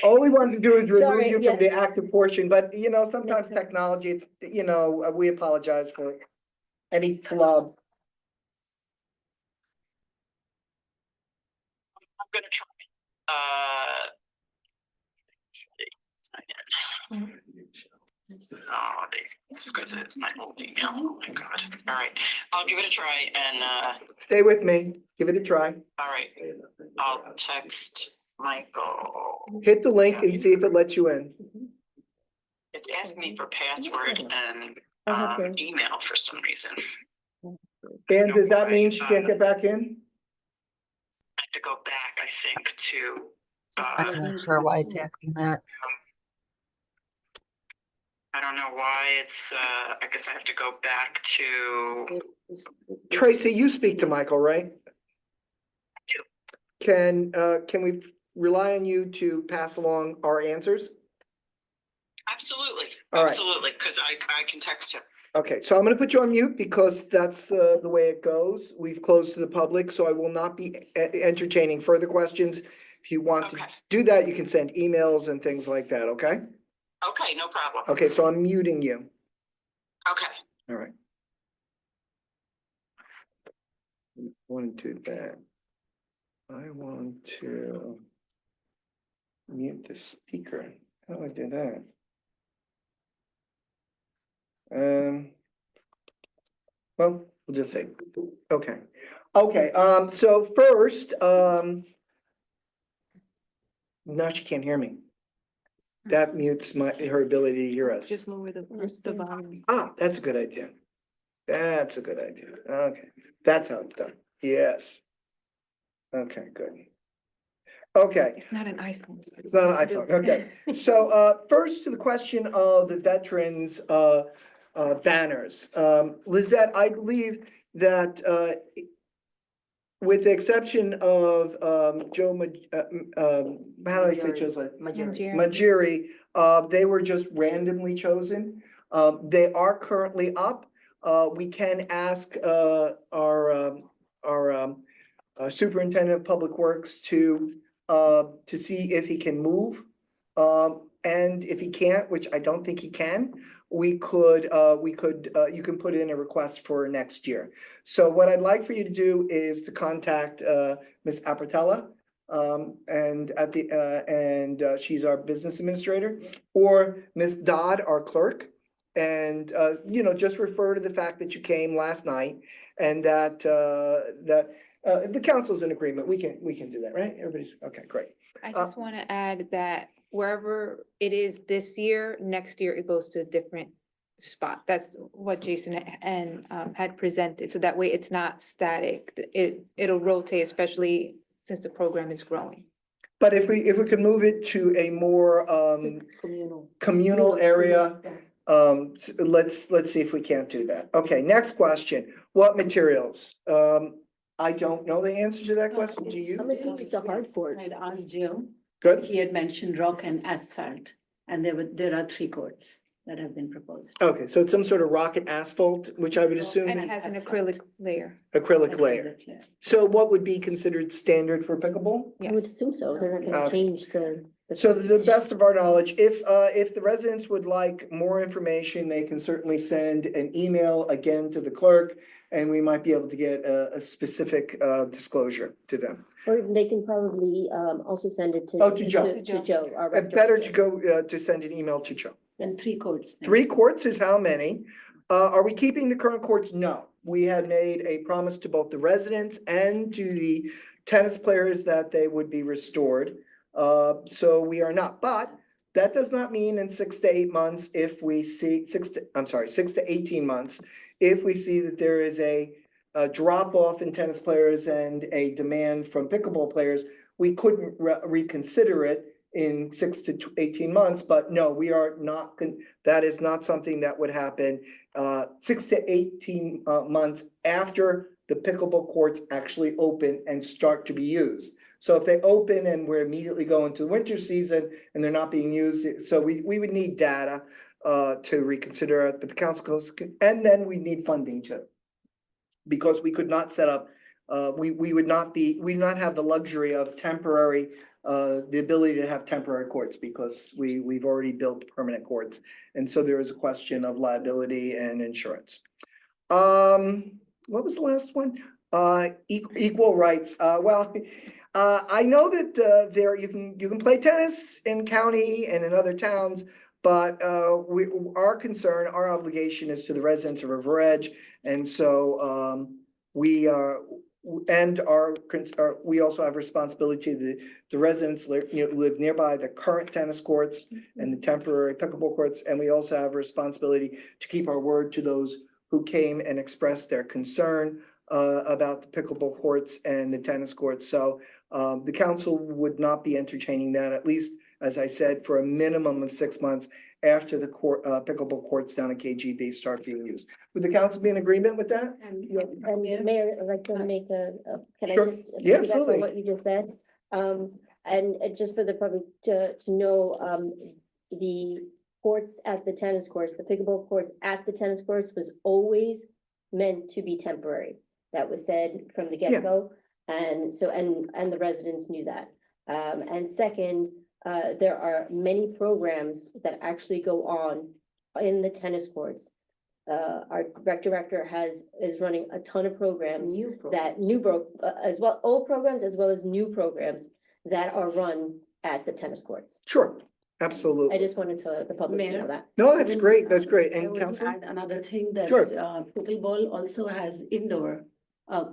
All we wanted to do is remove Sorry, you from yes. the active portion, but sometimes technology, it's, we apologize for any flub. I'm gonna try. Oh, it's because it's my old email. Oh my God. All right, I'll give it a try and, Stay with me, give it a try. all right, I'll text Michael. Hit the link and see if it lets you in. It's asking me for password and, email for some reason. And does that mean she can't get back in? I have to go back, I think, to, I'm not sure why it's asking that. I don't know why it's, I guess I have to go back to, Tracy, you speak to Michael, right? Can we rely on you to pass along our answers? absolutely, All right. absolutely, because I can text him. Okay, so I'm gonna put you on mute because that's the way it goes. We've closed to the public, so I will not be entertaining further questions. If you want to Okay. do that, you can send emails and things like that, okay? Okay, no problem. Okay, so I'm muting you. Okay. All right. Want to do that. I want to mute the speaker. How do I do that? Well, we'll just say, okay. Okay, so first, now she can't hear me. That mutes her ability to hear us. Just lower the volume. Ah, that's a good idea. That's a good idea. Okay, that's how it's done. Yes. Okay, good. Okay. It's not an iPhone. It's not an iPhone, okay. So, first to the question of the veterans, banners. Lizette, I believe that, with the exception of, Joe, how do I say Joe's last? Majiri, they were just randomly chosen. They are currently up. We can ask, our superintendent of public works to see if he can move. And if he can't, which I don't think he can, you can put in a request for next year. So what I'd like for you to do is to contact, Ms. Apatella. And she's our business administrator, or Ms. Dodd, our clerk. And, just refer to the fact that you came last night and that, the council's in agreement. We can do that, right? Everybody's, okay, great. I just want to add that wherever it is this year, next year it goes to a different spot. That's what Jason and had presented. So that way it's not static. It'll rotate, especially since the program is growing. But if we could move it to a more communal area, let's see if we can't do that. Okay, next question. What materials? I don't know the answer to that question. Do you? I'm assuming it's a hardcore. I'd asked Joe. Good. He had mentioned rock and asphalt, and there are 3 courts that have been proposed. Okay, so it's some sort of rock and asphalt, which I would assume And it has an acrylic layer. acrylic layer. So what would be considered standard for pickleball? I would assume so. They're not gonna change the. So to the best of our knowledge, if the residents would like more information, they can certainly send an email again to the clerk. And we might be able to get a specific disclosure to them. Or they can probably also send it to. Oh, to Joe. To Joe, our rector. Better to go to send an email to Joe. And 3 courts. 3 courts is how many? Are we keeping the current courts? No. We had made a promise to both the residents and to the tennis players that they would be restored. So we are not, but that does not mean in 6 to 8 months, if we see 6 to 18 months, if we see that there is a drop off in tennis players and a demand from pickleball players, we couldn't reconsider it in 6 to 18 months, but no, we are not, that is not something that would happen 6 to 18 months after the pickleball courts actually open and start to be used. So if they open and we're immediately going to the winter season and they're not being used, so we would need data to reconsider it, but the council goes, and then we need funding too. Because we could not set up, we would not have the luxury of temporary, the ability to have temporary courts because we've already built permanent courts. And so there is a question of liability and insurance. What was the last one? Equal rights. I know that, there, you can play tennis in county and in other towns. But, our concern, our obligation is to the residents of River Edge. And so, we are, and we also have responsibility to the residents live nearby the current tennis courts and the temporary pickleball courts. And we also have a responsibility to keep our word to those who came and expressed their concern about the pickleball courts and the tennis courts. So the council would not be entertaining that, at least, as I said, for a minimum of 6 months after the pickleball courts down at KGB start being used. Would the council be in agreement with that? And Mayor, I'd like to make can I Sure. just? Yeah, piggyback on absolutely. What you just said, and just for the public to know, the courts at the tennis courts, the pickleball courts at the tennis courts was always meant to be temporary. That was said from the get-go, and so, and the residents knew that. And second, there are many programs that actually go on in the tennis courts. Our rec director is running a ton of programs as well, old programs as well as new programs that are run at the tennis courts. Sure, absolutely. I just wanted the public to know Mayor? that. No, that's great, that's great. I And would Councilor? add another thing that Sure. pickleball also has indoor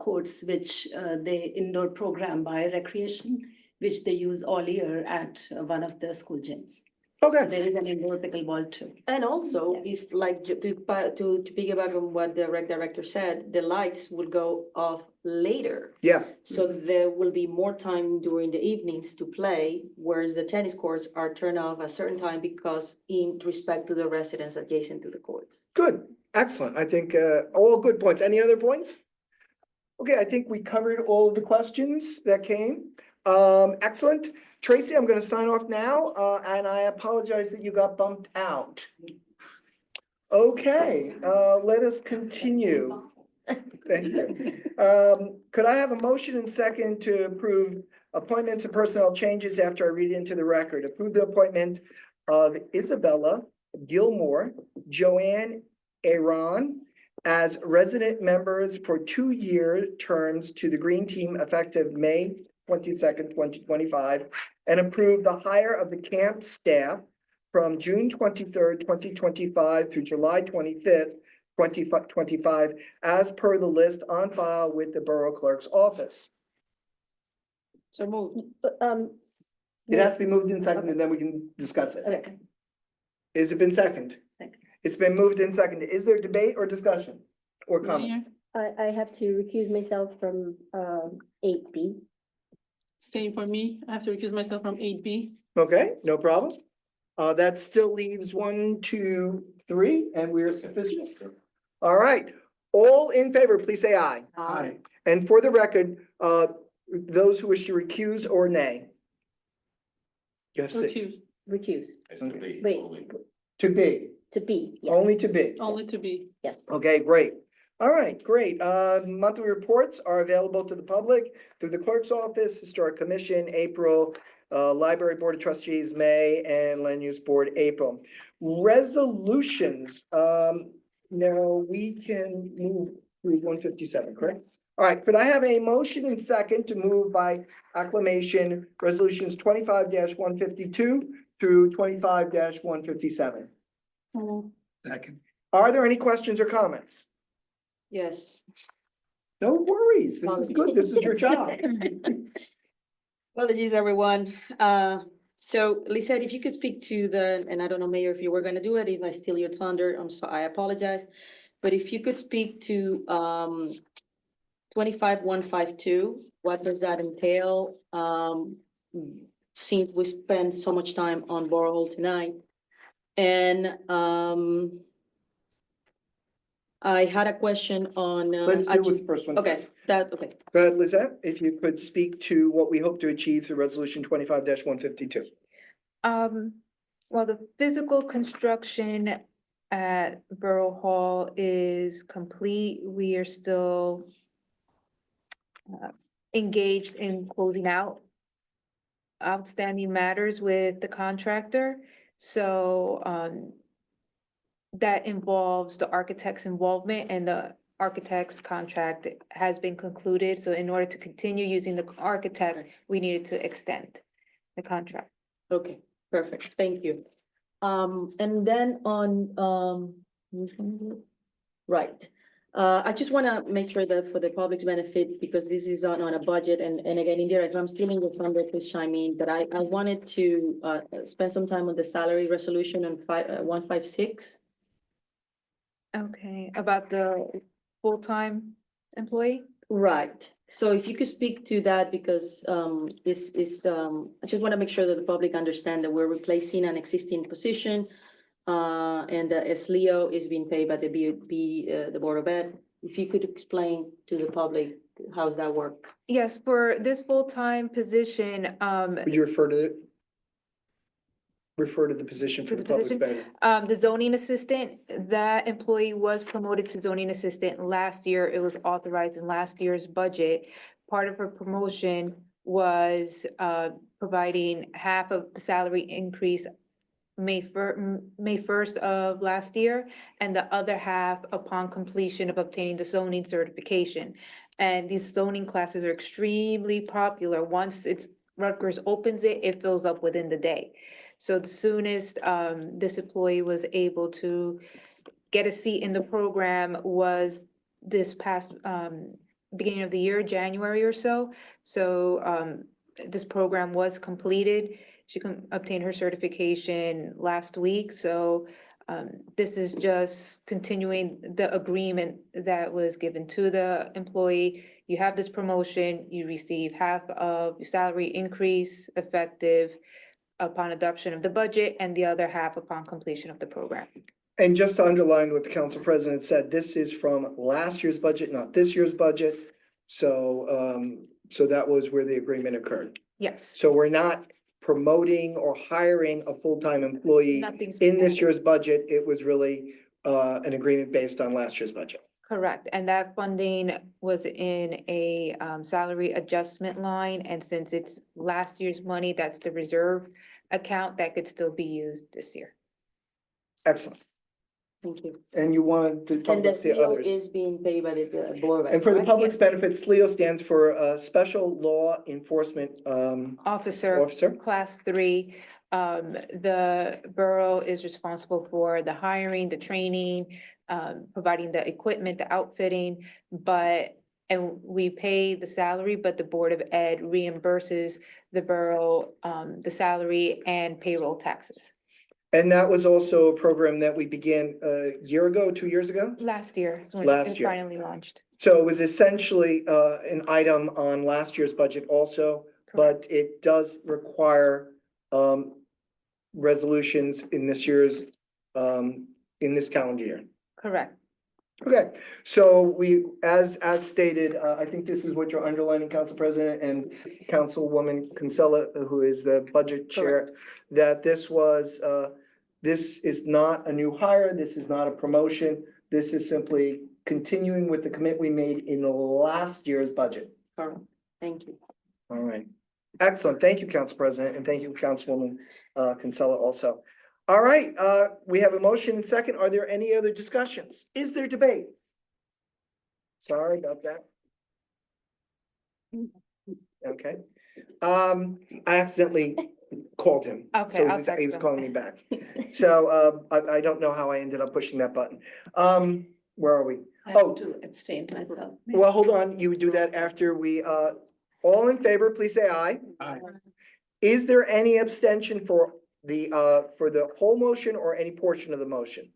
courts, which they indoor program by recreation, which they use all year at one of the school gyms. Okay. There is an indoor pickleball too. And also, Yes. if like to piggyback on what the rec director said, the lights will go off later. Yeah, So there will be more time during the evenings to play, whereas the tennis courts are turned off at a certain time because in respect to the residents adjacent to the courts. good, excellent. I think all good points. Any other points? Okay, I think we covered all of the questions that came. Excellent. Tracy, I'm gonna sign off now, and I apologize that you got bumped out. Okay, let us continue. Thank you. Could I have a motion and second to approve appointments and personnel changes after I read into the record? Approve the appointment of Isabella Gilmore, Joanne Aaron as resident members for 2-year terms to the Green Team effective May 22nd, 2025, and approve the hire of the camp staff from June 23rd, 2025 through July 25th, 2025, as per the list on file with the Borough Clerk's office. So move. It has to be moved in second, and then we can discuss it. Okay. Is it been second? Second. It's been moved in second. Is there debate or discussion or comment? Mayor, I have to recuse myself from 8B. same for me. I have to recuse myself from 8B. Okay, no problem. That still leaves 1, 2, 3, and we're sufficient. All right, all in favor, please say aye. Aye. And for the record, those who wish to recuse or nay. You have to say, Recuse, Recuse. It's to be Wait. only. to be, To be, yes, only to be. only to be. yes. Okay, great. All right, great. Monthly reports are available to the public through the clerk's office, Historic Commission, April, Library Board of Trustees, May, and Land Use Board, April. Resolutions, now we can move through 157, correct? All right, could I have a motion and second to move by acclamation resolutions 25-152 through 25-157? Second. Are there any questions or comments? Yes. No worries. This is good. This is your job. Apologies, everyone. So Lisette, if you could speak to and I don't know, Mayor, if you were gonna do it, if I steal your thunder, I apologize. But if you could speak to 25-152, what does that entail? Since we spent so much time on Borough Hall tonight. And I had a question on. Let's do with the first one. Okay, okay. Go ahead, Lizette, if you could speak to what we hope to achieve through resolution 25-152. Well, the physical construction at Borough Hall is complete. We are still engaged in closing out outstanding matters with the contractor. So, that involves the architect's involvement and the architect's contract has been concluded. So in order to continue using the architect, we needed to extend the contract. Okay, perfect, thank you. And then on, right. I just wanna make sure that for the public's benefit, because this is on a budget, and again, Indira, if I'm stealing your thunder, please chime in, but I wanted to, spend some time on the salary resolution on 156. Okay, about the full-time employee? Right, so if you could speak to that, because this is, I just want to make sure that the public understand that we're replacing an existing position. And as Leo is being paid by the Board of Ed, if you could explain to the public, how's that work? Yes, for this full-time position, Would you refer to the position for the public's benefit? the zoning assistant, that employee was promoted to zoning assistant last year. It was authorized in last year's budget. Part of her promotion was providing half of the salary increase May 1st of last year, and the other half upon completion of obtaining the zoning certification. And these zoning classes are extremely popular. Once Rutgers opens it, it fills up within the day. So the soonest this employee was able to get a seat in the program was this past beginning of the year, January or so. So this program was completed. She can obtain her certification last week. So this is just continuing the agreement that was given to the employee. You have this promotion, you receive half of your salary increase effective upon adoption of the budget, and the other half upon completion of the program. And just to underline what the council president said, this is from last year's budget, not this year's budget. So, so that was where the agreement occurred. Yes. So we're not promoting or hiring a full-time employee Nothing's in this added. year's budget. It was really an agreement based on last year's budget. Correct, and that funding was in a salary adjustment line, and since it's last year's money, that's the reserve account that could still be used this year. Excellent. Thank you. And you wanted to talk And the about the CEO others. is being paid by the Board of Ed, And for the correct? public's benefit, SLEO stands for Special Law Enforcement Officer, Officer. class 3. The borough is responsible for the hiring, the training, providing the equipment, the outfitting, and we pay the salary, but the Board of Ed reimburses the borough the salary and payroll taxes. And that was also a program that we began a year ago, 2 years ago. Last year is when Last it year. finally launched. So it was essentially an item on last year's budget also, but it does require resolutions in this year's, in this calendar year. Correct. Okay, so we, as stated, I think this is what you're underlining, Council President and Councilwoman Kinsella, who is the budget chair, that this was, this is not a new hire, this is not a promotion, this is simply continuing with the commitment we made in last year's budget. Correct. Thank you. All right, excellent. Thank you, Council President, and thank you, Councilwoman Kinsella also. All right, we have a motion and second. Are there any other discussions? Is there debate? Sorry about that. Okay. I accidentally called him. Okay, So I'll he was text him. calling me back. So I don't know how I ended up pushing that button. Where are we? I Oh. have to abstain myself. Well, hold on. You would do that after we, all in favor, please say aye. Aye. Is there any abstention for the whole motion or any portion of the motion?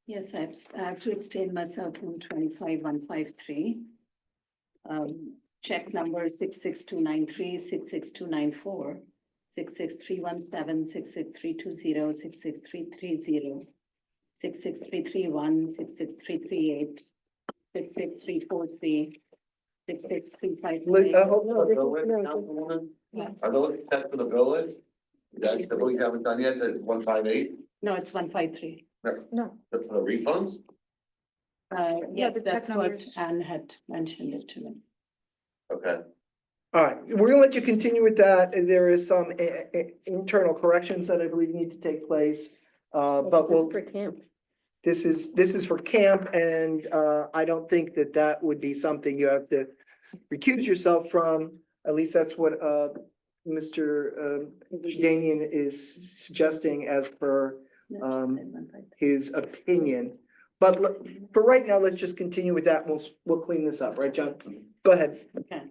Yes, I have to abstain myself from 25,153. Check number 66293, 66294, 66317, 66320, 66330, 66331, 66338, 66343, 66353. Councilwoman, Yes. are those set for the village? That's the one you haven't done yet, the 158, No, it's 153. No, that's for the refunds? Yes, the check that's what numbers. Anne had mentioned it to me. Okay. All right, we're gonna let you continue with that. There is some internal corrections that I believe need to take place. But we'll, For camp. this is for camp, and I don't think that that would be something you have to recuse yourself from. At least that's what Mr. Danian is suggesting as per his opinion. But for right now, let's just continue with that. We'll clean this up, right, John? Go ahead. Okay.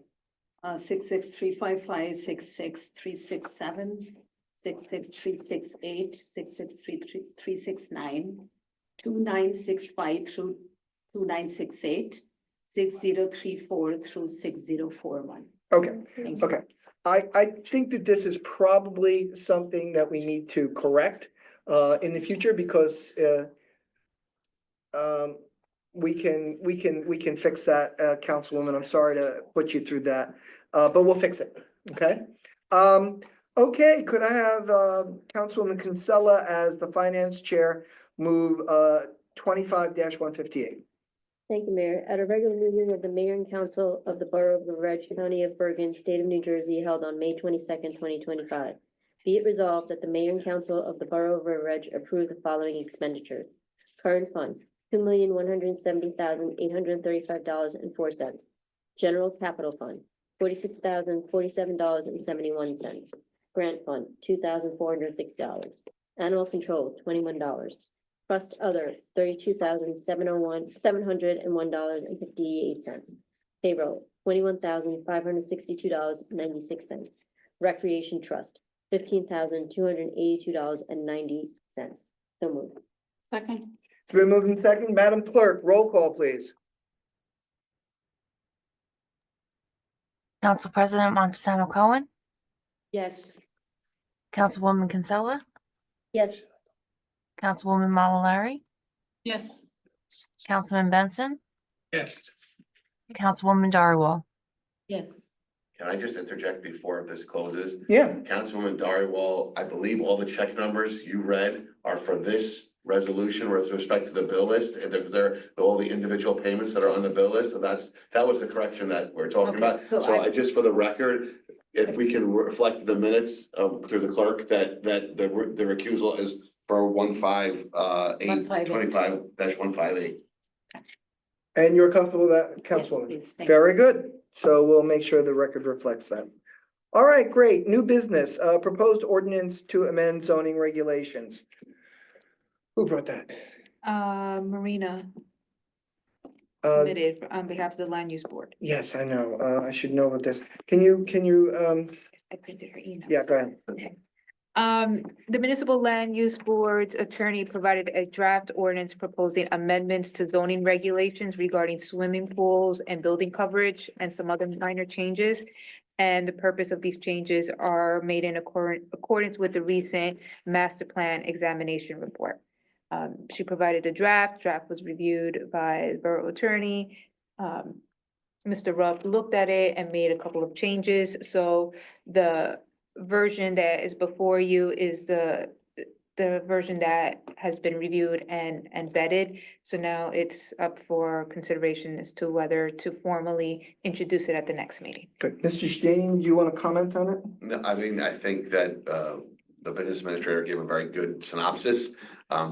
66355, 66367, 66368, 66369, 2965 through 2968, 6034 through 6041. Okay, okay. I think that this is probably something that we need to correct in the future because we can fix that, Councilwoman. I'm sorry to put you through that, but we'll fix it, okay? Okay, could I have Councilwoman Kinsella as the Finance Chair move 25-158? Thank you, Mayor. At a regular meeting of the Mayor and Council of the Borough of River Edge, County of Bergen, State of New Jersey, held on May 22nd, 2025. Be it resolved that the Mayor and Council of the Borough of River Edge approve the following expenditures. Current fund, $2,170,835.04. General Capital Fund, $46,047.71. Grant Fund, $2,406. Animal Control, $21. Trust Other, $32,701.58. Payroll, $21,562.96. Recreation Trust, $15,282.90. So moved. Second. It's been moved in second. Madam Clerk, roll call, please. Council President Montesano Cohen, Yes. Councilwoman Kinsella, Yes. Councilwoman Malalari, Yes. Councilman Benson, Yes. Councilwoman Dhariwal. Yes. Can I just interject before this closes? Yeah. Councilwoman Dhariwal, I believe all the check numbers you read are for this resolution with respect to the bill list. And they're all the individual payments that are on the bill list. So that was the correction that we're talking Okay, about. so So I- I just for the record, if we can reflect the minutes through the clerk that the recusal is for 158 And you're comfortable with that, Yes, Councilwoman? please. Thank you. Very good. So we'll make sure the record reflects that. All right, great. New business, proposed ordinance to amend zoning regulations. Who brought that? Marina Uh, submitted on behalf of the Land Use Board. yes, I know. I should know about this. Can you, I printed her email. yeah, go ahead. The Municipal Land Use Board's attorney provided a draft ordinance proposing amendments to zoning regulations regarding swimming pools and building coverage and some other minor changes. And the purpose of these changes are made in accordance with the recent master plan examination report. She provided a draft was reviewed by the borough attorney. Mr. Rupp looked at it and made a couple of changes, so the version that is before you is the version that has been reviewed and vetted. So now it's up for consideration as to whether to formally introduce it at the next meeting. Good. Mr. Stain, do you want to comment on it? No, I mean, I think that the business administrator gave a very good synopsis.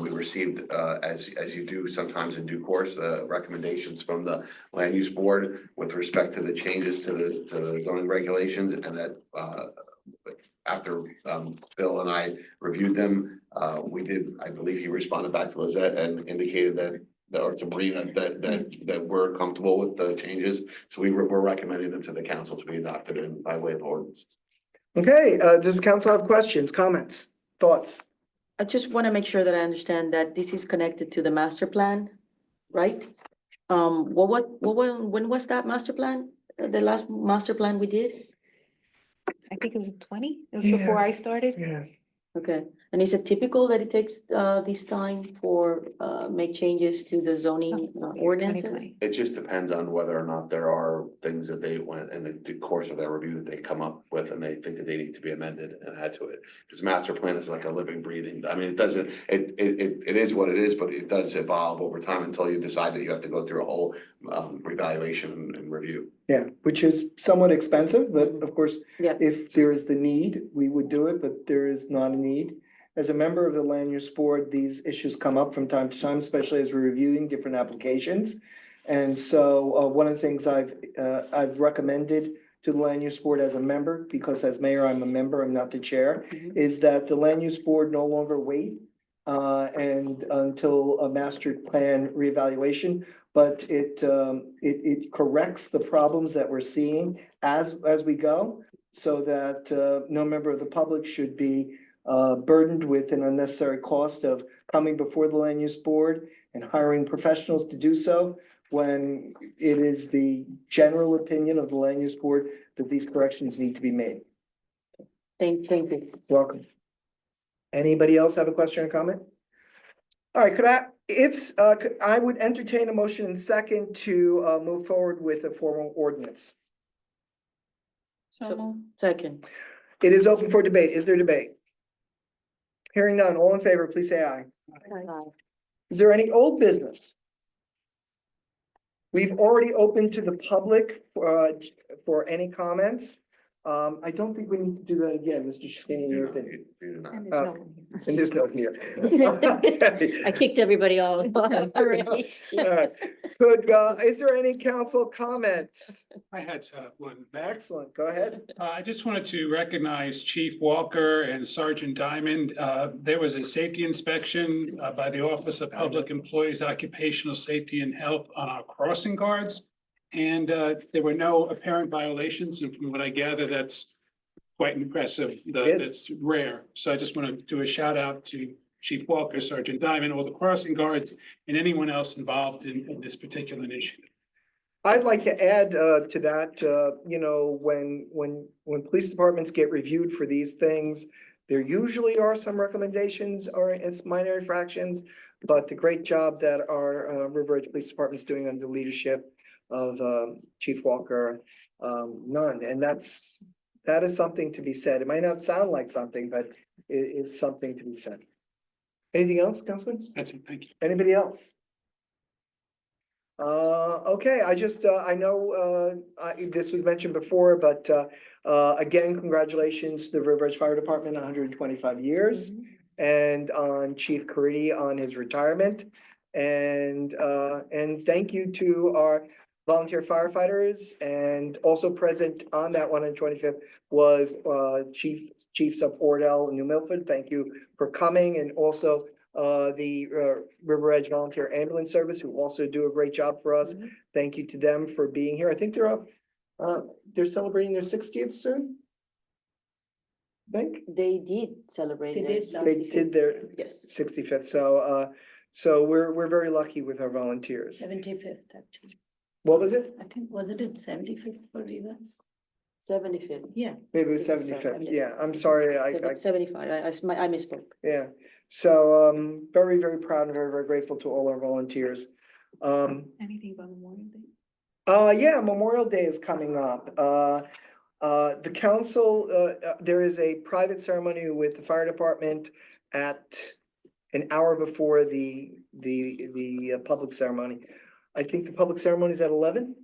We received, as you do sometimes in due course, recommendations from the land use board with respect to the changes to the zoning regulations, and that after Bill and I reviewed them, we did, I believe he responded back to Lizette and indicated that or to Marina that we're comfortable with the changes. So we're recommending them to the council to be adopted in by way of ordinance. Okay, does council have questions, comments, thoughts? I just want to make sure that I understand that this is connected to the master plan, right? When was that master plan? The last master plan we did? I think it was 20, it was Yeah. before I started. Yeah. Okay, and is it typical that it takes this time for make changes to the zoning ordinances? 2020. It just depends on whether or not there are things that they went in the course of their review that they come up with and they think that they need to be amended and add to it. Because master plan is like a living, breathing, I mean, it is what it is, but it does evolve over time until you decide that you have to go through a whole revaluation and review. Yeah, which is somewhat expensive, but of course, Yeah. if there is the need, we would do it, but there is not a need. as a member of the land use board, these issues come up from time to time, especially as we're reviewing different applications. And so, one of the things I've recommended to the land use board as a member, because as mayor, I'm a member, I'm not the chair, is that the land use board no longer wait and until a master plan reevaluation, but it corrects the problems that we're seeing as we go, so that no member of the public should be burdened with an unnecessary cost of coming before the land use board and hiring professionals to do so, when it is the general opinion of the land use board that these corrections need to be made. Thank you. Welcome. Anybody else have a question or comment? All right, I would entertain a motion in second to move forward with a formal ordinance. Second. It is open for debate. Is there debate? Hearing none, all in favor, please say aye. Is there any old business? We've already opened to the public for any comments. I don't think we need to do that again, Mr. Shakini, in your opinion. And there's no one here. I kicked everybody all already. Alright. Is there any council comments? I had one. Excellent, go ahead. I just wanted to recognize Chief Walker and Sergeant Diamond. There was a safety inspection by the Office of Public Employees, Occupational Safety and Health on our crossing guards. And there were no apparent violations, and from what I gather, that's quite impressive. That's rare. So I just want to do a shout out to Chief Walker, Sergeant Diamond, all the crossing guards, and anyone else involved in this particular initiative. I'd like to add to that, when police departments get reviewed for these things, there usually are some recommendations or it's minor infractions, but the great job that our River Edge Police Department is doing under the leadership of Chief Walker, none, and that is something to be said. It might not sound like something, but it's something to be said. Anything else, Councilman? That's it, thank you. Anybody else? Okay, I know this was mentioned before, but again, congratulations to the River Edge Fire Department, 125 years, and on Chief Caridi on his retirement, and thank you to our volunteer firefighters, and also present on that 125th was Chiefs of Ordell and New Milford. Thank you for coming, and also the River Edge Volunteer Ambulance Service, who also do a great job for us. Thank you to them for being here. I think they're celebrating their 60th soon. I think They did celebrate. they did their Yes. 65th. So we're very lucky with our volunteers. 75th, actually. What was it? I think, was it 75th for Rivas? 75th. Yeah. Maybe it was 75th. Yeah, I'm sorry. I 75, I misspoke. Yeah, so very, very proud and very, very grateful to all our volunteers. Anything about Memorial Day? Yeah, Memorial Day is coming up. The council, there is a private ceremony with the fire department at an hour before the public ceremony. I think the public ceremony is at 11.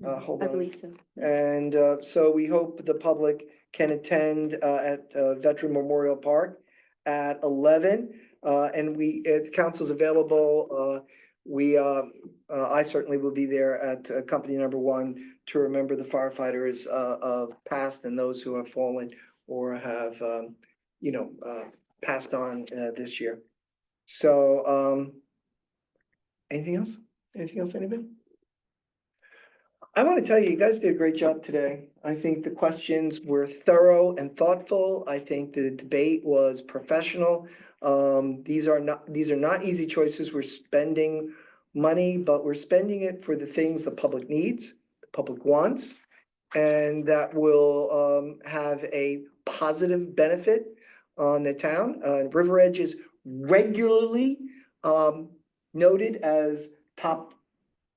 Hold I on. believe so. And so we hope the public can attend at Veteran Memorial Park at 11. And the council's available. I certainly will be there at company number 1 to remember the firefighters of past and those who have fallen or have passed on this year. So anything else? Anything else, anybody? I want to tell you, you guys did a great job today. I think the questions were thorough and thoughtful. I think the debate was professional. These are not easy choices. We're spending money, but we're spending it for the things the public needs, the public wants, and that will have a positive benefit on the town. River Edge is regularly noted as top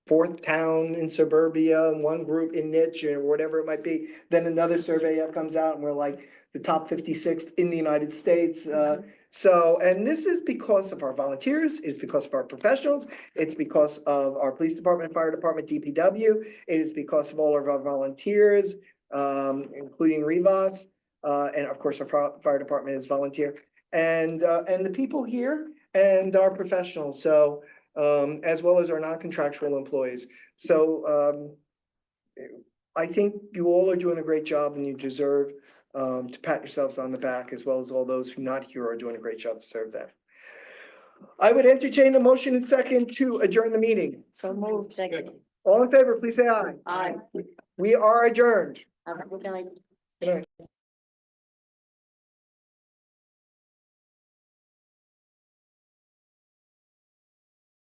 4th town in suburbia, and one group in niche or whatever it might be. Then another survey comes out and we're like the top 56th in the United States. And this is because of our volunteers, it's because of our professionals, it's because of our police department, fire department, DPW, it is because of all of our volunteers, including Rivas, and of course our fire department is volunteer. and the people here and our professionals, so, as well as our non-contractual employees. So, I think you all are doing a great job and you deserve, to pat yourselves on the back, as well as all those who not here are doing a great job to serve that. I would entertain the motion and second to adjourn the meeting. So moved. Second. All in favor, please say aye. Aye. We are adjourned. Have a good night. Good night.